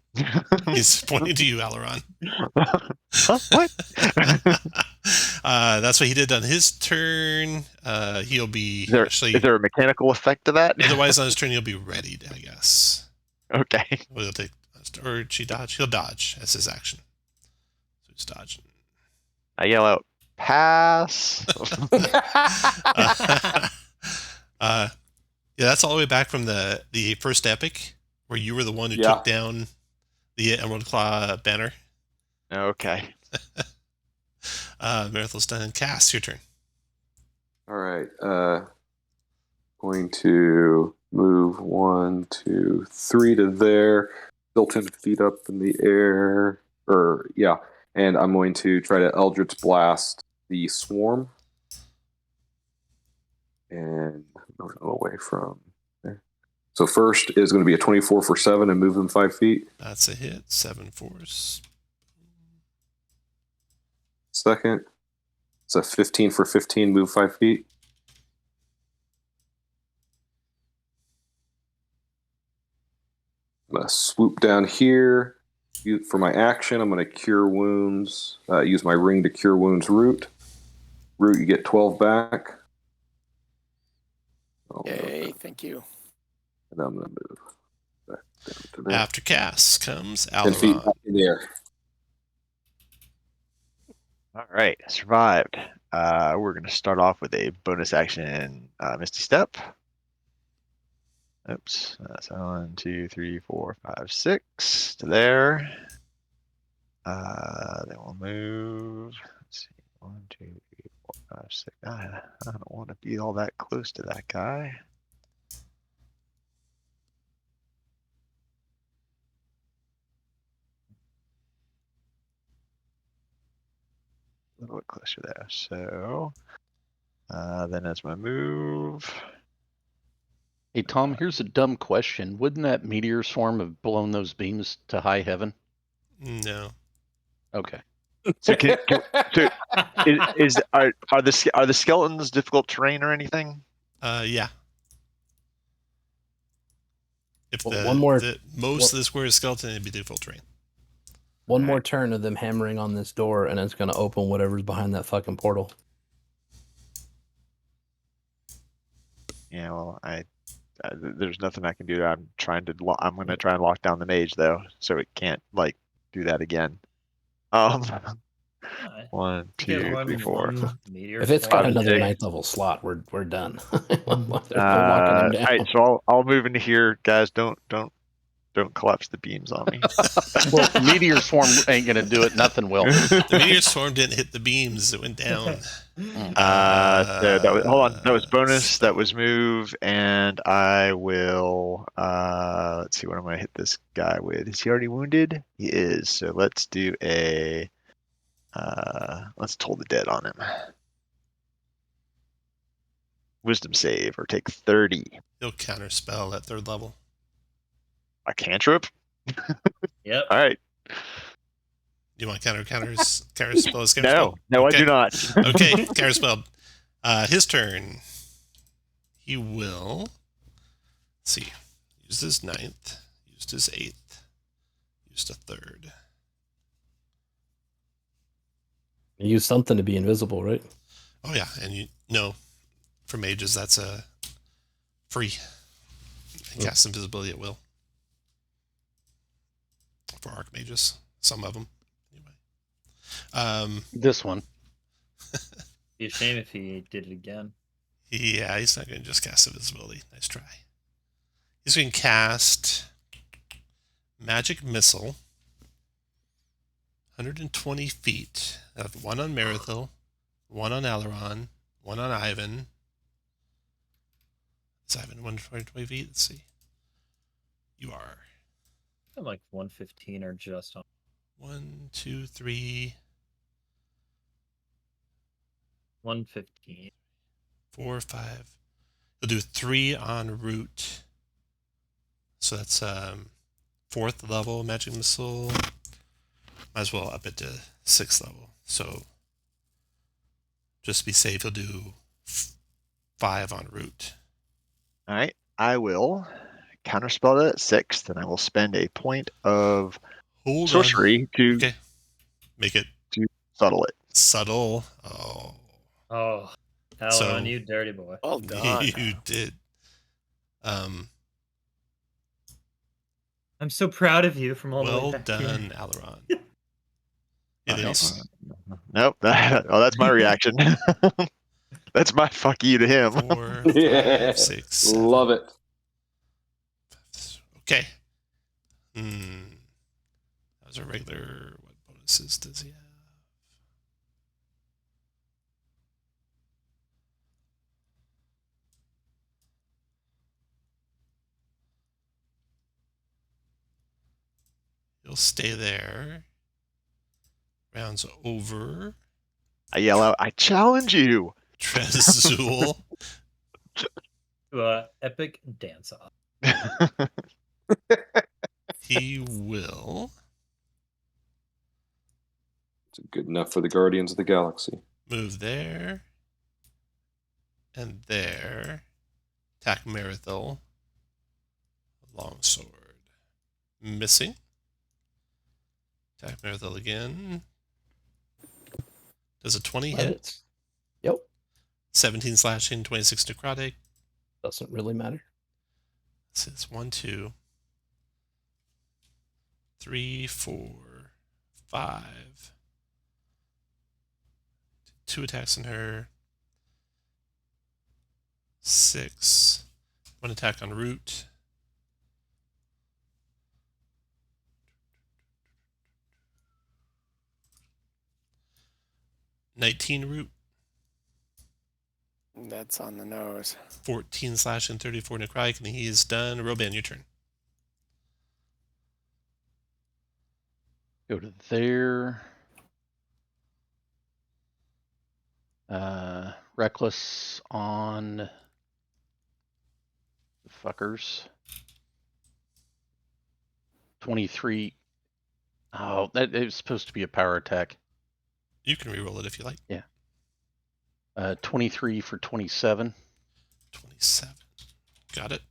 Speaker 1: He's pointing to you, Aliron.
Speaker 3: Huh? What?
Speaker 1: That's what he did on his turn. He'll be
Speaker 3: Is there a mechanical effect to that?
Speaker 1: Otherwise, on his turn, he'll be ready, I guess.
Speaker 3: Okay.
Speaker 1: Well, he'll take, or she dodge. He'll dodge as his action. So he's dodging.
Speaker 3: I yell out, pass.
Speaker 1: Yeah, that's all the way back from the first epic, where you were the one who took down the Emerald Claw banner.
Speaker 3: Okay.
Speaker 1: Merithil's done. Cass, your turn.
Speaker 4: All right. Going to move 1, 2, 3 to there. Still 10 feet up in the air. And I'm going to try to Eldritch Blast the swarm. And going away from there. So first is going to be a 24 for 7 and move them 5 feet.
Speaker 1: That's a hit. 7 force.
Speaker 4: Second, it's a 15 for 15, move 5 feet. I'm going to swoop down here. For my action, I'm going to cure wounds. Use my ring to cure wounds root. Root, you get 12 back.
Speaker 7: Yay, thank you.
Speaker 4: And I'm going to move back down to there.
Speaker 1: After Cass comes
Speaker 4: 10 feet
Speaker 1: Aliron.
Speaker 4: back in the air.
Speaker 3: All right, survived. We're going to start off with a bonus action Misty Step. Oops. That's 1, 2, 3, 4, 5, 6 to there. Then we'll move. Let's see. 1, 2, 3, 4, 5, 6. I don't want to be all that close to that guy. A little bit closer there. So then as my move.
Speaker 6: Hey, Tom, here's a dumb question. Wouldn't that meteor swarm have blown those beams to high heaven?
Speaker 1: No.
Speaker 6: Okay.
Speaker 3: So are the skeletons difficult terrain or anything?
Speaker 1: Yeah. If
Speaker 2: Well, one more-
Speaker 1: most of the square is skeleton, it'd be difficult terrain.
Speaker 2: One more turn of them hammering on this door, and it's going to open whatever's behind that fucking portal.
Speaker 3: Yeah, well, there's nothing I can do. I'm going to try and lock down the mage though, so it can't like do that again. 1, 2, 3, 4.
Speaker 2: If it's got another
Speaker 3: six.
Speaker 2: 9th level slot, we're done. They're locking him
Speaker 3: All
Speaker 2: down.
Speaker 3: right, so I'll move into here, guys. Don't collapse the beams on me.
Speaker 6: Well, meteor swarm ain't gonna do it. Nothing will.
Speaker 1: The meteor swarm didn't hit the beams; it went down.
Speaker 3: Hold on. That was bonus. That was move, and I will. Let's see what I'm going to hit this guy with. Is he already wounded? He is. So let's do a. Let's toll the dead on him. Wisdom save or take 30.
Speaker 1: He'll counterspell at 3rd level.
Speaker 3: A cantrip.
Speaker 5: Yep.
Speaker 3: All right.
Speaker 1: You want counterspell his
Speaker 3: No, I do not.
Speaker 1: Okay, counterspell. His turn. He will. Let's see. Used his 9th. Used his 8th. Used a 3rd.
Speaker 2: You use something to be invisible, right?
Speaker 1: Oh yeah, and for mages that's a free. Cast invisibility at will. For archmages, some of them. Anyway.
Speaker 6: This one.
Speaker 5: Be a shame if he did it again.
Speaker 1: Yeah, he's not going to just cast invisibility. Nice try. He's going to cast Magic Missile. 120 feet. One on Merithil, one on Aliron, one on Ivan. Is Ivan 120 feet? Let's see. You are.
Speaker 5: I'm like 115 or just on.
Speaker 1: 1, 2, 3,
Speaker 5: 115.
Speaker 1: 4, 5. He'll do 3 on root. So that's 4th level magic missile. Might as well up it to 6th level. So just to be safe, he'll do 5 on root.
Speaker 3: All right. I will counterspell that at 6th, and I will spend a point of sorcery to
Speaker 1: make it
Speaker 3: subtle it.
Speaker 1: Subtle.
Speaker 5: Oh, Aliron, you dirty boy.
Speaker 7: Well done.
Speaker 1: You did.
Speaker 5: I'm so proud of you from all the way
Speaker 1: Well
Speaker 5: back
Speaker 1: done,
Speaker 5: here.
Speaker 1: Aliron. It is.
Speaker 3: Nope. That's my reaction. That's my fuck you to him.
Speaker 1: 4, 5, 6, 7.
Speaker 4: Love it.
Speaker 1: Okay. That was a regular. What bonuses does he have? He'll stay there. Rounds over.
Speaker 3: I yell out, I challenge you.
Speaker 1: Trezul.
Speaker 5: To epic dance off.
Speaker 1: He will
Speaker 4: It's good enough for the Guardians of the Galaxy.
Speaker 1: move there and there. Attack Merithil. Longsword. Missing. Attack Merithil again. Does a 20 hit?
Speaker 2: Yep.
Speaker 1: 17 slashing, 26 necrotic.
Speaker 2: Doesn't really matter.
Speaker 1: So it's 1, 2, 3, 4, 5. 2 attacks on her. 6. 1 attack on root. 19 root,
Speaker 7: That's on the nose.
Speaker 1: 14 slashing, 34 necrotic, and he is done. Roban, your turn.
Speaker 6: Go to there. Reckless on the fuckers. 23. Oh, that it was supposed to be a power attack.
Speaker 1: You can reroll it if you like.
Speaker 6: 23 for 27.
Speaker 1: 27. Got it.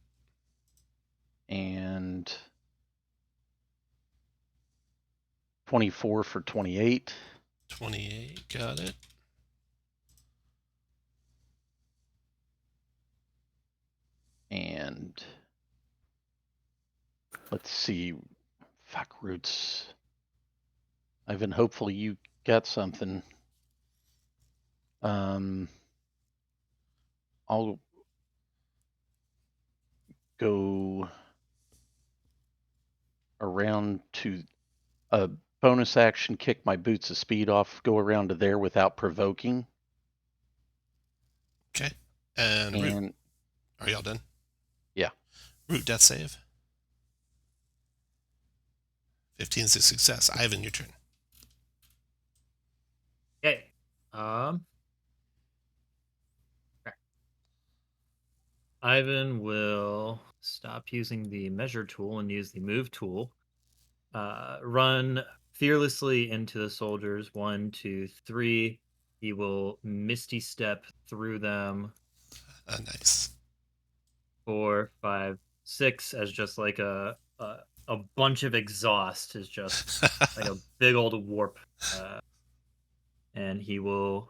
Speaker 6: And 24 for 28.
Speaker 1: 28. Got it.
Speaker 6: And let's see. Fuck, Roots. Ivan, hopefully you got something. I'll go around to a bonus action, kick my boots of speed off, go around to there without provoking.
Speaker 1: Okay. And Root. Are y'all done?
Speaker 6: Yeah.
Speaker 1: Root, death save. 15 is a success. Ivan, your turn.
Speaker 5: Okay. Ivan will stop using the measure tool and use the move tool. Run fearlessly into the soldiers. 1, 2, 3. He will misty step through them.
Speaker 1: Nice.
Speaker 5: 4, 5, 6 as just like a bunch of exhaust is just like a big old warp. And he will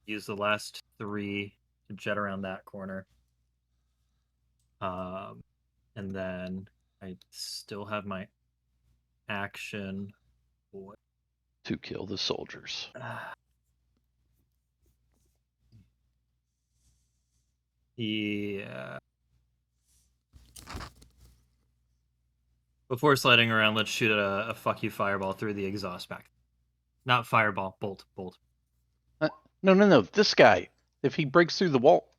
Speaker 5: use the last 3 to jet around that corner. And then I still have my action
Speaker 6: to kill the soldiers.
Speaker 5: Yeah. Before sliding around, let's shoot a fuck you fireball through the exhaust back. Not fireball, bolt.
Speaker 6: No. This guy, if he breaks through the wall,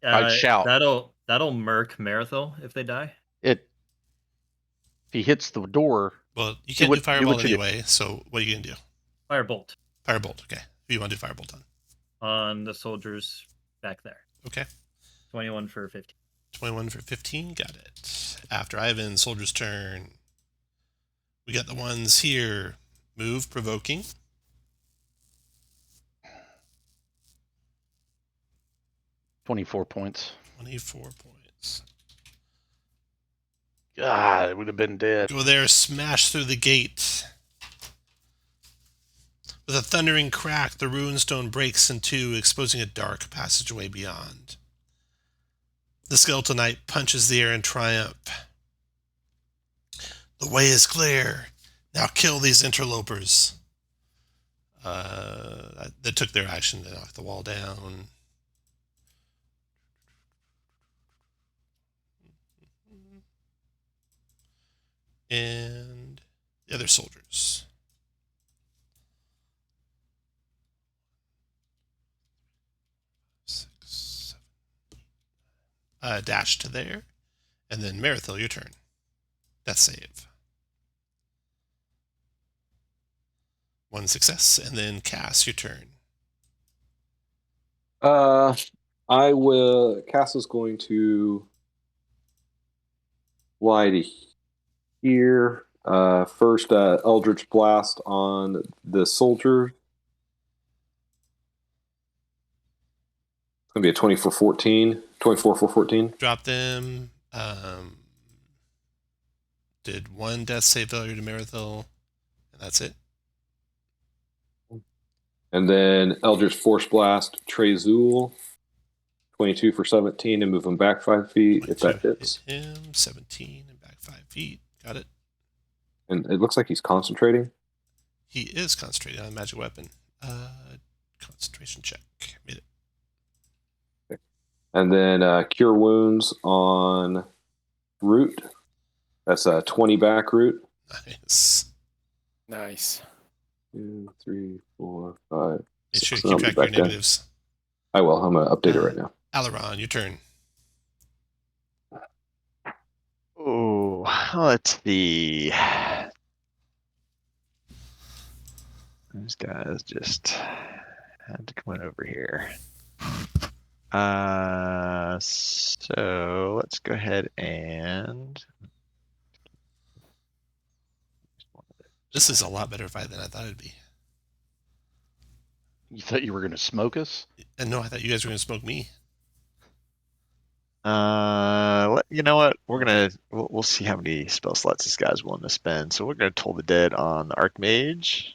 Speaker 6: I'd shout.
Speaker 5: That'll murk Marathil if they die.
Speaker 6: If he hits the door.
Speaker 1: Well, you can't do fireball anyway, so what are you going to do?
Speaker 5: Firebolt.
Speaker 1: Firebolt, okay. Who do you want to do firebolt on?
Speaker 5: On the soldiers back there.
Speaker 1: Okay.
Speaker 5: 21 for 15.
Speaker 1: 21 for 15, got it. After Ivan, soldier's turn. We got the ones here. Move, provoking.
Speaker 6: $24 points.
Speaker 1: 24 points.
Speaker 6: God, it would have been dead.
Speaker 1: Go there, smash through the gate. With a thundering crack, the rune stone breaks in two, exposing a dark passageway beyond. The skeletal knight punches the air in triumph. The way is clear. Now kill these interlopers. They took their action to knock the wall down. And the other soldiers. Dash to there. And then Marathil, your turn. Death save. 1 success. And then Cass, your turn.
Speaker 4: Cass is going to fly to here. First, Eldritch Blast on the soldier. It's going to be a 24 for 14.
Speaker 1: Drop them. Did 1 death save failure to Marathil, and that's it.
Speaker 4: And then Eldritch Force Blast, Trezul. 22 for 17 and move him back 5 feet if that hits.
Speaker 1: Hit him, 17 and back 5 feet. Got it.
Speaker 4: And it looks like he's concentrating.
Speaker 1: He is concentrating on a magic weapon. Concentration check. Made it.
Speaker 4: Okay. And then Cure Wounds on Root. That's a 20 back Root.
Speaker 1: Nice.
Speaker 7: Nice.
Speaker 4: 2, 3, 4, 5.
Speaker 1: Make sure you
Speaker 4: 6,
Speaker 1: keep
Speaker 4: I'll be
Speaker 1: track of your
Speaker 4: back then.
Speaker 1: negatives.
Speaker 4: I will. I'm going to update it right now.
Speaker 1: Aliron, your turn.
Speaker 3: Oh, let's see. These guys just had to come on over here. So let's go ahead and.
Speaker 1: This is a lot better fight than I thought it'd be.
Speaker 6: You thought you were going to smoke us?
Speaker 1: And no, I thought you guys were going to smoke me.
Speaker 3: You know what? We'll see how many spell slots this guy's willing to spend. So we're gonna Toll the Dead on the Archmage.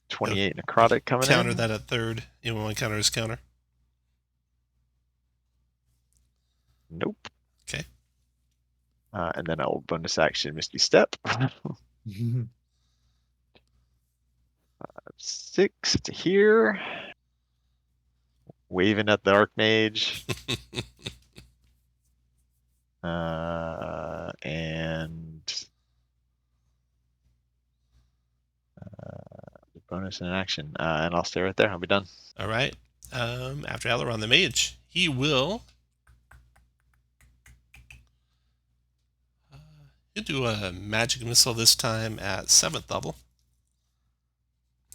Speaker 3: 28 necrotic coming
Speaker 1: Counter
Speaker 3: in.
Speaker 1: that at third. You want to counter his counter?
Speaker 3: Nope.
Speaker 1: Okay.
Speaker 3: And then I'll bonus action Misty Step. 6 to here. Waving at the Archmage. And bonus and action. And I'll stay right there. I'll be done.
Speaker 1: All right. After Aliron the Mage, he will. He'll do a magic missile this time at 7th level.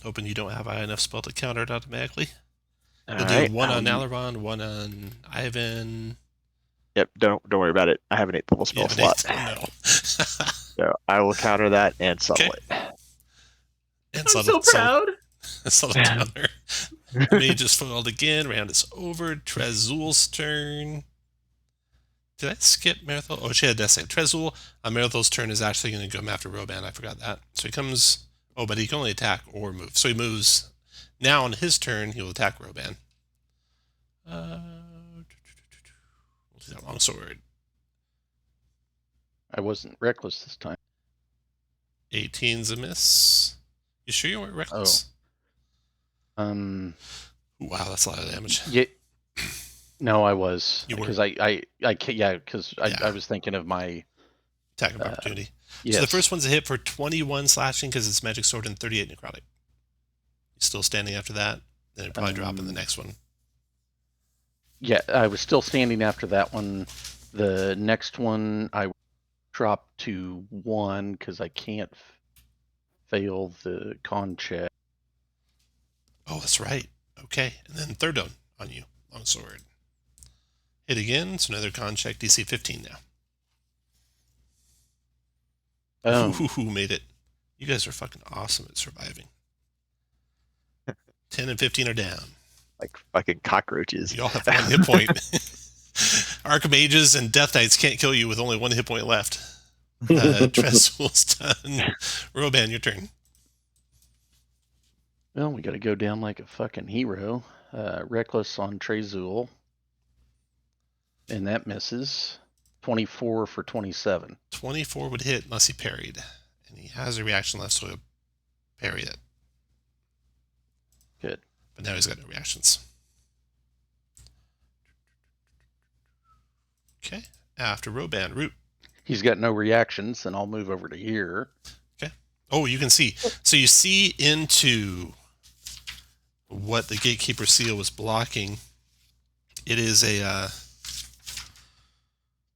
Speaker 1: Hoping you don't have a high enough spell to counter it automatically. He'll do one on Aliron, one on Ivan.
Speaker 3: Yep, don't worry about it. I have an 8th level spell slot.
Speaker 1: No.
Speaker 3: So I will counter that and subtle it.
Speaker 1: And
Speaker 5: I'm so proud.
Speaker 1: Subtle counter. The mage is foiled again. Round is over. Trezul's turn. Did I skip Marathol? Oh, she had Death Save. Trezul, Marathul's turn is actually going to go after Roban. I forgot that. So he comes. Oh, but he can only attack or move. So he moves. Now on his turn, he will attack Roban. We'll do that longsword.
Speaker 6: I wasn't reckless this time.
Speaker 1: 18's a miss. You sure you weren't reckless?
Speaker 6: Oh.
Speaker 1: Wow, that's a lot of damage.
Speaker 6: Yeah. No, I was.
Speaker 1: You were.
Speaker 6: Because I was thinking of my
Speaker 1: attack of opportunity.
Speaker 6: Yes.
Speaker 1: So the first one's a hit for 21 slashing because it's magic sword and 38 necrotic. He's still standing after that. Then it'll probably drop in the next one.
Speaker 6: Yeah, I was still standing after that one. The next one I dropped to 1 because I can't fail the con check.
Speaker 1: Oh, that's right. Okay, and then third on you, longsword. Hit again. So another con check, DC 15 now. Ooh, made it. You guys are fucking awesome at surviving. 10 and 15 are down.
Speaker 3: Like fucking cockroaches.
Speaker 1: You all have 1 hit point. Archmages and Death Knights can't kill you with only 1 hit point left. Trezul's done. Roban, your turn.
Speaker 6: Well, we got to go down like a fucking hero. Reckless on Trezul. And that misses. 24 for 27.
Speaker 1: 24 would hit unless he parried. And he has a reaction left, so he'll parry it.
Speaker 6: Good.
Speaker 1: But now he's got no reactions. Okay. After Roban, Root.
Speaker 6: He's got no reactions, and I'll move over to here.
Speaker 1: Okay. Oh, you can see. So you see into what the Gatekeeper seal was blocking. It is a...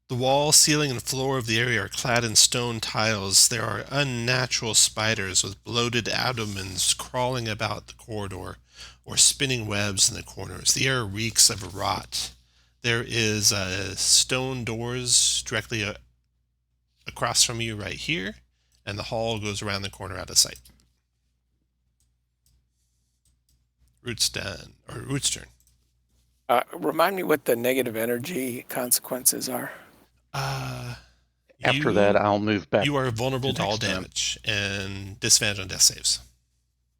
Speaker 1: the wall, ceiling, and floor of the area are clad in stone tiles. There are unnatural spiders with bloated abdomens crawling about the corridor or spinning webs in the corners. The air reeks of rot. There is stone doors directly across from you right here, and the hall goes around the corner out of sight. Root's done, or Root's turn.
Speaker 7: Remind me what the negative energy consequences are.
Speaker 6: After that, I'll move back.
Speaker 1: You are vulnerable to all
Speaker 6: next time.
Speaker 1: damage and disadvantage on death saves.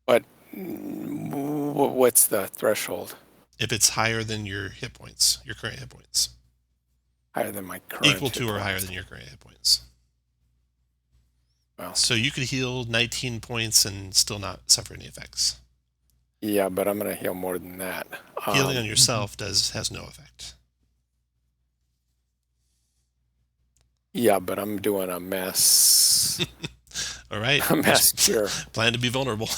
Speaker 7: But what's the threshold?
Speaker 1: If it's higher than your hit points, your current hit points.
Speaker 7: Higher than my current
Speaker 1: Equal to
Speaker 7: hit
Speaker 1: or
Speaker 7: points.
Speaker 1: higher than your current hit points.
Speaker 7: Well,
Speaker 1: So you could heal 19 points and still not suffer any effects.
Speaker 7: yeah, but I'm going to heal more than that.
Speaker 1: Healing on yourself has no effect.
Speaker 7: Yeah, but I'm doing a mess.
Speaker 1: All right.
Speaker 7: A mass cure.
Speaker 1: Plan to be vulnerable.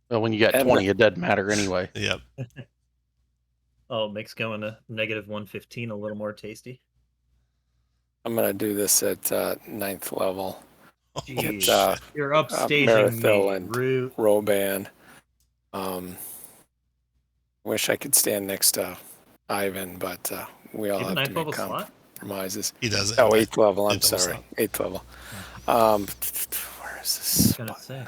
Speaker 6: Well, when you got
Speaker 7: And
Speaker 6: 20, it doesn't matter anyway.
Speaker 1: Yep.
Speaker 5: Oh, it makes going to -115 a little more tasty.
Speaker 7: I'm gonna do this at 9th level.
Speaker 5: Jeez,
Speaker 1: shit.
Speaker 5: you're upstaging
Speaker 7: Merethiel
Speaker 5: me,
Speaker 7: and
Speaker 5: Root.
Speaker 7: Roban. Wish I could stand next to Ivan, but we all
Speaker 5: You have a
Speaker 7: have to
Speaker 5: 9th
Speaker 7: make
Speaker 5: level slot?
Speaker 7: compromises.
Speaker 1: He does it.
Speaker 7: Oh, 8th level. I'm
Speaker 1: 8th level
Speaker 7: sorry.
Speaker 1: slot.
Speaker 7: 8th level. Where is this?
Speaker 5: I was gonna
Speaker 7: button?
Speaker 5: say.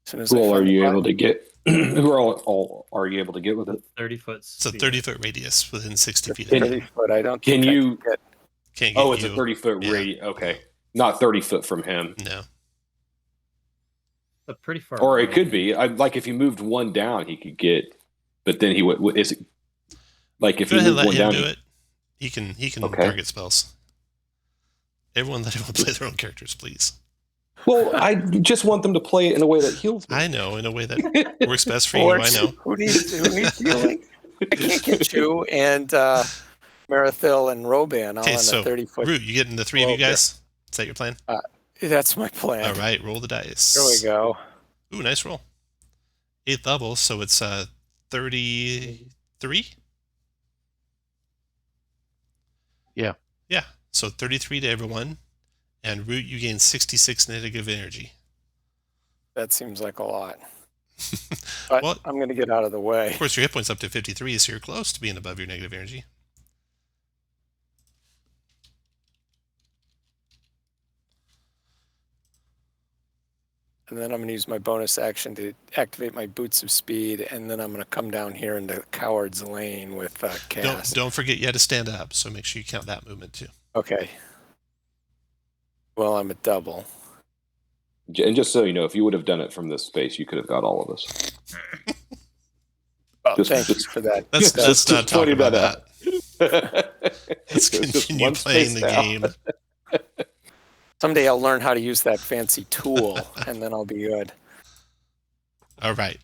Speaker 7: As soon as
Speaker 4: Who
Speaker 7: I
Speaker 4: all are
Speaker 7: find the
Speaker 4: you
Speaker 7: button-
Speaker 4: able to get? Who all are you able to get with it?
Speaker 5: 30-foot.
Speaker 1: It's a 30-foot radius within 60 feet.
Speaker 4: Can-
Speaker 1: of
Speaker 7: 30
Speaker 1: you.
Speaker 7: foot. I don't
Speaker 4: Can
Speaker 7: think I
Speaker 4: you?
Speaker 7: can get.
Speaker 1: Can't get
Speaker 4: Oh, it's
Speaker 1: you.
Speaker 4: a 30-foot
Speaker 1: Yeah.
Speaker 4: radius. Okay, not 30 foot from him.
Speaker 1: No.
Speaker 5: But pretty far.
Speaker 4: Or
Speaker 5: away.
Speaker 4: it could be. Like if he moved one down, he could get. But then he would. Is it like if
Speaker 1: Go
Speaker 4: he
Speaker 1: ahead,
Speaker 4: moved
Speaker 1: let
Speaker 4: one
Speaker 1: him
Speaker 4: down?
Speaker 1: do it. He can
Speaker 4: Okay.
Speaker 1: target spells. Everyone let everyone play their own characters, please.
Speaker 4: Well, I just want them to play it in a way that heals me.
Speaker 1: I know, in a way that works best for you. I
Speaker 7: Forge,
Speaker 1: know.
Speaker 7: Who needs healing? I can't get you and Merethiel and Roban all
Speaker 1: Okay,
Speaker 7: on
Speaker 1: so
Speaker 7: a 30-foot.
Speaker 1: Root, you getting the three of you
Speaker 7: globe there.
Speaker 1: guys? Is that your plan?
Speaker 7: That's my plan.
Speaker 1: All right, roll the dice.
Speaker 7: Here we go.
Speaker 1: Ooh, nice roll. 8th level, so it's 33?
Speaker 6: Yeah.
Speaker 1: Yeah, so 33 to everyone. And Root, you gain 66 negative energy.
Speaker 7: That seems like a lot. But
Speaker 1: Well,
Speaker 7: I'm going to get out of the way.
Speaker 1: of course, your hit point's up to 53, so you're close to being above your negative energy.
Speaker 7: And then I'm going to use my bonus action to activate my Boots of Speed, and then I'm going to come down here into Coward's Lane with Cass.
Speaker 1: Don't forget you had to stand up, so make sure you count that movement too.
Speaker 7: Okay. Well, I'm at double.
Speaker 4: And just so you know, if you would have done it from this space, you could have got all of us.
Speaker 7: Oh,
Speaker 4: Just-
Speaker 7: thank you
Speaker 4: just-
Speaker 7: for that.
Speaker 1: Let's not talk
Speaker 4: pointing
Speaker 1: about
Speaker 4: that
Speaker 1: that. Let's
Speaker 4: It's just
Speaker 1: continue
Speaker 4: one
Speaker 1: playing
Speaker 4: space
Speaker 1: the
Speaker 4: now.
Speaker 1: game.
Speaker 7: Someday I'll learn how to use that fancy tool, and then I'll be good.
Speaker 1: All right.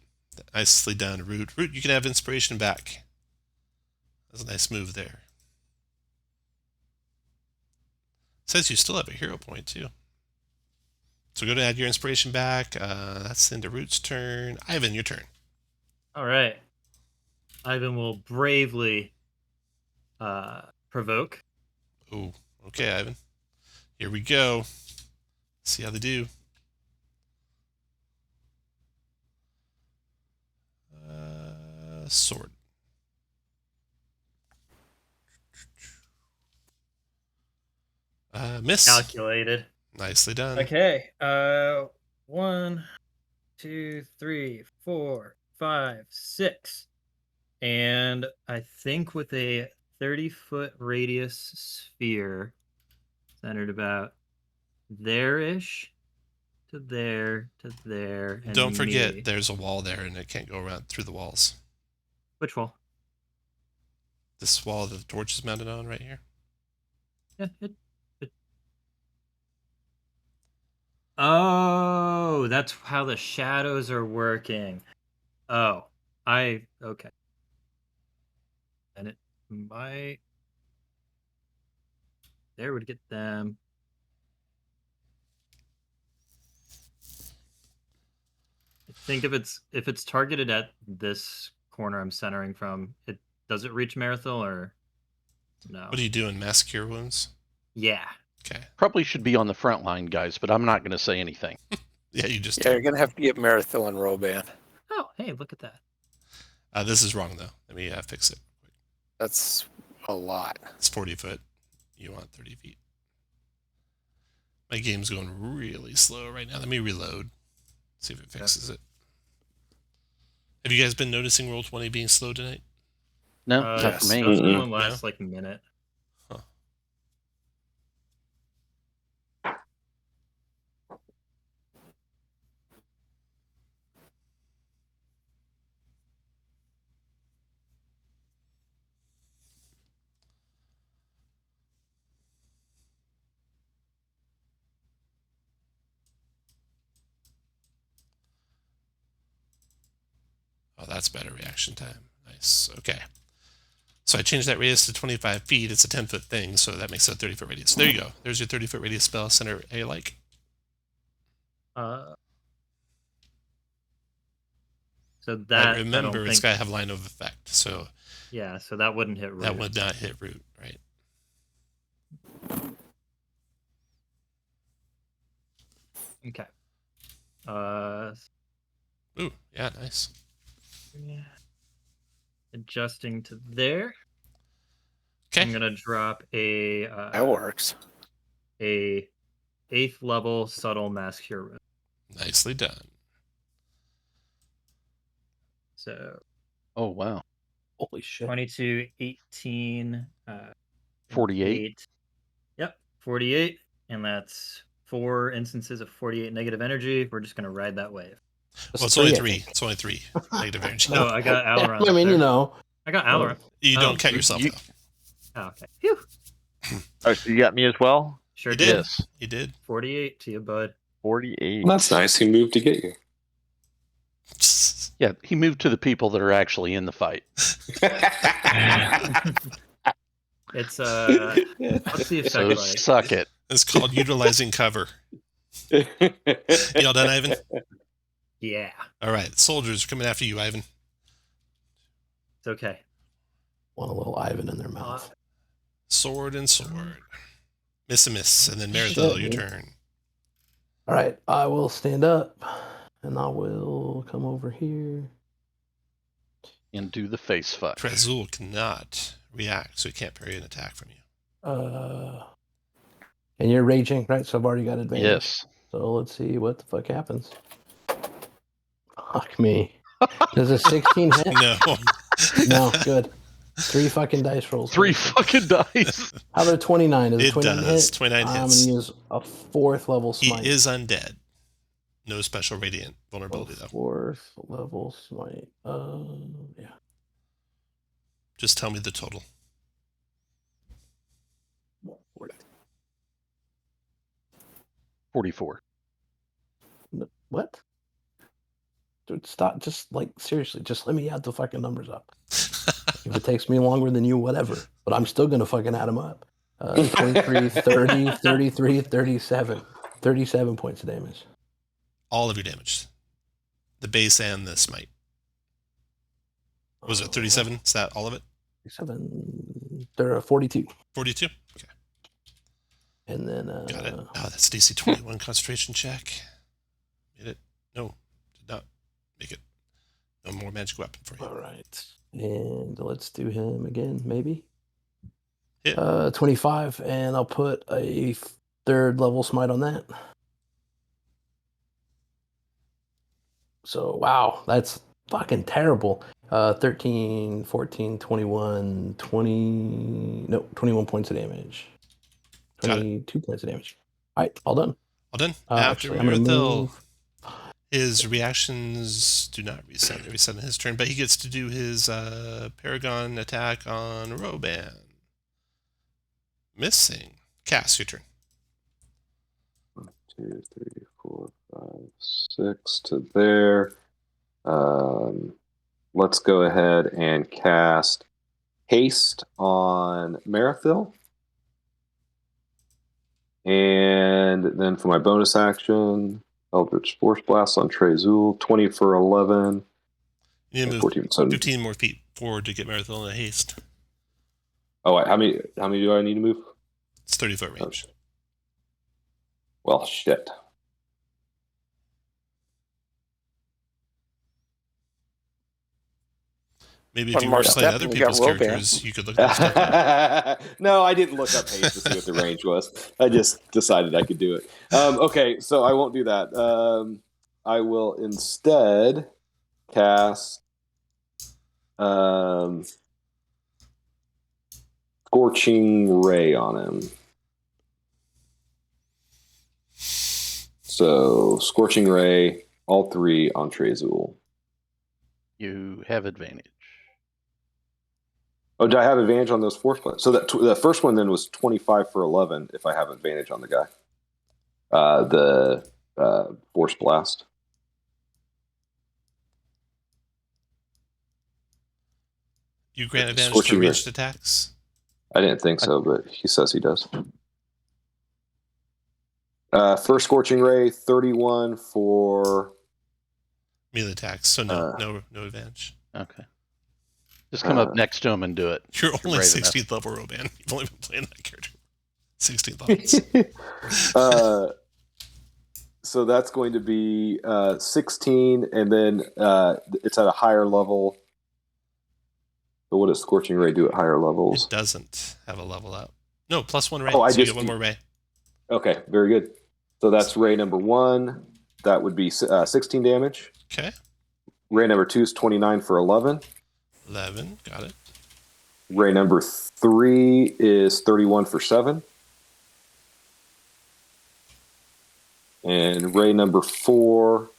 Speaker 1: Nicely done, Root. Root, you can have inspiration back. That's a nice move there. Says you still have a hero point, too. So go to add your inspiration back. That's into Root's turn. Ivan, your turn.
Speaker 5: All right. Ivan will bravely provoke.
Speaker 1: Oh, okay, Ivan. Here we go. See how they do. Sword. Miss.
Speaker 5: Calculated.
Speaker 1: Nicely done.
Speaker 5: Okay. 1, 2, 3, 4, 5, 6. And I think with a 30-foot radius sphere centered about there-ish to there to there. And
Speaker 1: Don't forget,
Speaker 5: me.
Speaker 1: there's a wall there, and it can't go around through the walls.
Speaker 5: Which wall?
Speaker 1: This wall the torch is mounted on right here.
Speaker 5: Yeah. Oh, that's how the shadows are working. Oh, okay. And it might. There would get them. I think if it's targeted at this corner I'm centering from, does it reach Merethiel or no?
Speaker 1: What are you doing? Mass cure wounds?
Speaker 5: Yeah.
Speaker 1: Okay.
Speaker 6: Probably should be on the front line, guys, but I'm not going to say anything.
Speaker 1: Yeah, you just
Speaker 7: Yeah,
Speaker 1: did.
Speaker 7: you're going to have to get Merethiel and Roban.
Speaker 5: Oh, hey, look at that.
Speaker 1: This is wrong, though. Let me fix it.
Speaker 7: That's a lot.
Speaker 1: It's 40 foot. You want 30 feet. My game's going really slow right now. Let me reload. See if it fixes it. Have you guys been noticing Roll20 being slow tonight?
Speaker 6: No, not
Speaker 7: yes.
Speaker 6: for me.
Speaker 5: Those
Speaker 4: Mm-mm.
Speaker 5: one lasts like a minute.
Speaker 1: Huh. Oh, that's better reaction time. Nice. Okay. So I changed that radius to 25 feet. It's a 10-foot thing, so that makes it a 30-foot radius. There you go. There's your 30-foot radius spell. Center A like.
Speaker 5: So that
Speaker 1: Right, remember,
Speaker 5: I don't
Speaker 1: it's
Speaker 5: think,
Speaker 1: got to have line of effect. So
Speaker 5: yeah, so that wouldn't hit root.
Speaker 1: that would not hit root, right?
Speaker 5: Okay.
Speaker 1: Ooh, yeah, nice.
Speaker 5: Yeah. Adjusting to there.
Speaker 1: Okay.
Speaker 5: I'm gonna drop a
Speaker 7: That works.
Speaker 5: a 8th level subtle mass cure.
Speaker 1: Nicely done.
Speaker 5: So
Speaker 6: Oh wow.
Speaker 2: Holy shit.
Speaker 5: 22, 18,
Speaker 6: 48.
Speaker 5: 8. Yep, 48, and that's 4 instances of 48 negative energy. We're just gonna ride that wave.
Speaker 1: Well, it's only 3. It's only 3 negative energy.
Speaker 5: No, I got Aliron.
Speaker 2: I mean,
Speaker 5: up
Speaker 2: you
Speaker 5: there.
Speaker 2: know.
Speaker 5: I got Aliron.
Speaker 1: You
Speaker 5: Oh,
Speaker 1: don't count yourself,
Speaker 6: you-
Speaker 1: though.
Speaker 5: Oh, okay. Phew.
Speaker 3: Oh, so you got me as well?
Speaker 5: Sure
Speaker 1: You
Speaker 5: did.
Speaker 1: did.
Speaker 6: Yes.
Speaker 1: You did.
Speaker 5: 48 to you, bud.
Speaker 3: 48.
Speaker 4: That's nice. He moved to get you.
Speaker 6: Yeah, he moved to the people that are actually in the fight.
Speaker 5: It's what's the effect
Speaker 6: So
Speaker 5: like?
Speaker 6: suck it.
Speaker 1: It's called utilizing cover. You all done, Ivan?
Speaker 5: Yeah,
Speaker 1: All right. Soldiers are coming after you, Ivan.
Speaker 5: it's okay.
Speaker 2: Want a little Ivan in their mouth.
Speaker 1: Sword and sword. Miss and miss. And then Marathel,
Speaker 2: Shit,
Speaker 1: your
Speaker 2: dude.
Speaker 1: turn.
Speaker 2: All right, I will stand up, and I will come over here.
Speaker 6: And do the face fuck.
Speaker 1: Trezul cannot react, so he can't parry an attack from you.
Speaker 2: And you're raging, right? So I've already got advantage.
Speaker 6: Yes.
Speaker 2: So let's see what the fuck happens. Fuck me. Does a 16 hit?
Speaker 1: No.
Speaker 2: No, good. 3 fucking dice rolls.
Speaker 6: 3 fucking dice.
Speaker 2: How about 29? Does
Speaker 1: It
Speaker 2: 29
Speaker 1: does.
Speaker 2: hit?
Speaker 1: 29
Speaker 2: I'm
Speaker 1: hits.
Speaker 2: going to use a 4th level
Speaker 1: He
Speaker 2: smite.
Speaker 1: is undead. No special radiant vulnerability, though.
Speaker 2: 4th level smite. Yeah.
Speaker 1: Just tell me the total.
Speaker 6: 44.
Speaker 2: What? Dude, stop. Just, like, seriously, just let me add the fucking numbers up. If it takes me longer than you, whatever. But I'm still going to fucking add them up. 23, 30, 33, 37. 37 points of damage.
Speaker 1: All of your damage. The base and the smite. Was it 37? Is that all of it?
Speaker 2: 37. There are 42.
Speaker 1: 42? Okay.
Speaker 2: And then...
Speaker 1: Got it. Oh, that's DC 21 concentration check. Made it. No, did not make it. No more magic weapon for you.
Speaker 2: All right. And let's do him again, maybe.
Speaker 1: Hit.
Speaker 2: 25, and I'll put a 3rd level smite on that. So, wow, that's fucking terrible. 13, 14, 21, 21 points of damage.
Speaker 1: Got it.
Speaker 2: 22 points of damage. All right, all done.
Speaker 1: All done. After
Speaker 2: Actually, I'm going to
Speaker 1: Marathel,
Speaker 2: move.
Speaker 1: his reactions do not reset. They reset on his turn, but he gets to do his Paragon attack on Roban. Missing. Cass, your turn.
Speaker 4: 1, 2, 3, 4, 5, 6 to there. Let's go ahead and cast Haste on Marathil. And then for my bonus action, Eldritch Force Blast on Trezul, 20 for 11.
Speaker 1: You need to move
Speaker 4: 14, so,
Speaker 1: 15 more feet forward to get Marathel in a haste.
Speaker 4: oh, wait, how many do I need to move?
Speaker 1: It's 30-foot range.
Speaker 4: Well, shit.
Speaker 1: Maybe if
Speaker 7: One
Speaker 1: you
Speaker 7: more
Speaker 1: were playing
Speaker 7: step
Speaker 1: other
Speaker 7: and you got
Speaker 1: people's
Speaker 7: Roban.
Speaker 1: characters, you could look at stuff.
Speaker 4: No, I didn't look up haste to see what the range was. I just decided I could do it. Okay, so I won't do that. I will instead cast Scorching Ray on him. So Scorching Ray, all 3 on Trezul.
Speaker 6: You have advantage.
Speaker 4: Oh, do I have advantage on those force points? So that the first one then was 25 for 11 if I have advantage on the guy. The Force Blast.
Speaker 1: You grant advantage
Speaker 4: Scorching
Speaker 1: to
Speaker 4: ray.
Speaker 1: ranged attacks?
Speaker 4: I didn't think so, but he says he does. First Scorching Ray, 31 for...
Speaker 1: Melee attacks, so no advantage.
Speaker 6: Okay. Just come up next to him and do it.
Speaker 1: You're only
Speaker 6: brave enough.
Speaker 1: 16th level, Roban. You've only been playing that character 16th levels.
Speaker 4: So that's going to be 16, and then it's at a higher level. So what does Scorching Ray do at higher levels?
Speaker 1: It doesn't have a level up. No, +1 ray.
Speaker 4: Oh,
Speaker 1: so you get one more ray.
Speaker 4: Okay, very good. So that's ray number 1. That would be 16 damage.
Speaker 1: Okay.
Speaker 4: Ray number 2 is 29 for 11.
Speaker 1: 11, got it.
Speaker 4: Ray number 3 is 31 for 7. And ray number 4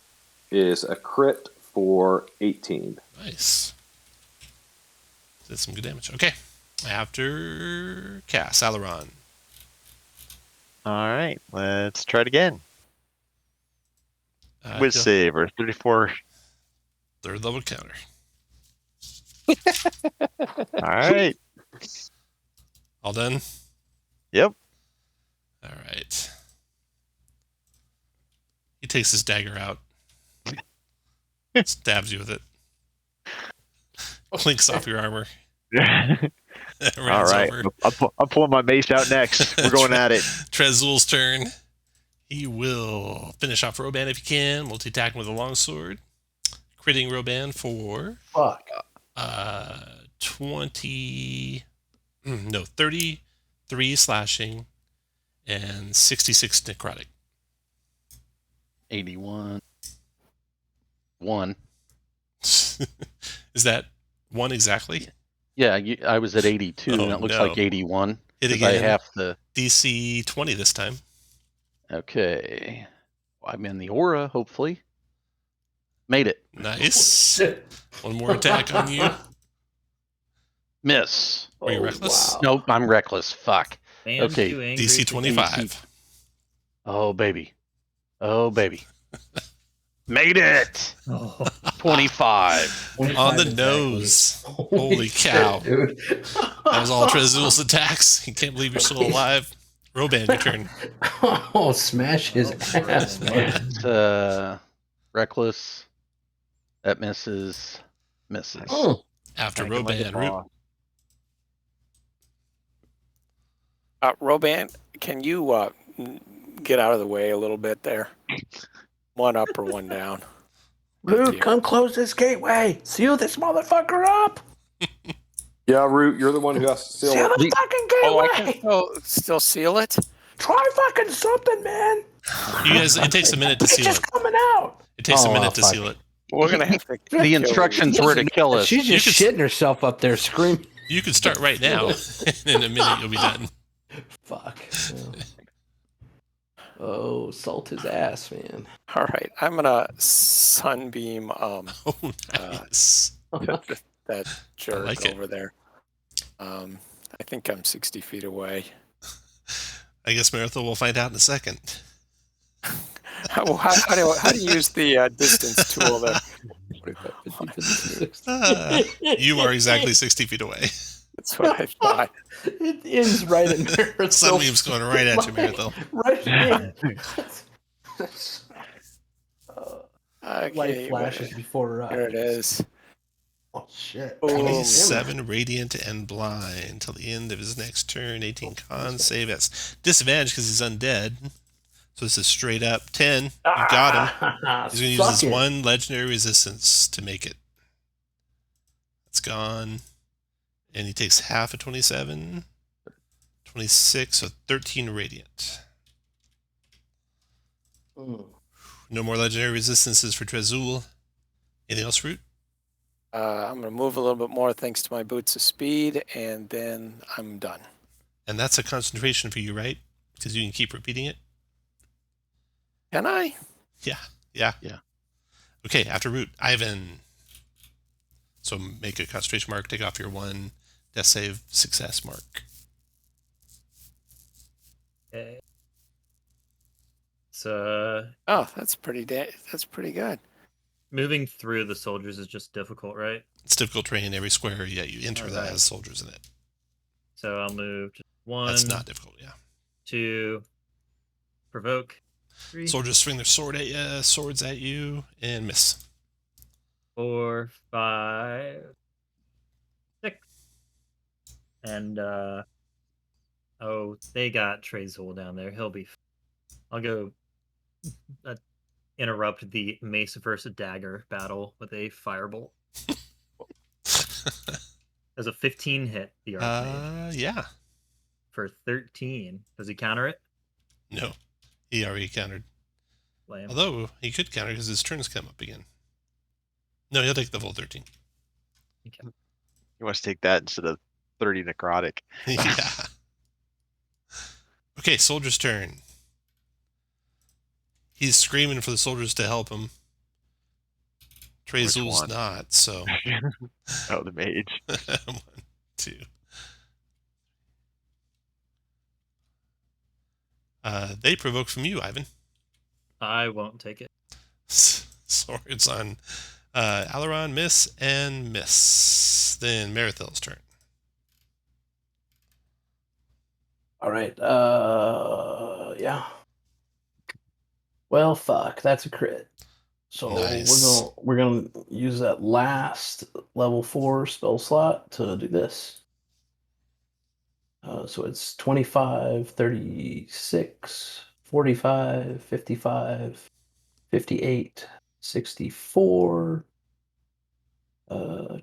Speaker 4: is a crit for 18.
Speaker 1: Nice. Did some good damage. Okay. After cast, Aliron.
Speaker 3: All right, let's try it again. With
Speaker 1: Go.
Speaker 3: save or 34.
Speaker 1: Third level counter.
Speaker 3: All right.
Speaker 1: All done?
Speaker 3: Yep.
Speaker 1: All right. He takes his dagger out. Stabs you with it. Clinks off your armor.
Speaker 3: All right.
Speaker 1: Over.
Speaker 3: I'm pulling my mace out next. We're going at it.
Speaker 1: Trezul's turn. He will finish off Roban if he can. Multi-attacking with a longsword. Critting Roban for...
Speaker 2: Fuck.
Speaker 1: 33 slashing and 66 necrotic.
Speaker 6: 81. 1.
Speaker 1: Is that 1 exactly?
Speaker 6: Yeah, I was at 82,
Speaker 1: Oh,
Speaker 6: and it looks
Speaker 1: no.
Speaker 6: like 81.
Speaker 1: Hit
Speaker 6: 'cause I
Speaker 1: again.
Speaker 6: have the...
Speaker 1: DC 20 this time.
Speaker 6: Okay. I'm in the aura, hopefully. Made it.
Speaker 1: Nice. One more attack on you.
Speaker 6: Miss.
Speaker 1: Were you reckless?
Speaker 2: Wow.
Speaker 6: Nope, I'm reckless. Fuck.
Speaker 5: Man,
Speaker 6: Okay,
Speaker 5: too angry
Speaker 1: DC
Speaker 5: to
Speaker 1: 25.
Speaker 6: Oh, baby. Oh, baby. Made it!
Speaker 5: Oh.
Speaker 6: 25.
Speaker 1: On the nose. Holy cow.
Speaker 2: Dude.
Speaker 1: That was all Trezul's attacks. He can't believe you're still alive. Roban, your turn.
Speaker 2: Oh, smash his ass, man.
Speaker 6: Reckless. That misses. Misses.
Speaker 2: Oh.
Speaker 1: After
Speaker 3: Thank you, my
Speaker 1: Roban, Root.
Speaker 7: Roban, can you get out of the way a little bit there? One up or one down?
Speaker 2: Root, come close this gateway. Seal this motherfucker up.
Speaker 4: Yeah, Root, you're the one who has to seal
Speaker 2: Seal
Speaker 4: it.
Speaker 2: the fucking
Speaker 7: Oh, I
Speaker 2: gateway.
Speaker 7: can still seal it?
Speaker 2: Try fucking something, man.
Speaker 1: You guys, it takes a minute to
Speaker 2: It's
Speaker 1: seal
Speaker 2: just
Speaker 1: it.
Speaker 2: coming out.
Speaker 1: It takes a
Speaker 2: Oh,
Speaker 1: minute to
Speaker 2: fuck.
Speaker 1: seal it.
Speaker 7: We're going to have to...
Speaker 6: The instructions were to kill us.
Speaker 2: She's just
Speaker 1: You
Speaker 2: shitting herself up there screaming.
Speaker 1: You can start right now. And in a minute, you'll be done.
Speaker 2: Fuck. Oh, salt his ass, man.
Speaker 7: All right, I'm going to sunbeam
Speaker 1: Oh, nice.
Speaker 7: that jerk
Speaker 1: like it.
Speaker 7: over there. I think I'm 60 feet away.
Speaker 1: I guess Marathon will find out in a second.
Speaker 7: How do you use the distance tool there?
Speaker 1: You are exactly 60 feet away.
Speaker 7: That's what I thought.
Speaker 2: It ends right in there.
Speaker 1: Sunbeam's going right at you, Marathon.
Speaker 2: Right in.
Speaker 7: Okay,
Speaker 2: Light flashes before her eyes.
Speaker 7: There it is.
Speaker 2: Oh, shit.
Speaker 7: Oh,
Speaker 1: 27 radiant and blind till the end of his next turn. 18 con save. That's disadvantage because he's undead. So this is straight up 10. You got him. He's going to use his one legendary resistance to make it. It's gone. And he takes half of 27. 26, so 13 radiant. No more legendary resistances for Trezul. Anything else, Root?
Speaker 7: I'm going to move a little bit more thanks to my boots of speed, and then I'm done.
Speaker 1: And that's a concentration for you, right? Because you can keep repeating it?
Speaker 7: Can I?
Speaker 1: Yeah. Okay, after Root, Ivan. So make a concentration mark, take off your one death save success mark.
Speaker 5: Okay. So
Speaker 7: Oh, that's pretty good.
Speaker 5: moving through the soldiers is just difficult, right?
Speaker 1: It's difficult terrain. Every square you enter that
Speaker 5: Alright.
Speaker 1: has soldiers in it.
Speaker 5: So I'll move just 1,
Speaker 1: That's not difficult, yeah.
Speaker 5: 2, provoke, 3,
Speaker 1: Soldiers swing their swords at you, and miss.
Speaker 5: 4, 5, 6. And they got Trezul down there. He'll be. I'll go interrupt the mace versus dagger battle with a firebolt. As a 15 hit, the Archmage.
Speaker 1: Yeah.
Speaker 5: For 13. Does he counter it?
Speaker 1: No. He already countered.
Speaker 5: Lame.
Speaker 1: Although, he could counter because his turns come up again. No, he'll take the full 13.
Speaker 5: Okay.
Speaker 3: He wants to take that instead of 30 necrotic.
Speaker 1: Yeah. Okay, soldier's turn. He's screaming for the soldiers to help him. Trezul's
Speaker 3: one?
Speaker 1: not, so.
Speaker 3: Oh, the mage.
Speaker 1: 1, 2. They provoke from you, Ivan.
Speaker 5: I won't take it.
Speaker 1: Swords on Aliron, miss, and miss. Then Marithil's turn.
Speaker 2: All right. Yeah. Well, fuck. That's a crit. So
Speaker 1: Nice.
Speaker 2: we're gonna use that last level 4 spell slot to do this. So it's 25, 36, 45, 55, 58, 64,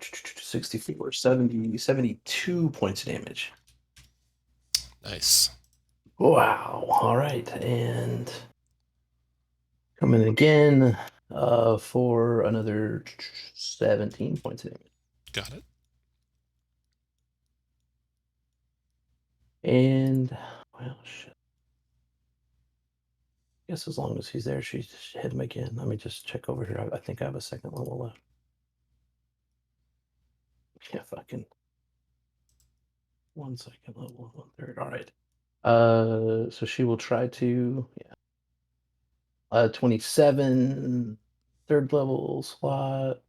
Speaker 2: 64, 70, 72 points of damage.
Speaker 1: Nice.
Speaker 2: Wow. All right. And coming again for another 17 points of damage.
Speaker 1: Got it.
Speaker 2: And, well, shit. I guess as long as he's there, she hit him again. Let me just check over here. I think I have a second level left. Yeah, fucking 1 second level, 1/3. All right. So she will try to, 27, 3rd level slot.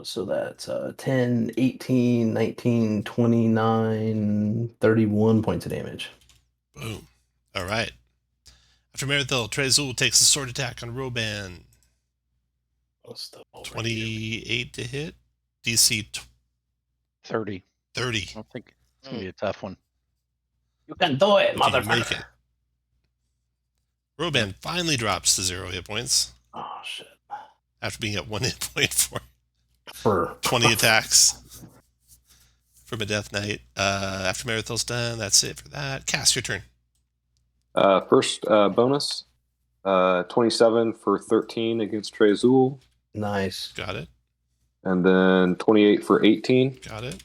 Speaker 2: So that's 10, 18, 19, 29, 31 points of damage.
Speaker 1: Boom. All right. After Marithil, Trezul takes a sword attack on Roban. 28 to hit. DC
Speaker 6: 30.
Speaker 1: 30.
Speaker 6: I don't think it's going to be a tough one.
Speaker 2: You can do it,
Speaker 1: Can you make
Speaker 2: motherfucker.
Speaker 1: it? Roban finally drops to 0 hit points
Speaker 2: Oh, shit.
Speaker 1: after being at 1 hit point for
Speaker 2: For
Speaker 1: 20 attacks from a Death Knight. After Marithil's done, that's it for that. Cass, your turn.
Speaker 4: First bonus, 27 for 13 against Trezul,
Speaker 2: Nice.
Speaker 1: Got it.
Speaker 4: and then 28 for 18.
Speaker 1: Got it.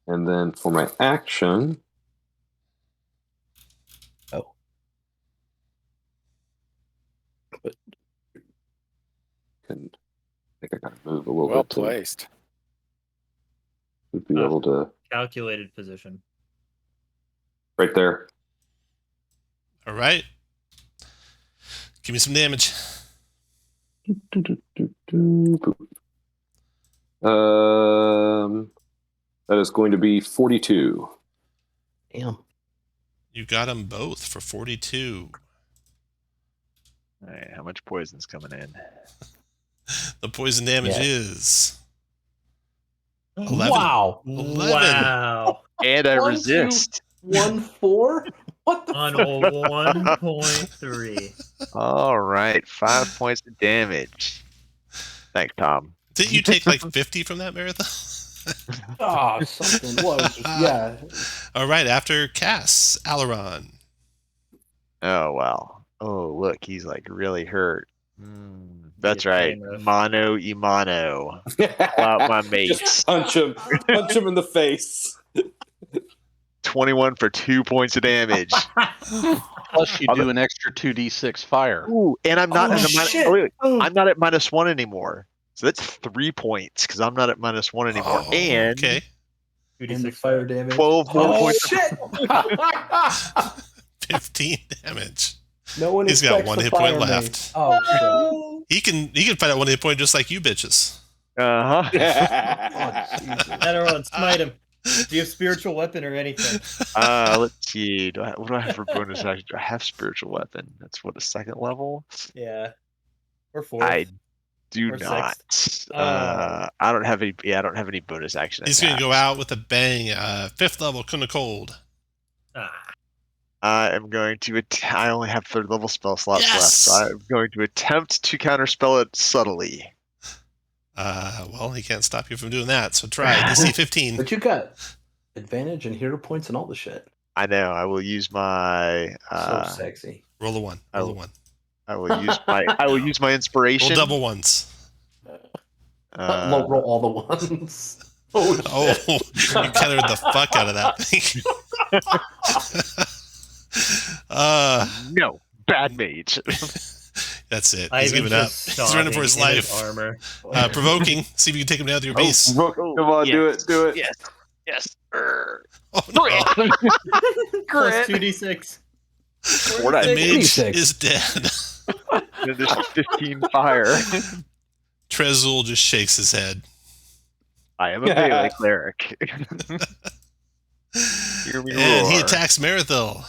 Speaker 4: And then for my action, I think I gotta move a little
Speaker 7: Well
Speaker 4: bit to
Speaker 7: placed.
Speaker 4: be able to
Speaker 5: Calculated position.
Speaker 4: right there.
Speaker 1: All right. Give me some damage.
Speaker 4: That is going to be 42.
Speaker 2: Damn.
Speaker 1: You got them both for 42.
Speaker 3: All right, how much poison's coming in?
Speaker 1: The poison damage
Speaker 2: Yeah.
Speaker 1: is 11.
Speaker 2: Wow.
Speaker 1: 11.
Speaker 5: Wow.
Speaker 3: And I
Speaker 2: 1,
Speaker 3: resist.
Speaker 2: 1, 4? What the
Speaker 5: On
Speaker 2: fuck?
Speaker 5: a 1.3.
Speaker 3: All right, 5 points of damage. Thanks, Tom.
Speaker 1: Didn't you take like 50 from that marathon?
Speaker 2: Oh, something was. Yeah.
Speaker 1: All right, after Cass, Aliron.
Speaker 3: Oh, wow. Oh, look, he's like really hurt. That's
Speaker 5: Yeah,
Speaker 3: right.
Speaker 5: kind of.
Speaker 3: Mono y mono. Pull out my mace.
Speaker 4: Just punch him. Punch him in the face.
Speaker 3: 21 for 2 points of damage.
Speaker 6: Plus, you do an extra 2d6 fire.
Speaker 3: Ooh, and I'm not
Speaker 2: Oh,
Speaker 3: in the
Speaker 2: shit.
Speaker 3: wait, I'm not at -1 anymore. So that's 3 points because I'm not at -1 anymore.
Speaker 1: Oh,
Speaker 3: and
Speaker 1: okay.
Speaker 2: And
Speaker 5: 2d6
Speaker 2: fire damage.
Speaker 3: 12 more
Speaker 2: Oh,
Speaker 3: points.
Speaker 2: shit.
Speaker 1: 15 damage.
Speaker 2: No one
Speaker 1: He's got
Speaker 2: expects
Speaker 1: one
Speaker 2: the
Speaker 1: hit point
Speaker 2: fire mace.
Speaker 1: left.
Speaker 2: Oh,
Speaker 1: He can fight at one hit point just like you bitches.
Speaker 3: Uh-huh.
Speaker 2: shit. Oh, Jesus.
Speaker 5: Everyone, smite him. Do you have spiritual weapon or anything?
Speaker 3: Let's see. What do I have for bonus action? Do I have spiritual weapon? That's what, a second level?
Speaker 5: Yeah. Or fourth.
Speaker 3: I do
Speaker 5: Or
Speaker 3: not.
Speaker 5: sixth.
Speaker 3: I don't have any. Yeah, I don't have any bonus action.
Speaker 1: He's going to go out with a bang. 5th level, Kuna Cold.
Speaker 3: I am going to. I only have 3rd level spell slots left,
Speaker 1: Yes!
Speaker 3: so I'm going to attempt to counterspell it subtly.
Speaker 1: Well, he can't stop you from doing that, so try. DC 15.
Speaker 2: But you got advantage and hero points and all the shit.
Speaker 3: I know. I will use my.
Speaker 2: So sexy.
Speaker 1: Roll a 1. Roll a 1.
Speaker 3: I will use my. I will use my inspiration.
Speaker 1: Roll double ones.
Speaker 2: Roll all the ones. Oh, shit.
Speaker 1: You countered the fuck out of that thing.
Speaker 3: No, bad mage.
Speaker 1: That's it. He's
Speaker 5: Ivan's
Speaker 1: giving up.
Speaker 5: just
Speaker 1: He's running for his
Speaker 5: sobbing in his
Speaker 1: life.
Speaker 5: armor.
Speaker 1: Provoking. See if you can take him down with your base.
Speaker 4: Come on,
Speaker 3: yes.
Speaker 4: do it.
Speaker 3: Yes. Yes.
Speaker 1: Oh, no.
Speaker 5: Plus 2d6.
Speaker 3: What
Speaker 1: The
Speaker 3: I
Speaker 1: mage
Speaker 2: 26.
Speaker 1: is dead.
Speaker 3: There's 15 fire.
Speaker 1: Trezul just shakes his head.
Speaker 3: I am a melee cleric. Hear me
Speaker 1: And he
Speaker 3: roar.
Speaker 1: attacks Marathil.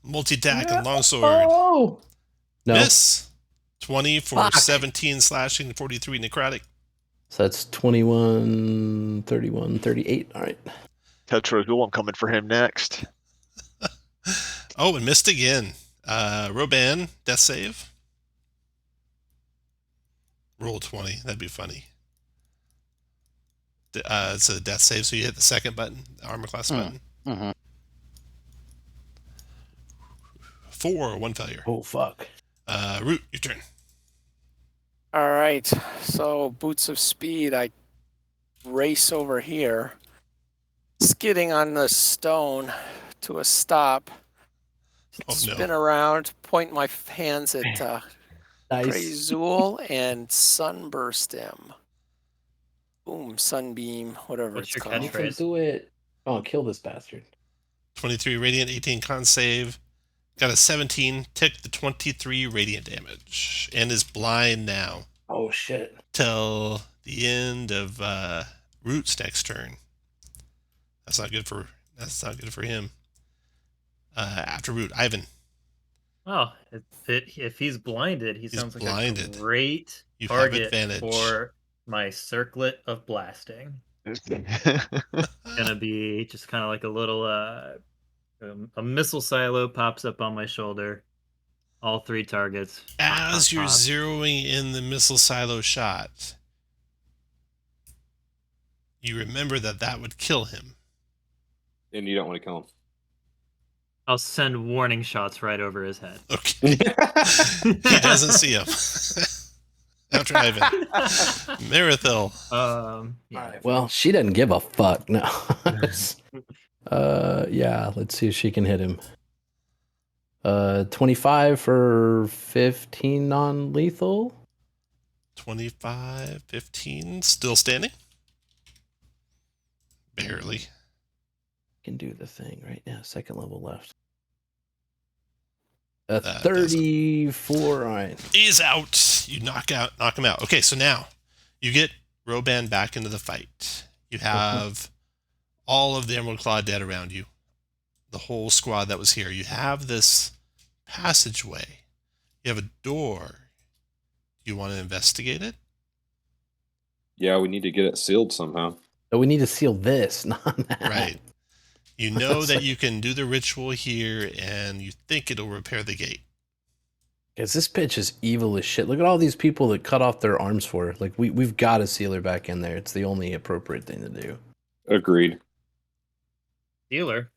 Speaker 1: Multi-attack and longsword.
Speaker 2: Oh! No.
Speaker 1: Miss. 20 for
Speaker 2: Fuck.
Speaker 1: 17 slashing, 43 necrotic.
Speaker 2: So that's 21, 31, 38. All right.
Speaker 3: Tell Trojul I'm coming for him next.
Speaker 1: Oh, and missed again. Roban, death save. Roll 20. That'd be funny. It's a death save, so you hit the second button, the armor class button.
Speaker 6: Mhm.
Speaker 1: 4, 1 failure.
Speaker 2: Oh, fuck.
Speaker 1: Root, your turn.
Speaker 7: All right. So, boots of speed, I race over here, skidding on the stone to a stop.
Speaker 1: Oh,
Speaker 7: Spin
Speaker 1: no.
Speaker 7: around, point my hands at
Speaker 2: Nice.
Speaker 7: Crazul and sunburst him. Boom, sunbeam, whatever
Speaker 5: What's
Speaker 7: it's
Speaker 5: your
Speaker 7: called.
Speaker 5: catchphrase?
Speaker 2: Do it. Oh, kill this bastard.
Speaker 1: 23 radiant, 18 con save. Got a 17. Tick the 23 radiant damage. And is blind now.
Speaker 2: Oh, shit.
Speaker 1: Till the end of Root's next turn. That's not good for him. After Root, Ivan.
Speaker 5: Oh, if he's blinded, he
Speaker 1: He's
Speaker 5: sounds like
Speaker 1: blinded.
Speaker 5: a great
Speaker 1: You have
Speaker 5: target
Speaker 1: advantage.
Speaker 5: for my circlet of blasting. Gonna be just kind of like a little a missile silo pops up on my shoulder. All 3 targets.
Speaker 1: As you're
Speaker 5: Pop.
Speaker 1: zeroing in the missile silo shot, you remember that would kill him.
Speaker 4: And you don't want to kill him.
Speaker 5: I'll send warning shots right over his head.
Speaker 1: Okay. He doesn't see him. After Ivan. Marathil.
Speaker 5: Yeah.
Speaker 2: All right. Well, she doesn't give a fuck. No. Yeah. Let's see if she can hit him. 25 for 15 non-lethal.
Speaker 1: 25, 15. Still standing? Barely.
Speaker 2: Can do the thing right now. Second level left.
Speaker 1: That
Speaker 2: 34. All right.
Speaker 1: He's out. You knock him out. Okay, so now you get Roban back into the fight. You have all of the Emerald Claw dead around you. The whole squad that was here. You have this passageway. You have a door. You want to investigate it?
Speaker 4: Yeah, we need to get it sealed somehow.
Speaker 2: So we need to seal this, not that.
Speaker 1: Right. You know that you can do the ritual here, and you think it'll repair the gate.
Speaker 2: Because this bitch is evil as shit. Look at all these people that cut off their arms for her. Like, we've got to seal her back in there. It's the only appropriate thing to do.
Speaker 4: Agreed.
Speaker 5: Healer.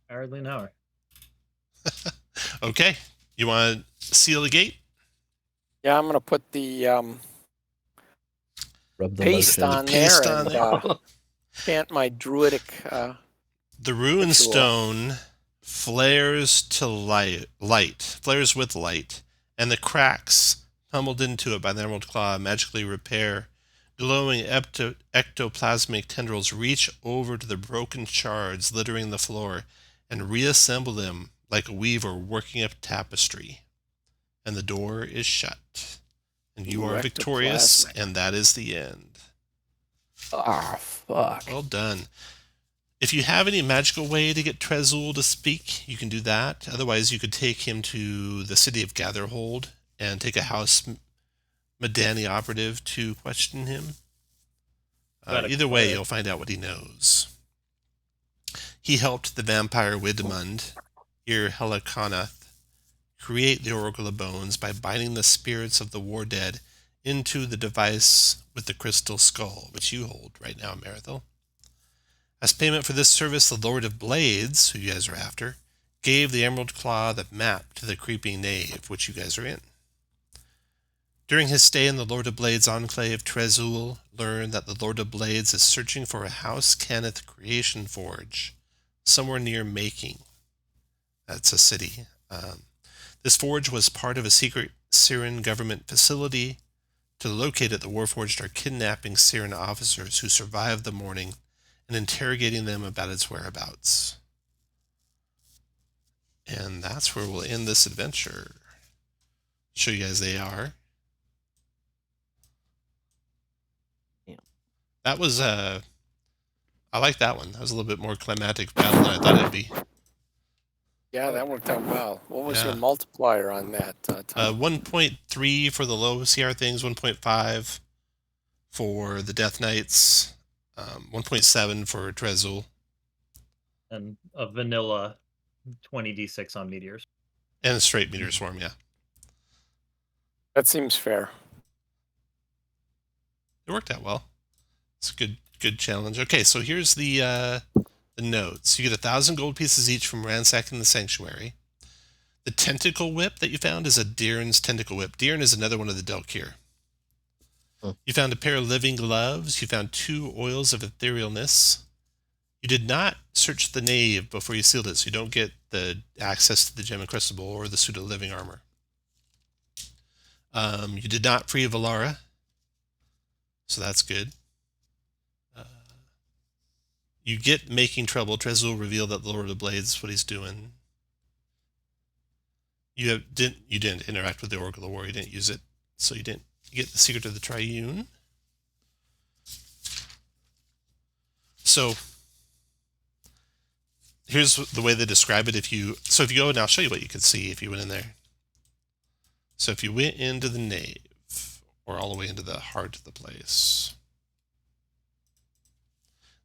Speaker 5: I hardly know her.
Speaker 1: Okay. You want to seal the gate?
Speaker 7: Yeah, I'm gonna put the
Speaker 2: Rub the
Speaker 7: paste
Speaker 2: lotion.
Speaker 7: on
Speaker 1: Paste
Speaker 7: there
Speaker 1: on
Speaker 7: and
Speaker 1: there.
Speaker 7: chant my druidic.
Speaker 1: The ruined
Speaker 7: Ritual.
Speaker 1: stone flares with light, and the cracks tumbled into it by the Emerald Claw magically repair. Glowing ectoplasmic tendrils reach over to the broken shards littering the floor and reassemble them like a weaver working up tapestry. and the door is shut. And you are
Speaker 7: Rectoplasmic.
Speaker 1: victorious, and that is the end.
Speaker 2: Ah, fuck.
Speaker 1: Well done. If you have any magical way to get Trezul to speak, you can do that. Otherwise, you could take him to the city of Gatherhold and take a House Medani operative to question him. Either way, you'll find out what he knows. He helped the vampire Widmund, Ir Helicanath, create the Oracle of Bones by binding the spirits of the war dead into the device with the crystal skull, which you hold right now, Marithil. As payment for this service, the Lord of Blades, who you guys are after, gave the Emerald Claw the map to the Creeping Nave, which you guys are in. During his stay in the Lord of Blades enclave, Trezul learned that the Lord of Blades is searching for a House Cannith creation forge somewhere near Making. That's a city. This forge was part of a secret Siren government facility. To locate it, the Warforged are kidnapping Siren officers who survived the morning and interrogating them about its whereabouts. And that's where we'll end this adventure. Show you guys they are.
Speaker 2: Yeah.
Speaker 1: That was I like that one. That was a little bit more climatic battle than I thought it'd be.
Speaker 7: Yeah, that worked out well. What was your
Speaker 1: Yeah.
Speaker 7: multiplier on that, Tom?
Speaker 1: 1.3 for the low CR things, 1.5 for the Death Knights, 1.7 for Trezul.
Speaker 5: And a vanilla 20d6 on meteors.
Speaker 1: And a straight Meteor Swarm, yeah.
Speaker 7: That seems fair.
Speaker 1: It worked out well. It's a good challenge. Okay, so here's the notes. You get 1,000 gold pieces each from ransacking the sanctuary. The tentacle whip that you found is a Deern's tentacle whip. Deern is another one of the Delkir. You found a pair of living gloves. You found 2 oils of etherealness. You did not search the nave before you sealed it, so you don't get the access to the gem and crucible or the suit of living armor. You did not free Valara, so that's good. You get making trouble. Trezul revealed that the Lord of Blades is what he's doing. You didn't interact with the Oracle of War. You didn't use it, so you didn't get the secret of the Triune. So here's the way they describe it. If you go, and I'll show you what you could see if you went in there. So if you went into the nave, or all the way into the heart of the place,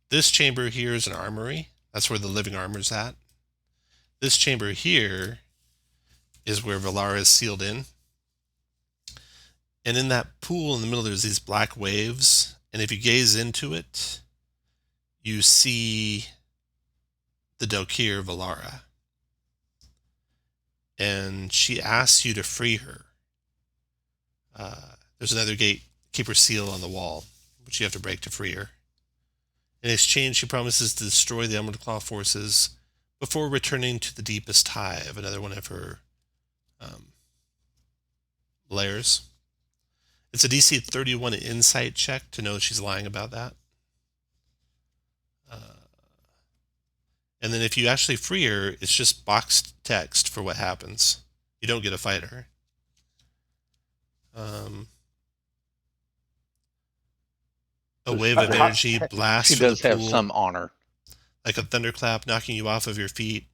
Speaker 1: this chamber here is an armory. That's where the living armor's at. This chamber here is where Valara is sealed in. And in that pool in the middle, there's these black waves. And if you gaze into it, you see the Delkir Valara. And she asks you to free her. There's another gatekeeper seal on the wall, which you have to break to free her. In exchange, she promises to destroy the Emerald Claw forces before returning to the deepest hive, another one of her layers. It's a DC 31 insight check to know she's lying about that. And then if you actually free her, it's just boxed text for what happens. You don't get to fight her. A wave of energy blasts
Speaker 6: She
Speaker 1: through
Speaker 6: does
Speaker 1: the
Speaker 6: have
Speaker 1: pool
Speaker 6: some honor.
Speaker 1: like a thunderclap, knocking you off of your feet.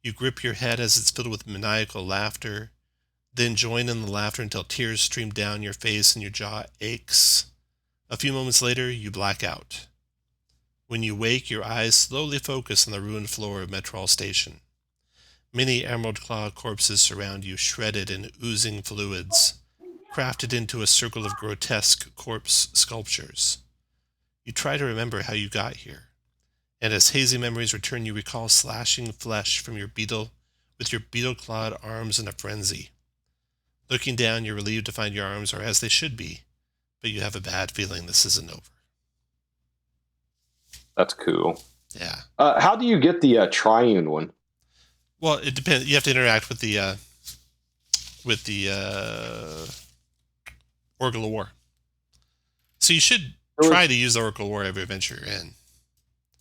Speaker 1: You grip your head as it's filled with maniacal laughter, then join in the laughter until tears stream down your face and your jaw aches. A few moments later, you black out. When you wake, your eyes slowly focus on the ruined floor of Metrol Station. Many Emerald Claw corpses surround you, shredded and oozing fluids, crafted into a circle of grotesque corpse sculptures. You try to remember how you got here, and as hazy memories return, you recall slashing flesh from your beetle with your beetle-clawed arms in a frenzy. Looking down, you're relieved to find your arms are as they should be, but you have a bad feeling this isn't over.
Speaker 4: That's cool.
Speaker 1: Yeah.
Speaker 4: How do you get the triune one?
Speaker 1: Well, it depends. You have to interact with the Oracle of War. So you should try to use the Oracle of War every adventure you're in.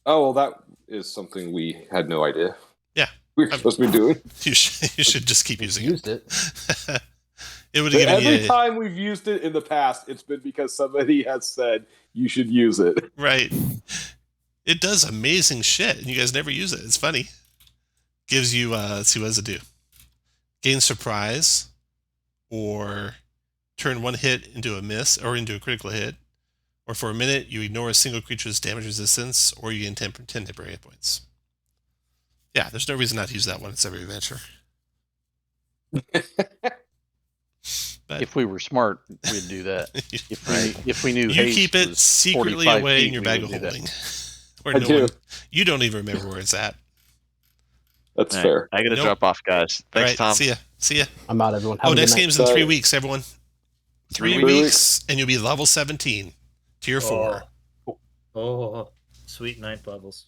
Speaker 4: Oh, well, that is something we had no idea.
Speaker 1: Yeah.
Speaker 4: We were supposed to be doing.
Speaker 1: You should just keep using
Speaker 2: Used
Speaker 1: it. It would have given
Speaker 4: Every
Speaker 1: you
Speaker 4: time we've used it in the past, it's been because somebody has said you should use it.
Speaker 1: right. It does amazing shit, and you guys never use it. It's funny. Gives you let's see, what does it do? Gain surprise, or turn one hit into a miss or into a critical hit, or for a minute you ignore a single creature's damage resistance, or you gain 10 temporary hit points. Yeah, there's no reason not to use that one. It's every adventure. But
Speaker 6: If we were smart, we'd do that. If we knew
Speaker 1: you
Speaker 6: haste
Speaker 1: keep it
Speaker 6: was
Speaker 1: secretly
Speaker 6: 45
Speaker 1: away
Speaker 6: feet,
Speaker 1: in your
Speaker 6: we
Speaker 1: bag
Speaker 6: would
Speaker 1: of
Speaker 6: do that.
Speaker 1: holding, where
Speaker 4: I
Speaker 1: no
Speaker 4: do.
Speaker 1: one, you don't even remember where it's at.
Speaker 4: That's
Speaker 3: All right,
Speaker 4: fair.
Speaker 3: I gotta
Speaker 1: Nope.
Speaker 3: drop off, guys.
Speaker 1: All
Speaker 3: Thanks,
Speaker 1: right,
Speaker 3: Tom.
Speaker 1: see ya. See ya.
Speaker 2: I'm out, everyone. Have
Speaker 1: Oh,
Speaker 2: a good
Speaker 1: next
Speaker 2: night.
Speaker 1: game's in
Speaker 4: Bye.
Speaker 1: 3 weeks, everyone. 3
Speaker 4: 3
Speaker 1: weeks, and you'll be level 17, tier 4.
Speaker 5: Oh, sweet ninth levels.